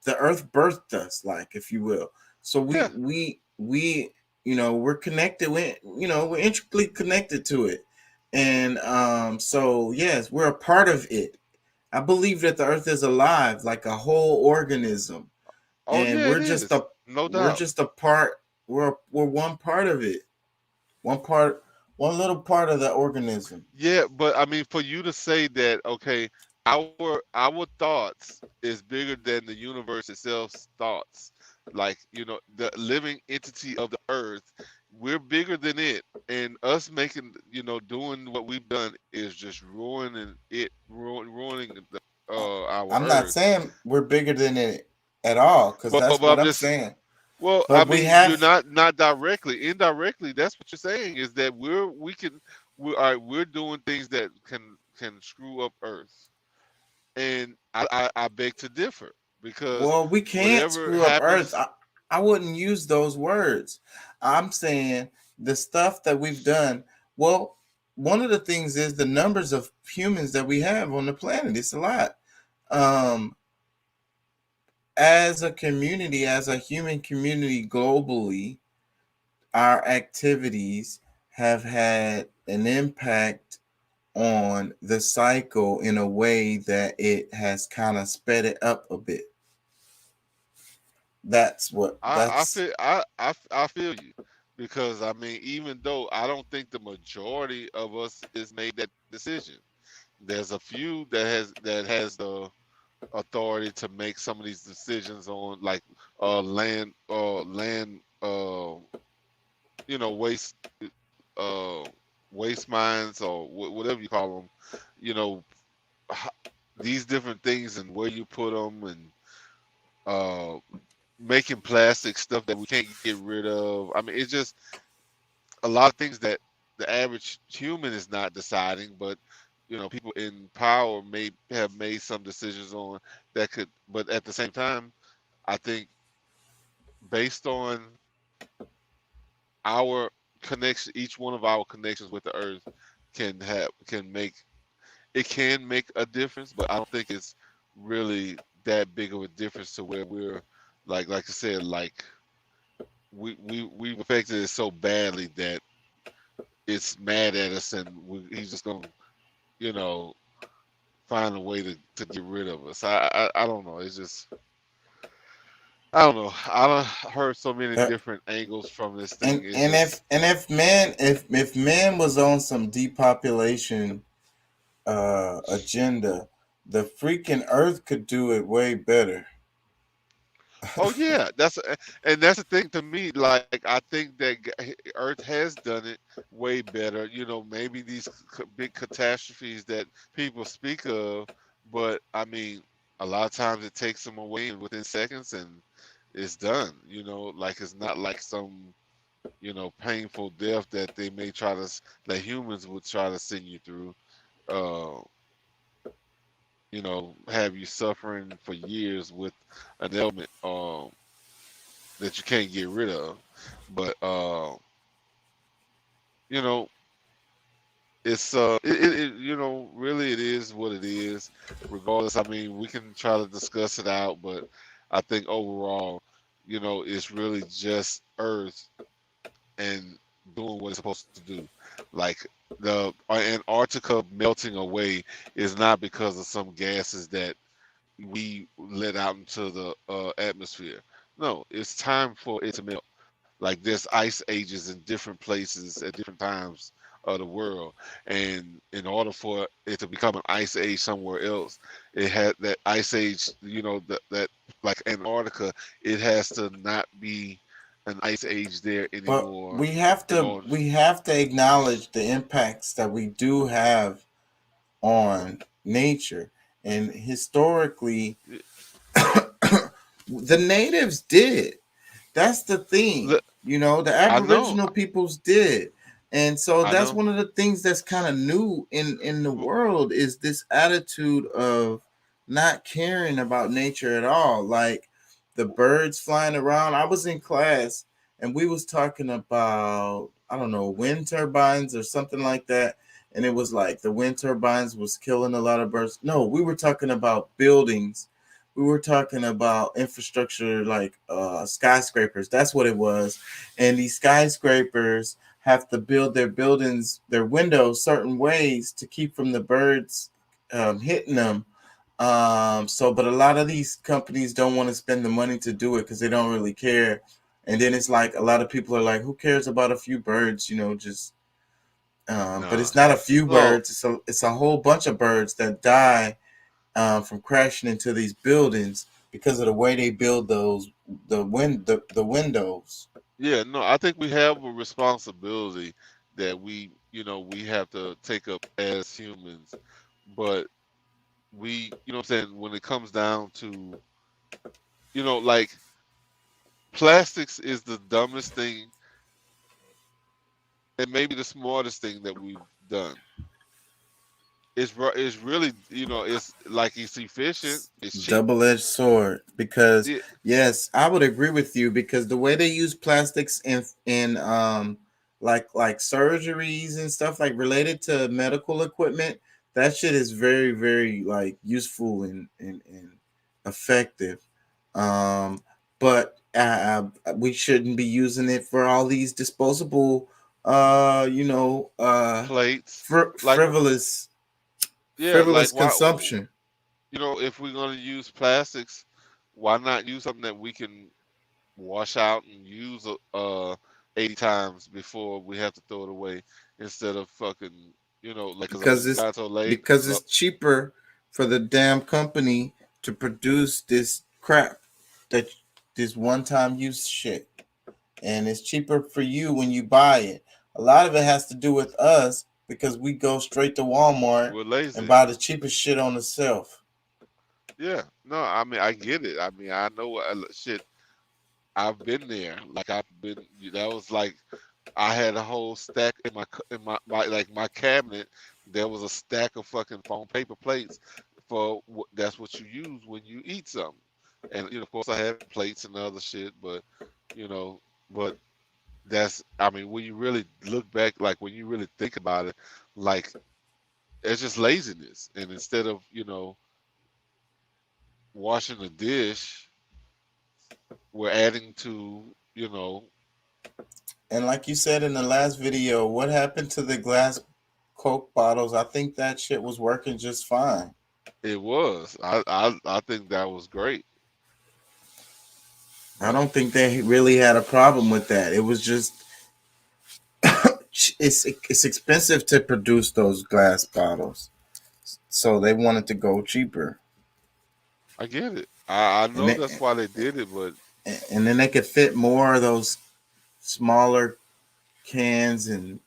the earth birthed us, like, if you will. So Yeah. we we're connected with, we're intricately connected to it. And so yes, we're a part of it. I believe that the earth is alive, like a whole organism, Oh and yeah, it is. No we're doubt. just a part. We're one part of it. One little part of the organism. Yeah, but I mean, for you to say that, okay, our thoughts is bigger than the universe itself's thoughts. Like, the living entity of the earth, we're bigger than it. And us making, doing what we've done is just ruining our I'm not earth. saying we're bigger than it at all, because But that's but what I'm I'm just saying. Well, I But we mean, you're have, not directly, indirectly. That's what you're saying, is that we're doing things that can screw up Earth, and I beg to differ, because well, we can't whatever screw up Earth. happens, I wouldn't use those words. I'm saying the stuff that we've done. Well, one of the things is the numbers of humans that we have on the planet. It's a lot. Um, as a community, as a human community globally, our activities have had an impact on the cycle in a way that it has kind of sped it up a bit. That's what I that's feel I feel you, because I mean, even though I don't think the majority of us is made that decision, there's a few that has the authority to make some of these decisions on, like, land waste, uh waste mines, or whatever you call them, you know h- these different things, and where you put them, and uh making plastic stuff that we can't get rid of. I mean, it's just a lot of things that the average human is not deciding, but people in power may have made some decisions on that could. But at the same time, I think, based on our connection, each one of our connections with the earth can make a difference, but I don't think it's really that big of a difference, to where we're, like I said, like, we've affected it so badly that it's mad at us, and he's just gonna you know find a way to get rid of us. I don't know. It's just, I don't know. I done heard so many uh, different angles from this thing. and It's and just, if man was on some depopulation agenda, the freaking earth could do it way better. oh yeah, and that's the thing to me. Like, I think that Earth has done it way better. Maybe these big catastrophes that people speak of, but I mean, a lot of times it takes them away within seconds, and it's done. Like, it's not like some painful death that they may that humans would try to send you through. Uh, have you suffering for years with an ailment that you can't get rid of. But you know, really, it is what it is. Regardless, I mean, we can try to discuss it out, but I think overall, it's really just Earth and doing what it's supposed to do. Like, the Antarctica melting away is not because of some gases that we let out into the atmosphere. No, it's time for it to melt. Like there's ice ages in different places at different times of the world, and in order for it to become an ice age somewhere else, it had that ice age. You know that like Antarctica, it has to not be an ice age there But anymore. we have In to order, acknowledge the impacts that we do have on nature. And historically, the natives did. That's the thing. You know, the I know, Aboriginal peoples did. And so I that's know. one of the things that's kind of new in the world is this attitude of not caring about nature at all. Like the birds flying around. I was in class and we was talking about, I don't know, wind turbines or something like that. And it was like the wind turbines was killing a lot of birds. No, we were talking about buildings. We were talking about infrastructure like skyscrapers. That's what it was. And these skyscrapers have to build their buildings, their windows certain ways to keep from the birds hitting them. But a lot of these companies don't want to spend the money to do it because they don't really care. And then it's like a lot of people are like, who cares about a few birds? You know, just but Nah. it's not a few Well, birds. It's a whole bunch of birds that die from crashing into these buildings because of the way they build the windows. yeah, no, I think we have a responsibility that we have to take up as humans. But you know what I'm saying, when it comes down to, like plastics is the dumbest thing and maybe the smartest thing that we've done. It's really, it's like it's efficient, it's cheap. Double-edged sword, because Yeah, yes, I would agree with you, because the way they use plastics in like surgeries and stuff like related to medical equipment, that shit is very, very like useful and effective. But we shouldn't be using it for all these disposable plates. Like, yeah, frivolous like why, consumption. if we're gonna use plastics, why not use something that we can wash out and use 80 times before we have to throw it away instead of fucking, like, cause because I it's got so late. because it's cheaper for the damn company to produce this crap, that this one-time use shit, and it's cheaper for you when you buy it. A lot of it has to do with us because we go straight to Walmart We're and lazy. buy the cheapest shit on the shelf. Yeah, no, I mean I get it. I mean I know shit. I've been there. Like I've been. That was like I had a whole stack in my cabinet. There was a stack of fucking foam paper plates for that's what you use when you eat something. And of course I have plates and other shit, you know, but I mean when you really look back, like when you really think about it, like it's just laziness. And instead of washing a dish, we're adding to And like you said in the last video, what happened to the glass Coke bottles? I think that shit was working just fine. it was. I think that was great. I don't think they really had a problem with that. It was just it's expensive to produce those glass bottles, so they wanted to go cheaper. I get it. I And know they, that's why they did it, but and then they could fit more of those smaller cans and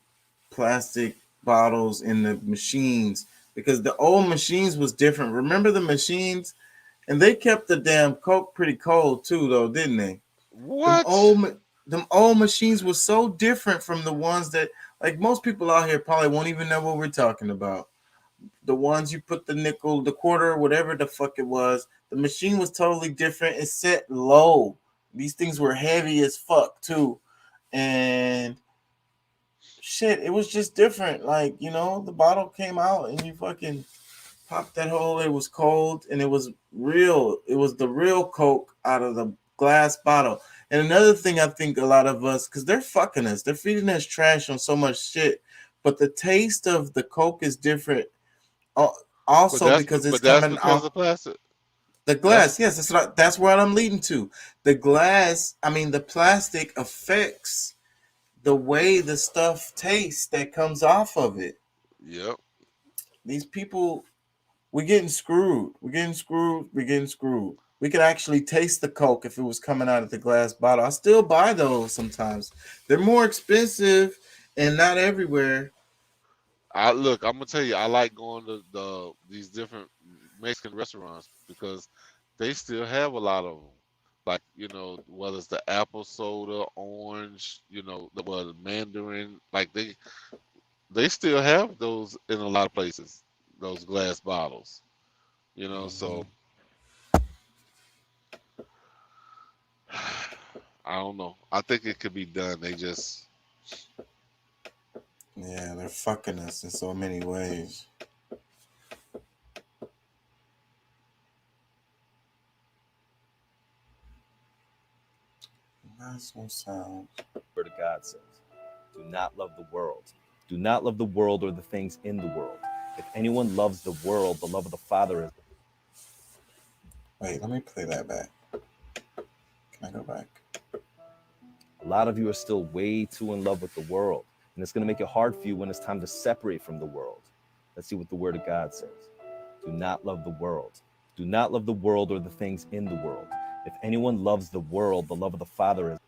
plastic bottles in the machines, because the old machines was different. Remember the machines? And they kept the damn Coke pretty cold too, though, didn't they? Them what? old them old machines were so different from the ones that, like, most people out here probably won't even know what we're talking about. The ones you put the nickel, the quarter, whatever the fuck it was, the machine was totally different. It's set low. These things were heavy as fuck too. And shit, it was just different. Like, the bottle came out and you fucking popped that hole. It was cold and it was real. It was the real Coke out of the glass bottle. And another thing, I think a lot of us, because they're fucking us, they're feeding us trash on so much shit, but the taste of the Coke is different. Also because it's but that's coming because out. of plastic. The glass, yes, that's what I'm leading to. The glass, I mean, the plastic affects the way the stuff tastes that comes off of it. Yep. These people, we're getting screwed. We're getting screwed. We're getting screwed. We could actually taste the Coke if it was coming out of the glass bottle. I still buy those sometimes. They're more expensive and not everywhere. I'm gonna tell you, I like going to these different Mexican restaurants because they still have a lot of them. Like, whether it's the apple soda, orange, the mandarin, like they still have those in a lot of places, those glass bottles. So I don't know. I think it could be done. They just Yeah, they're fucking us in so many ways. That's no sound. Word of God says, do not love the world. Do not love the world or the things in the world. If anyone loves the world, the love of the Father is. Wait, let me play that back. Can I go back? A lot of you are still way too in love with the world, and it's going to make it hard for you when it's time to separate from the world. Let's see what the Word of God says. Do not love the world. Do not love the world or the things in the world. If anyone loves the world, the love of the Father is.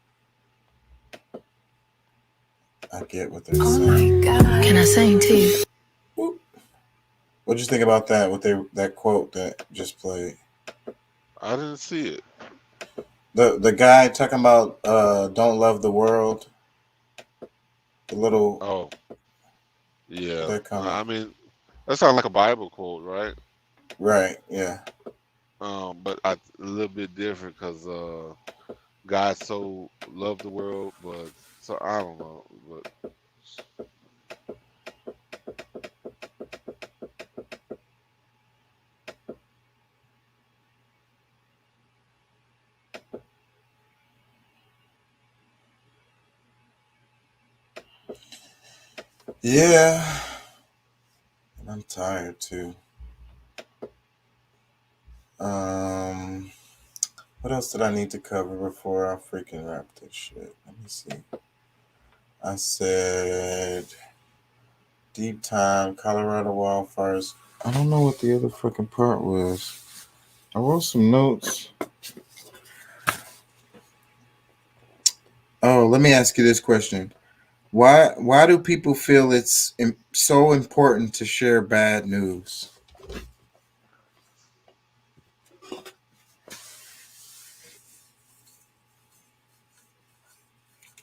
I get what they're saying. My God. Can I sing to you? What'd you think about that? That quote that just played? I didn't see it. The guy talking about don't love the world. The little. Oh, yeah. That comment. I mean, that sounds like a Bible quote, right? Right. Yeah. But a little bit different because God so loved the world, but so I don't know, but. Yeah. I'm tired too. What else did I need to cover before I freaking wrap this shit? Let me see. I said deep time, Colorado wildfires. I don't know what the other fucking part was. I wrote some notes. Oh, let me ask you this question. Why do people feel it's so important to share bad news?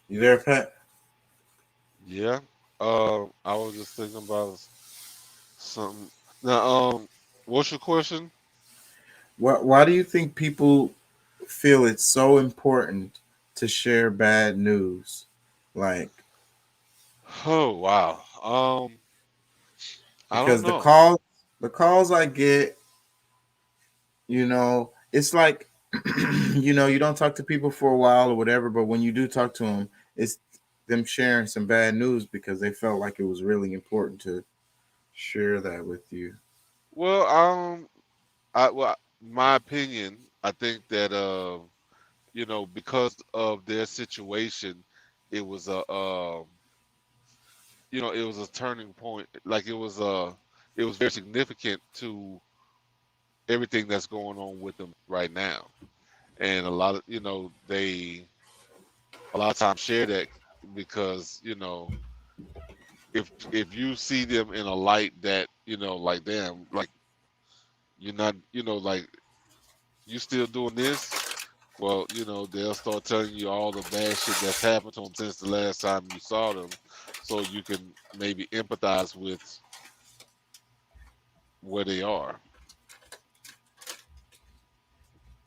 You there, Pat? Yeah. I was just thinking about something. Now, what's your question? Why do you think people feel it's so important to share bad news? Like, Oh wow. I don't because the know. calls I get, it's like you don't talk to people for a while or whatever, but when you do talk to them, it's them sharing some bad news because they felt like it was really important to share that with you. Well, my opinion, I think that because of their situation, it was it was a turning point. Like it was very significant to everything that's going on with them right now. And a lot of they a lot of times share that because if you see them in a light that like damn, like you're not like you still doing this, well they'll start telling you all the bad shit that's happened to them since the last time you saw them, so you can maybe empathize with where they are.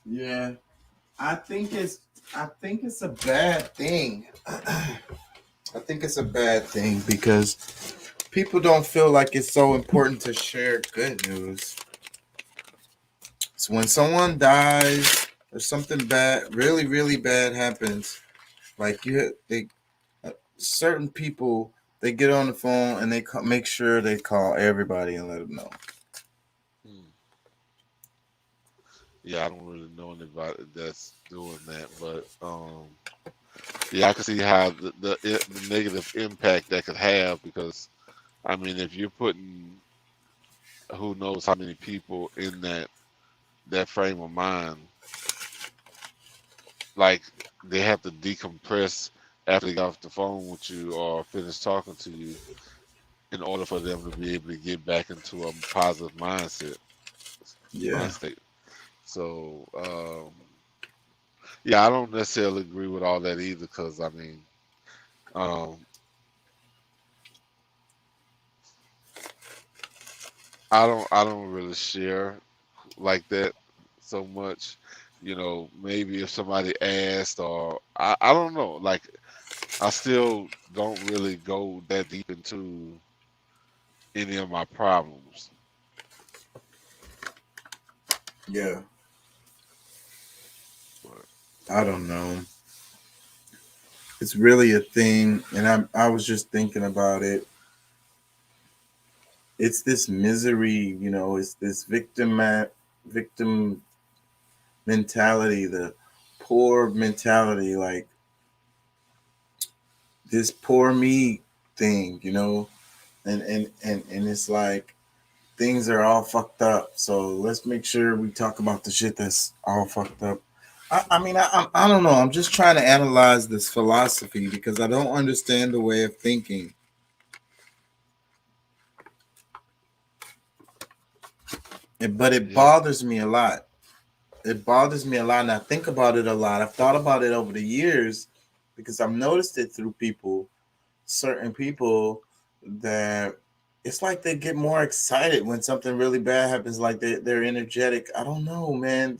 Yeah, I think it's a bad thing. I think it's a bad thing because people don't feel like it's so important to share good news. So when someone dies or something bad, really, really bad happens, like certain people, they get on the phone and they make sure they call everybody and let them know. Yeah, I don't really know anybody that's doing that, but yeah, I can see how the negative impact that could have, because I mean, if you're putting who knows how many people in that frame of mind, like they have to decompress after they get off the phone with you or finish talking to you in order for them to be able to get back into a positive mind Yeah. state. So yeah, I don't necessarily agree with all that either, because I mean, um, I don't really share like that so much. You know, maybe if somebody asked, or I don't know, like I still don't really go that deep into any of my problems. Yeah. But I don't know. It's really a thing, and I was just thinking about it. It's this misery, you know. It's this victim mentality, the poor mentality, like this poor me thing, you know. And it's like things are all fucked up. So let's make sure we talk about the shit that's all fucked up. I mean, I don't know. I'm just trying to analyze this philosophy because I don't understand the way of thinking. But it yeah, bothers me a lot. It bothers me a lot, and I think about it a lot. I've thought about it over the years because I've noticed it through certain people, that it's like they get more excited when something really bad happens. Like they're energetic. I don't know, man.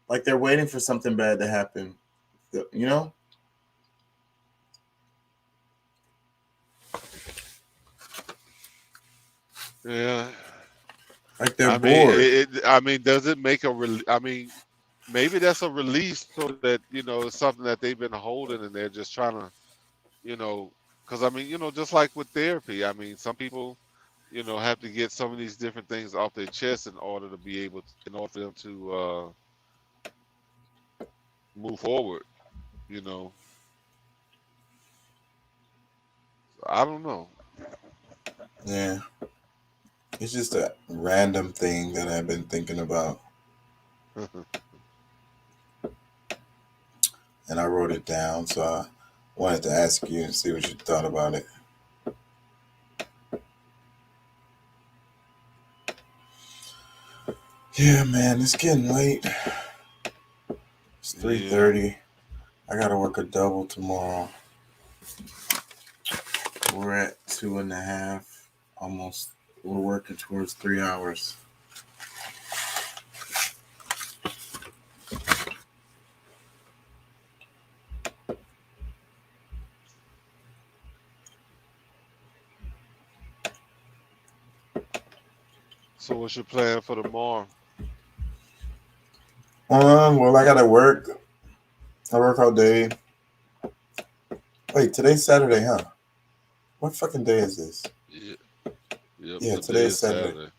Like they're waiting for something bad to happen. You know? yeah. Like they're I mean, bored. I mean, does it make I mean, maybe that's a release, so that it's something that they've been holding, and they're just trying to, you know, because I mean, just like with therapy, I mean, some people, have to get some of these different things off their chest in order to be able, in order for them to move forward. You know, I don't know. Yeah. It's just a random thing that I've been thinking about. And I wrote it down, so I wanted to ask you and see what you thought about it. Yeah, man, it's getting late. It's 3:30. I gotta work a double tomorrow. We're at 2.5, almost. We're working towards 3 hours. So what's your plan for tomorrow? Well, I gotta work. I work all day. Wait, today's Saturday, huh? What fucking day is this? Yeah. Yep. Yeah, Today today's is Saturday. Saturday.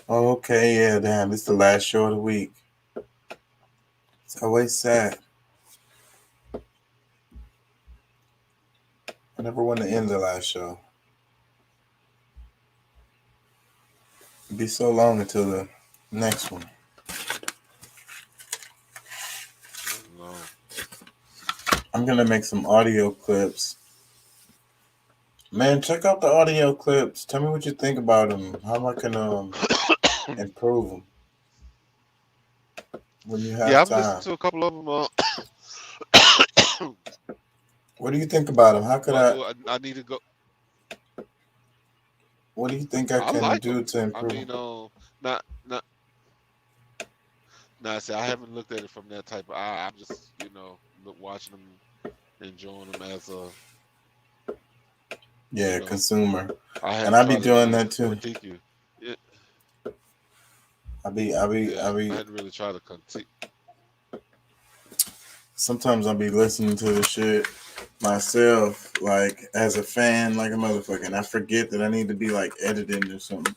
Oh, okay, yeah, damn. It's the last show of the week. It's always sad. I never want to end the last show. It'd be so long until the next one. No. I'm gonna make some audio clips. Man, check out the audio clips. Tell me what you think about them. How I can improve them when you have Yeah, I've listened time. to a couple of them. What do you think about them? How could I need to go. What do you think I I can like do them. to I improve mean, them? not. I say I haven't looked at it from that type of eye. I'm just, watching them, enjoying them as a, Yeah, consumer. I And hadn't I be tried to doing really that too. critique you. Yeah. I be. I hadn't really tried to critique. Sometimes I'll be listening to the shit myself, like as a fan, like a motherfucker, and I forget that I need to be like editing or something.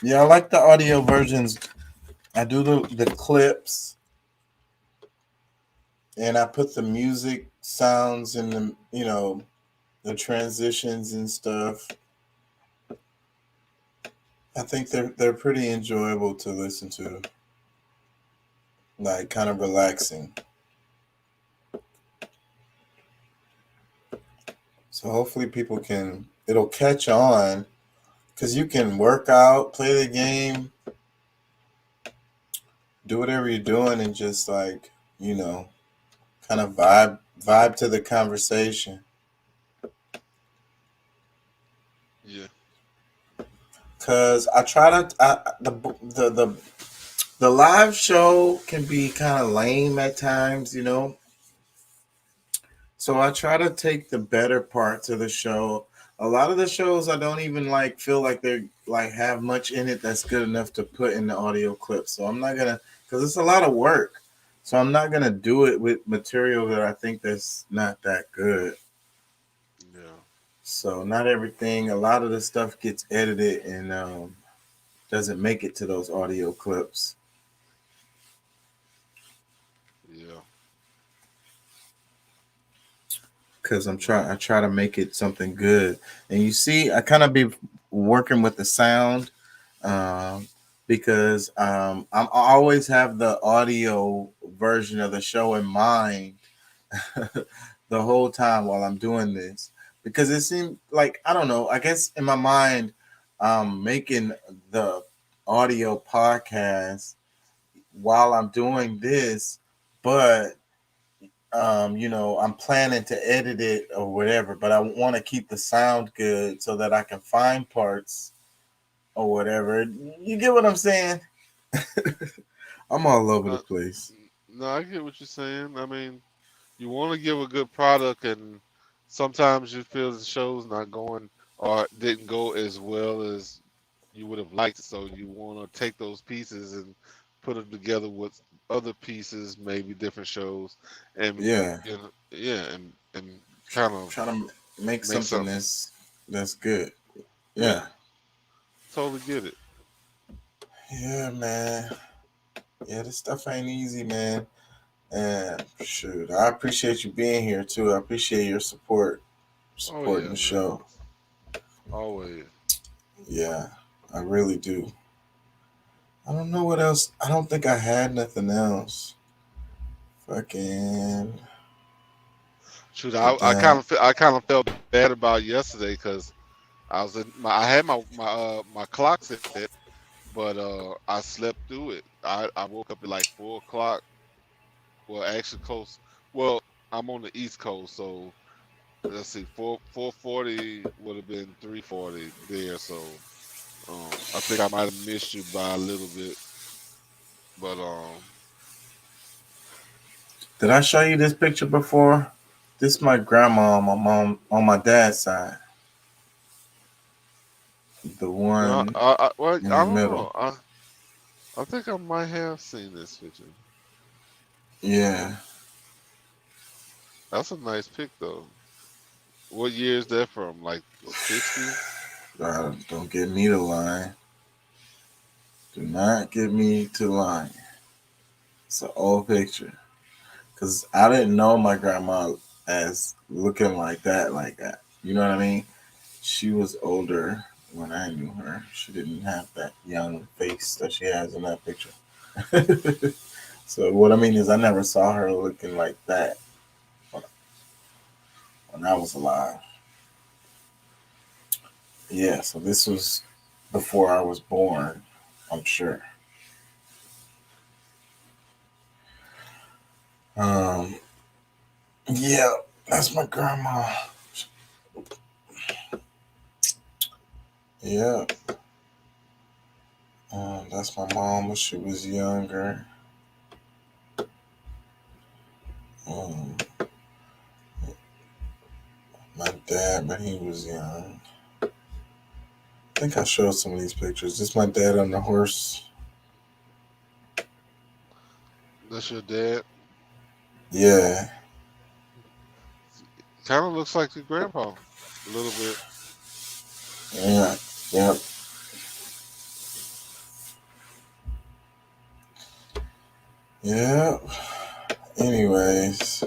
Yeah, I like the audio versions. I do the clips, and I put the music sounds and the transitions and stuff. I think they're pretty enjoyable to listen to, like kind of relaxing. So hopefully it'll catch on, because you can work out, play the game, do whatever you're doing, and just like, kind of vibe to the conversation. Yeah. Cause I try to the live show can be kind of lame at times, So I try to take the better parts of the show. A lot of the shows I don't even feel like they're have much in it that's good enough to put in the audio clip. So I'm not gonna, because it's a lot of work. So I'm not gonna do it with material that I think that's not that good. Yeah. So not everything. A lot of the stuff gets edited and doesn't make it to those audio clips. Yeah. Because I try to make it something good. And you see, I kind of be working with the sound, because I always have the audio version of the show in mind the whole time while I'm doing this, because it seemed like, I don't know, I guess in my mind, making the audio podcast while I'm doing this, but I'm planning to edit it or whatever, but I want to keep the sound good so that I can find parts or whatever. You get what I'm saying? I'm all over the place. No, I get what you're saying. I mean, you want to give a good product, and sometimes you feel the show's not going or didn't go as well as you would have liked. So you want to take those pieces and put them together with other pieces, maybe different shows, and Yeah. and kind of Try to make make something something. that's good. Yeah, Yeah. totally get it. Yeah, man. Yeah, this stuff ain't easy, man. And shoot, I appreciate you being here too. I appreciate your Oh supporting yeah, the man. show. Always. Yeah, I really do. I don't know what else. I don't think I had nothing else. Fucking. Shoot, But I damn. I kind of felt bad about yesterday because I had my clock set, but I slept through it. I woke up at like 4 o'clock. Well, actually close. Well, I'm on the East Coast, so let's see, 4:40 would have been 3:40 there. So I think I might have missed you by a little bit, but Did I show you this picture before? This is my grandma on my dad's side. The no, one well, I in the don't know. middle. I think I might have seen this picture. Yeah. That's a nice pic though. What year is that from? Like the 60s? Don't get me to line. Do not get me to line. It's an old picture. Because I didn't know my grandma as looking like that, like that. You know what I mean? She was older when I knew her. She didn't have that young face that she has in that picture. So what I mean is I never saw her looking like that when I was alive. Yeah, so this was before I was born, I'm sure. Um, yeah, that's my grandma. Yeah. That's my mom when she was younger. Um, my dad when he was young. I think I showed some of these pictures. This is my dad on the horse. That's your dad? Yeah. Kind of looks like your grandpa a little bit. Yeah. Yep. Yeah. Anyways.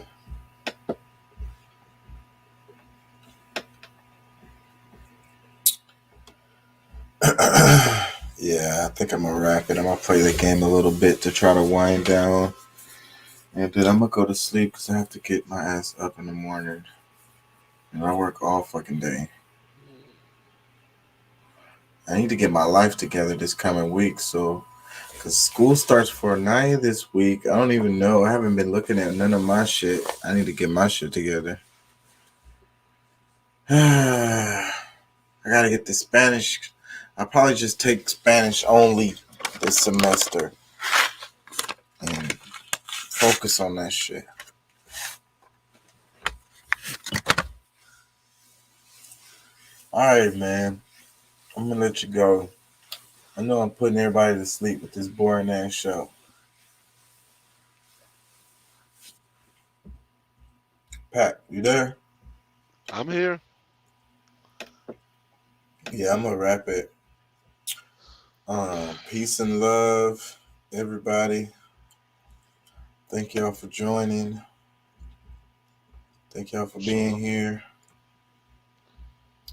Yeah, I think I'm gonna wrap it. I'm gonna play the game a little bit to try to wind down, and then I'm gonna go to sleep because I have to get my ass up in the morning, and I work all fucking day. I need to get my life together this coming week, so because school starts for 9 this week. I don't even know. I haven't been looking at none of my shit. I need to get my shit together. I gotta get the Spanish. I'll probably just take Spanish only this semester and focus on that shit. All right, man. I'm gonna let you go. I know I'm putting everybody to sleep with this boring ass show. Pat, you there? I'm here. Yeah, I'm gonna wrap it. Peace and love, everybody. Thank y'all for joining. Thank y'all for being here.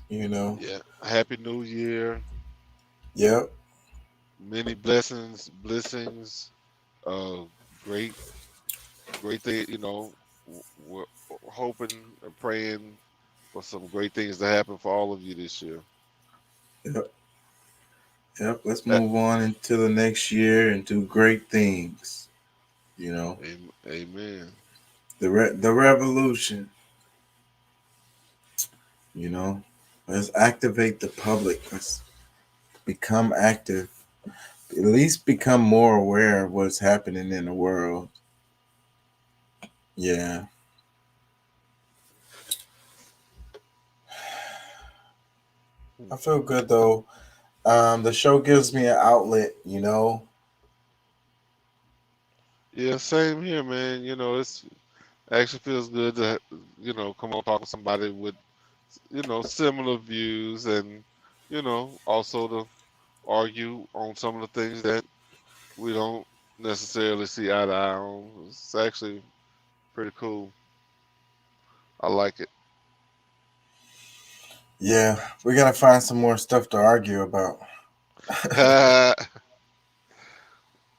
You know. Yeah. Happy New Year. Yep. Many blessings. Uh, great thing. You know, we're hoping and praying for some great things to happen for all of you this year. Yep. Yep. Let's move on into the next year and do great things. You know. Amen. The revolution. You know. Let's activate the public. Let's become active. At least become more aware of what's happening in the world. Yeah. I feel good though. The show gives me an outlet, you know. Yeah, same here, man. You know, it's actually feels good to come on talk to somebody with similar views, and also to argue on some of the things that we don't necessarily see eye to eye on. It's actually pretty cool. I like it. Yeah, we gotta find some more stuff to argue about.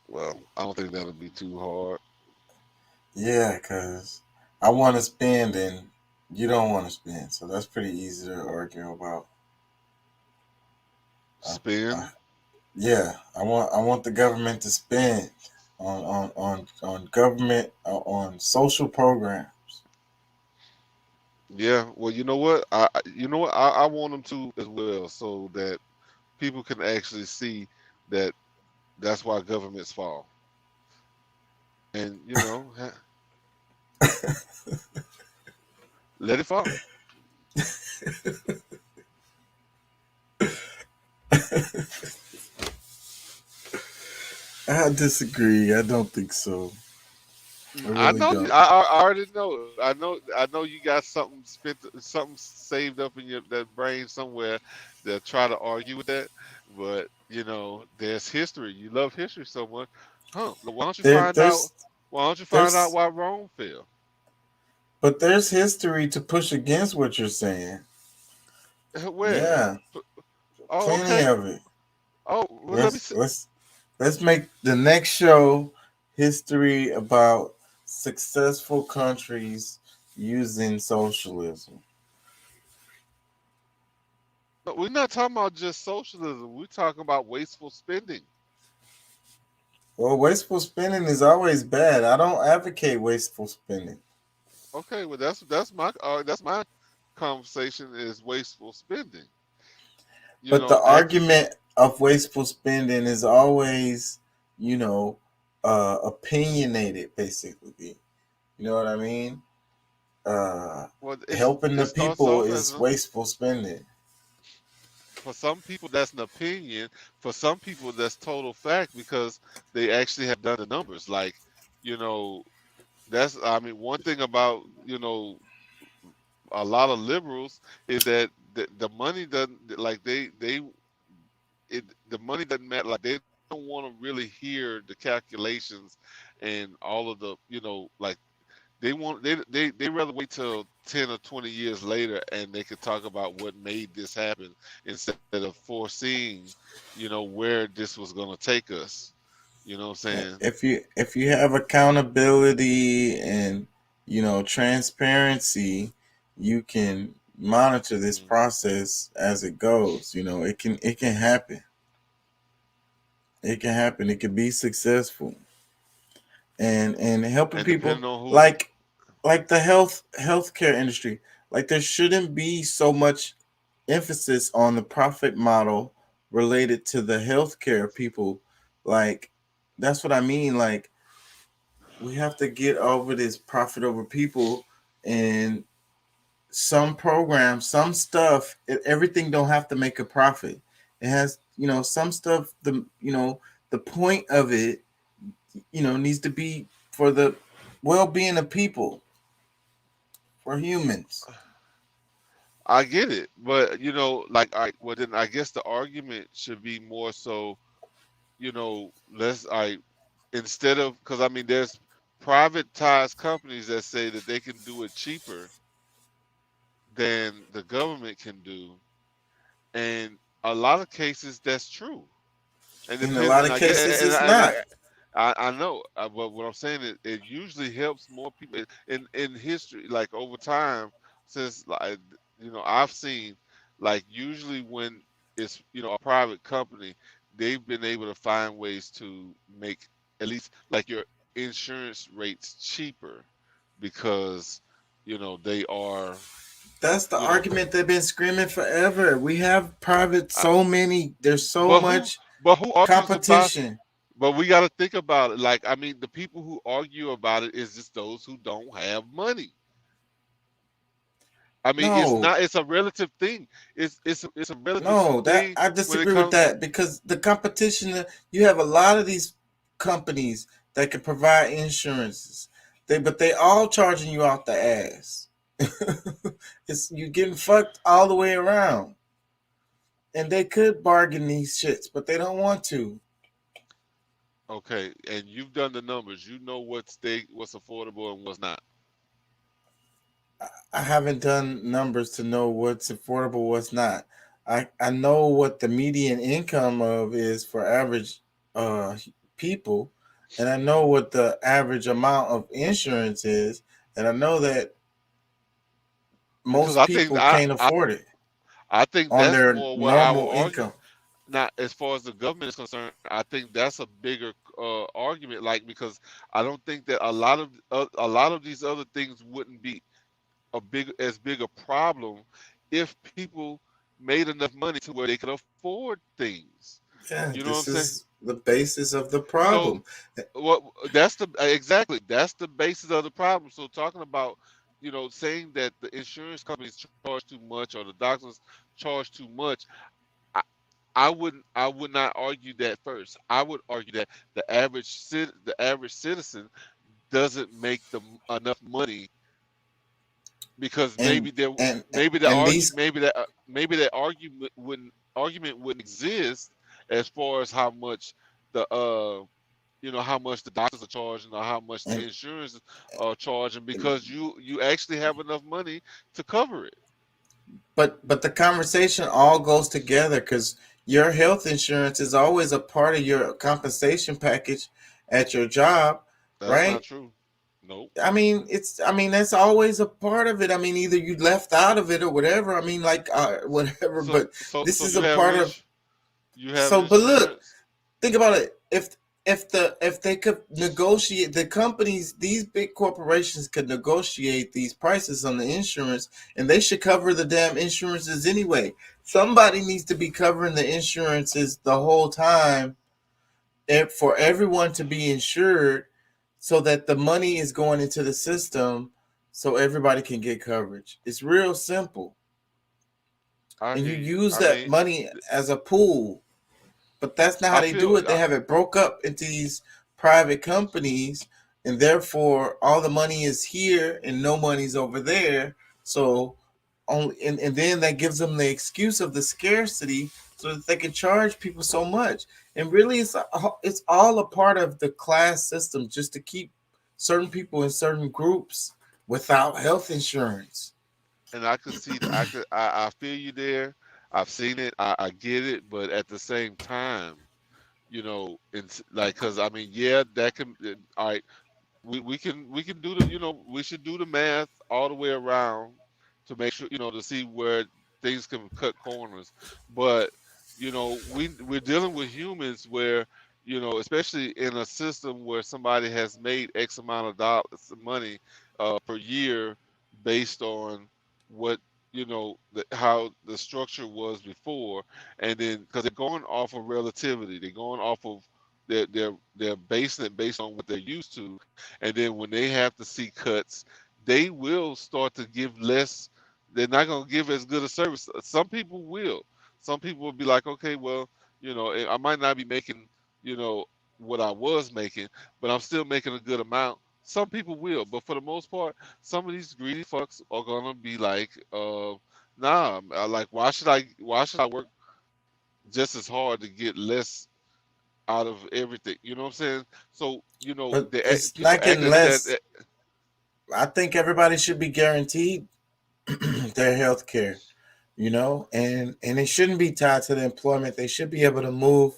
Well, I don't think that'll be too hard. Yeah, because I want to spend and you don't want to spend, so that's pretty easy to argue about. Spend? Yeah, I want the government to spend on government on social programs. Yeah. Well, you know what? I want them to as well, so that people can actually see that that's why governments fall. And let it fall. I disagree. I don't think so. I I really know you. don't. I already know. I know you got something something saved up in your that brain somewhere that try to argue with that. But there's history. You love history so much, huh? Why don't you There, find out? there's Why don't you find out there's why Rome fell? but there's history to push against what you're saying. Where? Yeah, Oh, plenty okay. of it. Oh, well, let me Let's see. let's let's make the next show history about successful countries using socialism. But we're not talking about just socialism. We're talking about wasteful spending. Well, wasteful spending is always bad. I don't advocate wasteful spending. Okay, well that's my conversation is wasteful spending. But the Actually, argument of wasteful spending is always, opinionated, basically. You know what I mean? well, Helping it the starts people off as is wasteful spending. for some people that's an opinion. For some people that's total fact because they actually have done the numbers. Like, you know, one thing about a lot of liberals is that the money doesn't like the money doesn't matter. Like they don't want to really hear the calculations and all of the, like they rather wait till 10 or 20 years later and they could talk about what made this happen instead of foreseeing, where this was going to take us. You know what I'm saying? If you have accountability and transparency, you can monitor this process as it goes. It can happen. It can happen. It can be successful. And helping And people depending on who, like the healthcare industry. Like there shouldn't be so much emphasis on the profit model related to the healthcare people. Like that's what I mean. Like we have to get over this profit over people, and some programs, some stuff, everything don't have to make a profit. It has, some stuff, the point of it, needs to be for the well-being of people, for humans. I get it, but like, well, then I guess the argument should be more so, let's, instead of, because I mean, there's privatized companies that say that they can do it cheaper than the government can do, and a lot of cases that's true. And In a depend, lot and of I get, cases, it's not. I know, but what I'm saying is, it usually helps more people in history, like over time, since like I've seen, like usually when it's a private company, they've been able to find ways to make at least like your insurance rates cheaper because they are That's the you know argument they've been screaming forever. We have private I, there's so but who much but who argues about competition. But we got to think about it. Like, I mean, the people who argue about it is just those who don't have money. I mean, it's No, not. It's a relative thing. It's a relative no, that thing I when it disagree with comes to. that because the competition, you have a lot of these companies that can provide insurances. But they all charging you out the ass. It's you getting fucked all the way around. And they could bargain these shits, but they don't want to. Okay, and you've done the numbers. You know what's affordable and what's not. I haven't done numbers to know what's affordable, what's not. I know what the median income of is for average uh people, and I know what the average amount of insurance is, and I know that Because most I think people can't afford it I think on that's their more what I will normal argue. income. Not as far as the government is concerned. I think that's a bigger argument. Like, because I don't think that a lot of these other things wouldn't be as big a problem if people made enough money to where they could afford things. Yeah, You know what I'm this saying? is the basis of the So problem. what that's the exactly that's the basis of the problem. So talking about saying that the insurance companies charge too much or the doctors charge too much, I, I would not argue that first. I would argue that the average citizen doesn't make enough money because And maybe there and maybe the and argue these maybe that argument wouldn't exist as far as how much the doctors are charging or how much the and insurance are charging because you actually have enough money to cover it. but the conversation all goes together because your health insurance is always a part of your compensation package at your job, That's not right? true. Nope. I mean that's always a part of it. I mean either you left out of it or whatever. I mean like whatever, So but so this so is you a have part of. you have So but look, insurance. think about it. If they could negotiate, the companies, these big corporations could negotiate these prices on the insurance, and they should cover the damn insurances anyway. Somebody needs to be covering the insurances the whole time, for everyone to be insured, so that the money is going into the system, so everybody can get coverage. It's real simple, I and hear you you. use I that mean, money as a pool. But that's not how I they do feel it. They have it broke up into these private companies, and therefore all the money is here and no money's over there. So only and then that gives them the excuse of the scarcity so that they can charge people so much. And really, it's all a part of the class system, just to keep certain people in certain groups without health insurance. And I could see that. I feel you there. I've seen it. I get it. But at the same time, it's like, because I mean, yeah, that can. All right, we can do the, we should do the math all the way around to make sure, to see where things can cut corners. But we're dealing with humans where, especially in a system where somebody has made X amount of dollars money per year based on what, how the structure was before. And then because they're going off of relativity, they're going off of they're basing it based on what they're used to. And then when they have to see cuts, they will start to give less. They're not going to give as good a service. Some people will. Some people will be like, okay, well, I might not be making, you know, what I was making, but I'm still making a good amount. Some people will, but for the most part, some of these greedy fucks are gonna be like, nah, like why should I work just as hard to get less out of everything? You know what I'm saying? So, But it's people not act getting as that. less. I think everybody should be guaranteed their health care, and it shouldn't be tied to the employment. They should be able to move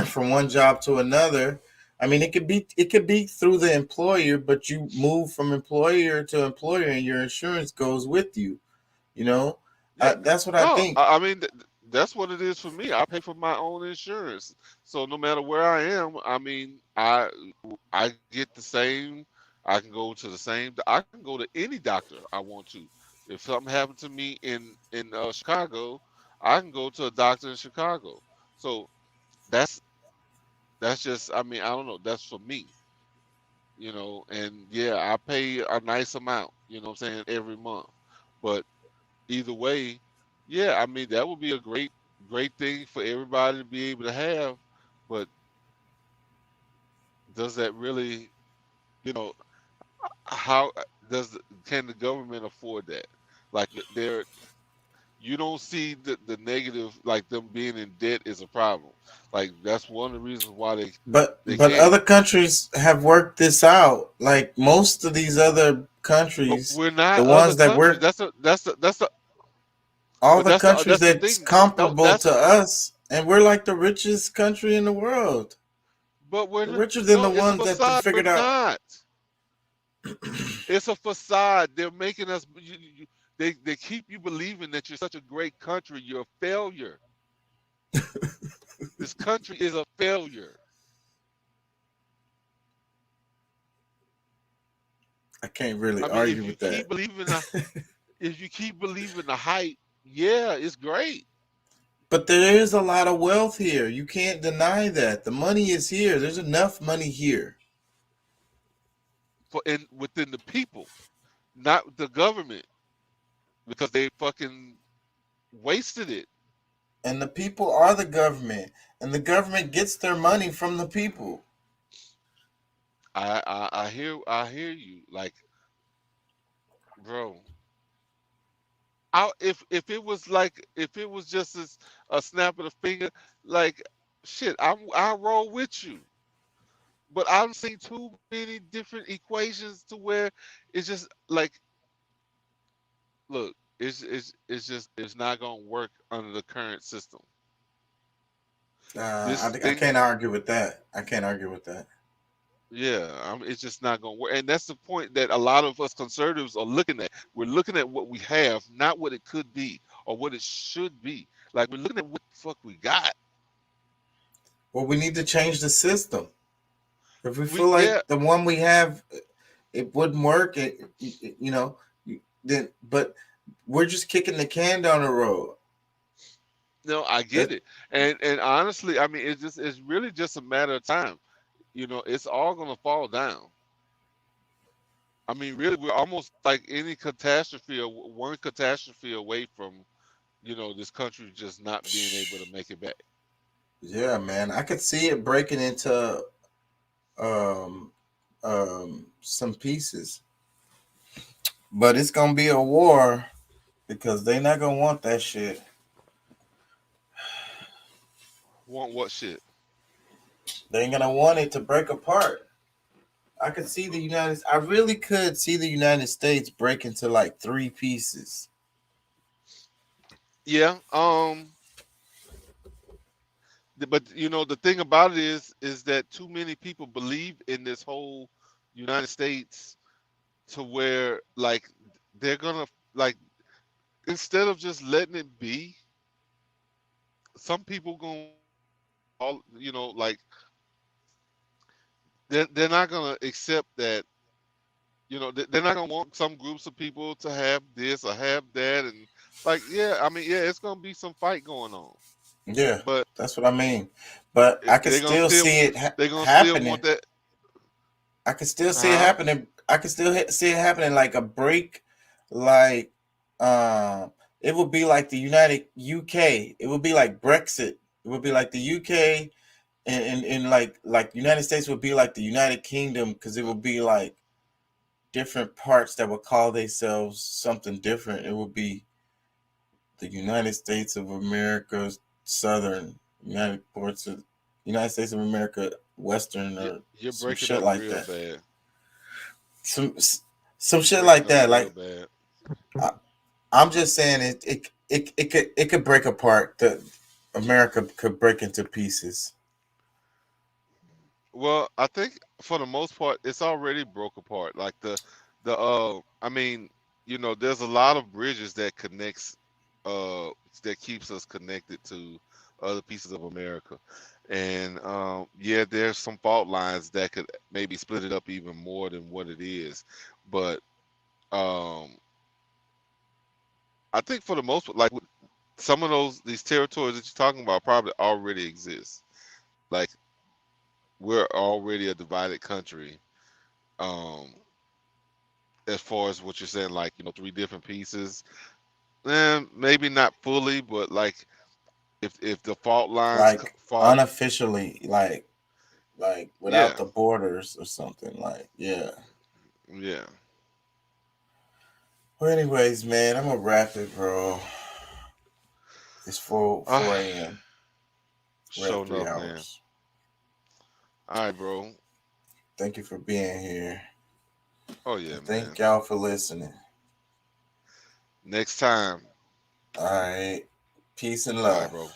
from one job to another. I mean, it could be through the employer, but you move from employer to employer, and your insurance goes with you. You know, Yeah, that's what I no, think. I mean that's what it is for me. I pay for my own insurance, so no matter where I am, I mean, I get the same. I can go to the same. I can go to any doctor I want to. If something happened to me in Chicago, I can go to a doctor in Chicago. So that's that's just. I mean, I don't know. That's for me. And yeah, I pay a nice amount. You know what I'm saying, every month, but either way, yeah, I mean that would be a great thing for everybody to be able to have. But does that really, you know, how can the government afford that? Like you don't see the negative, like them being in debt is a problem. Like that's one of the reasons why But they but can't. other countries have worked this out. Like most of these other But countries, we're the not other ones that countries. work, But countries that's the that's thing. No, no, comparable to us, and we're like the richest country in the world. but we're We're not, richer than the no. It's a ones that facade. We're figured out. not. It's a facade. They're making us. They keep you believing that you're such a great country. You're a failure. This country is a failure. I can't really I mean, argue with that. if you keep believing the hype, yeah, it's great. But there is a lot of wealth here. You can't deny that. The money is here. There's enough money here. Within the people, not the government, because they fucking wasted it. And the people are the government. And the government gets their money from the people. I hear you. Like, bro, if it was just a snap of the finger, like shit, I roll with you. But I've seen too many different equations to where it's just like, look, it's not gonna work under the current system. This I thing, can't argue with that. I can't argue with that. yeah, it's just not gonna work, and that's the point that a lot of us conservatives are looking at. We're looking at what we have, not what it could be or what it should be. Like we're looking at what the fuck we got. Well, we need to change the system. If we We feel yeah, like the one we have, it wouldn't work, then, but we're just kicking the can down the road. no, I get That, it, and honestly, I mean, it's really just a matter of time. It's all gonna fall down. I mean, really, we're almost like any catastrophe or one catastrophe away from, this country just not being able to make it back. yeah, man, I could see it breaking into um, some pieces, but it's gonna be a war because they're not gonna want that shit. Want what shit? They ain't gonna want it to break apart. I really could see the United States break into like 3 pieces. Yeah. But the thing about it is that too many people believe in this whole United States to where like they're gonna like instead of just letting it be, some people gonna all like they're not gonna accept that. They're not gonna want some groups of people to have this or have that, and like it's gonna be some fight going on. Yeah, But that's what I mean. But I could they're gonna still still see it they're gonna still happening. want that. I could still see it happening. I could still see it happening like a break, like it would be like the United UK. It would be like Brexit. It would be like the UK, and like United States would be like the United Kingdom, because it would be like different parts that would call themselves something different. It would be the United States of America Southern, United States of America Western, or You're some breaking shit up like real that. bad. Some shit like that. Real Like bad. I'm just saying it could break apart. The America could break into pieces. Well, I think for the most part, it's already broke apart. Like I mean, there's a lot of bridges that connects, that keeps us connected to other pieces of America, and yeah, there's some fault lines that could maybe split it up even more than what it is, but I think for the most part, like some of these territories that you're talking about probably already exist. Like we're already a divided country. Um, as far as what you're saying, like 3 different pieces, maybe not fully, but like if the fault lines Like fall, unofficially, like yeah, without the borders or something. Like, yeah. yeah. Well, anyways, man, I'm gonna wrap it, bro. It's 4 a.m. We're Sure at 3 enough, man. hours. All right, bro. Thank you for being here. Oh yeah, And man. thank y'all for listening. Next time. All right. Peace and All love. right, bro.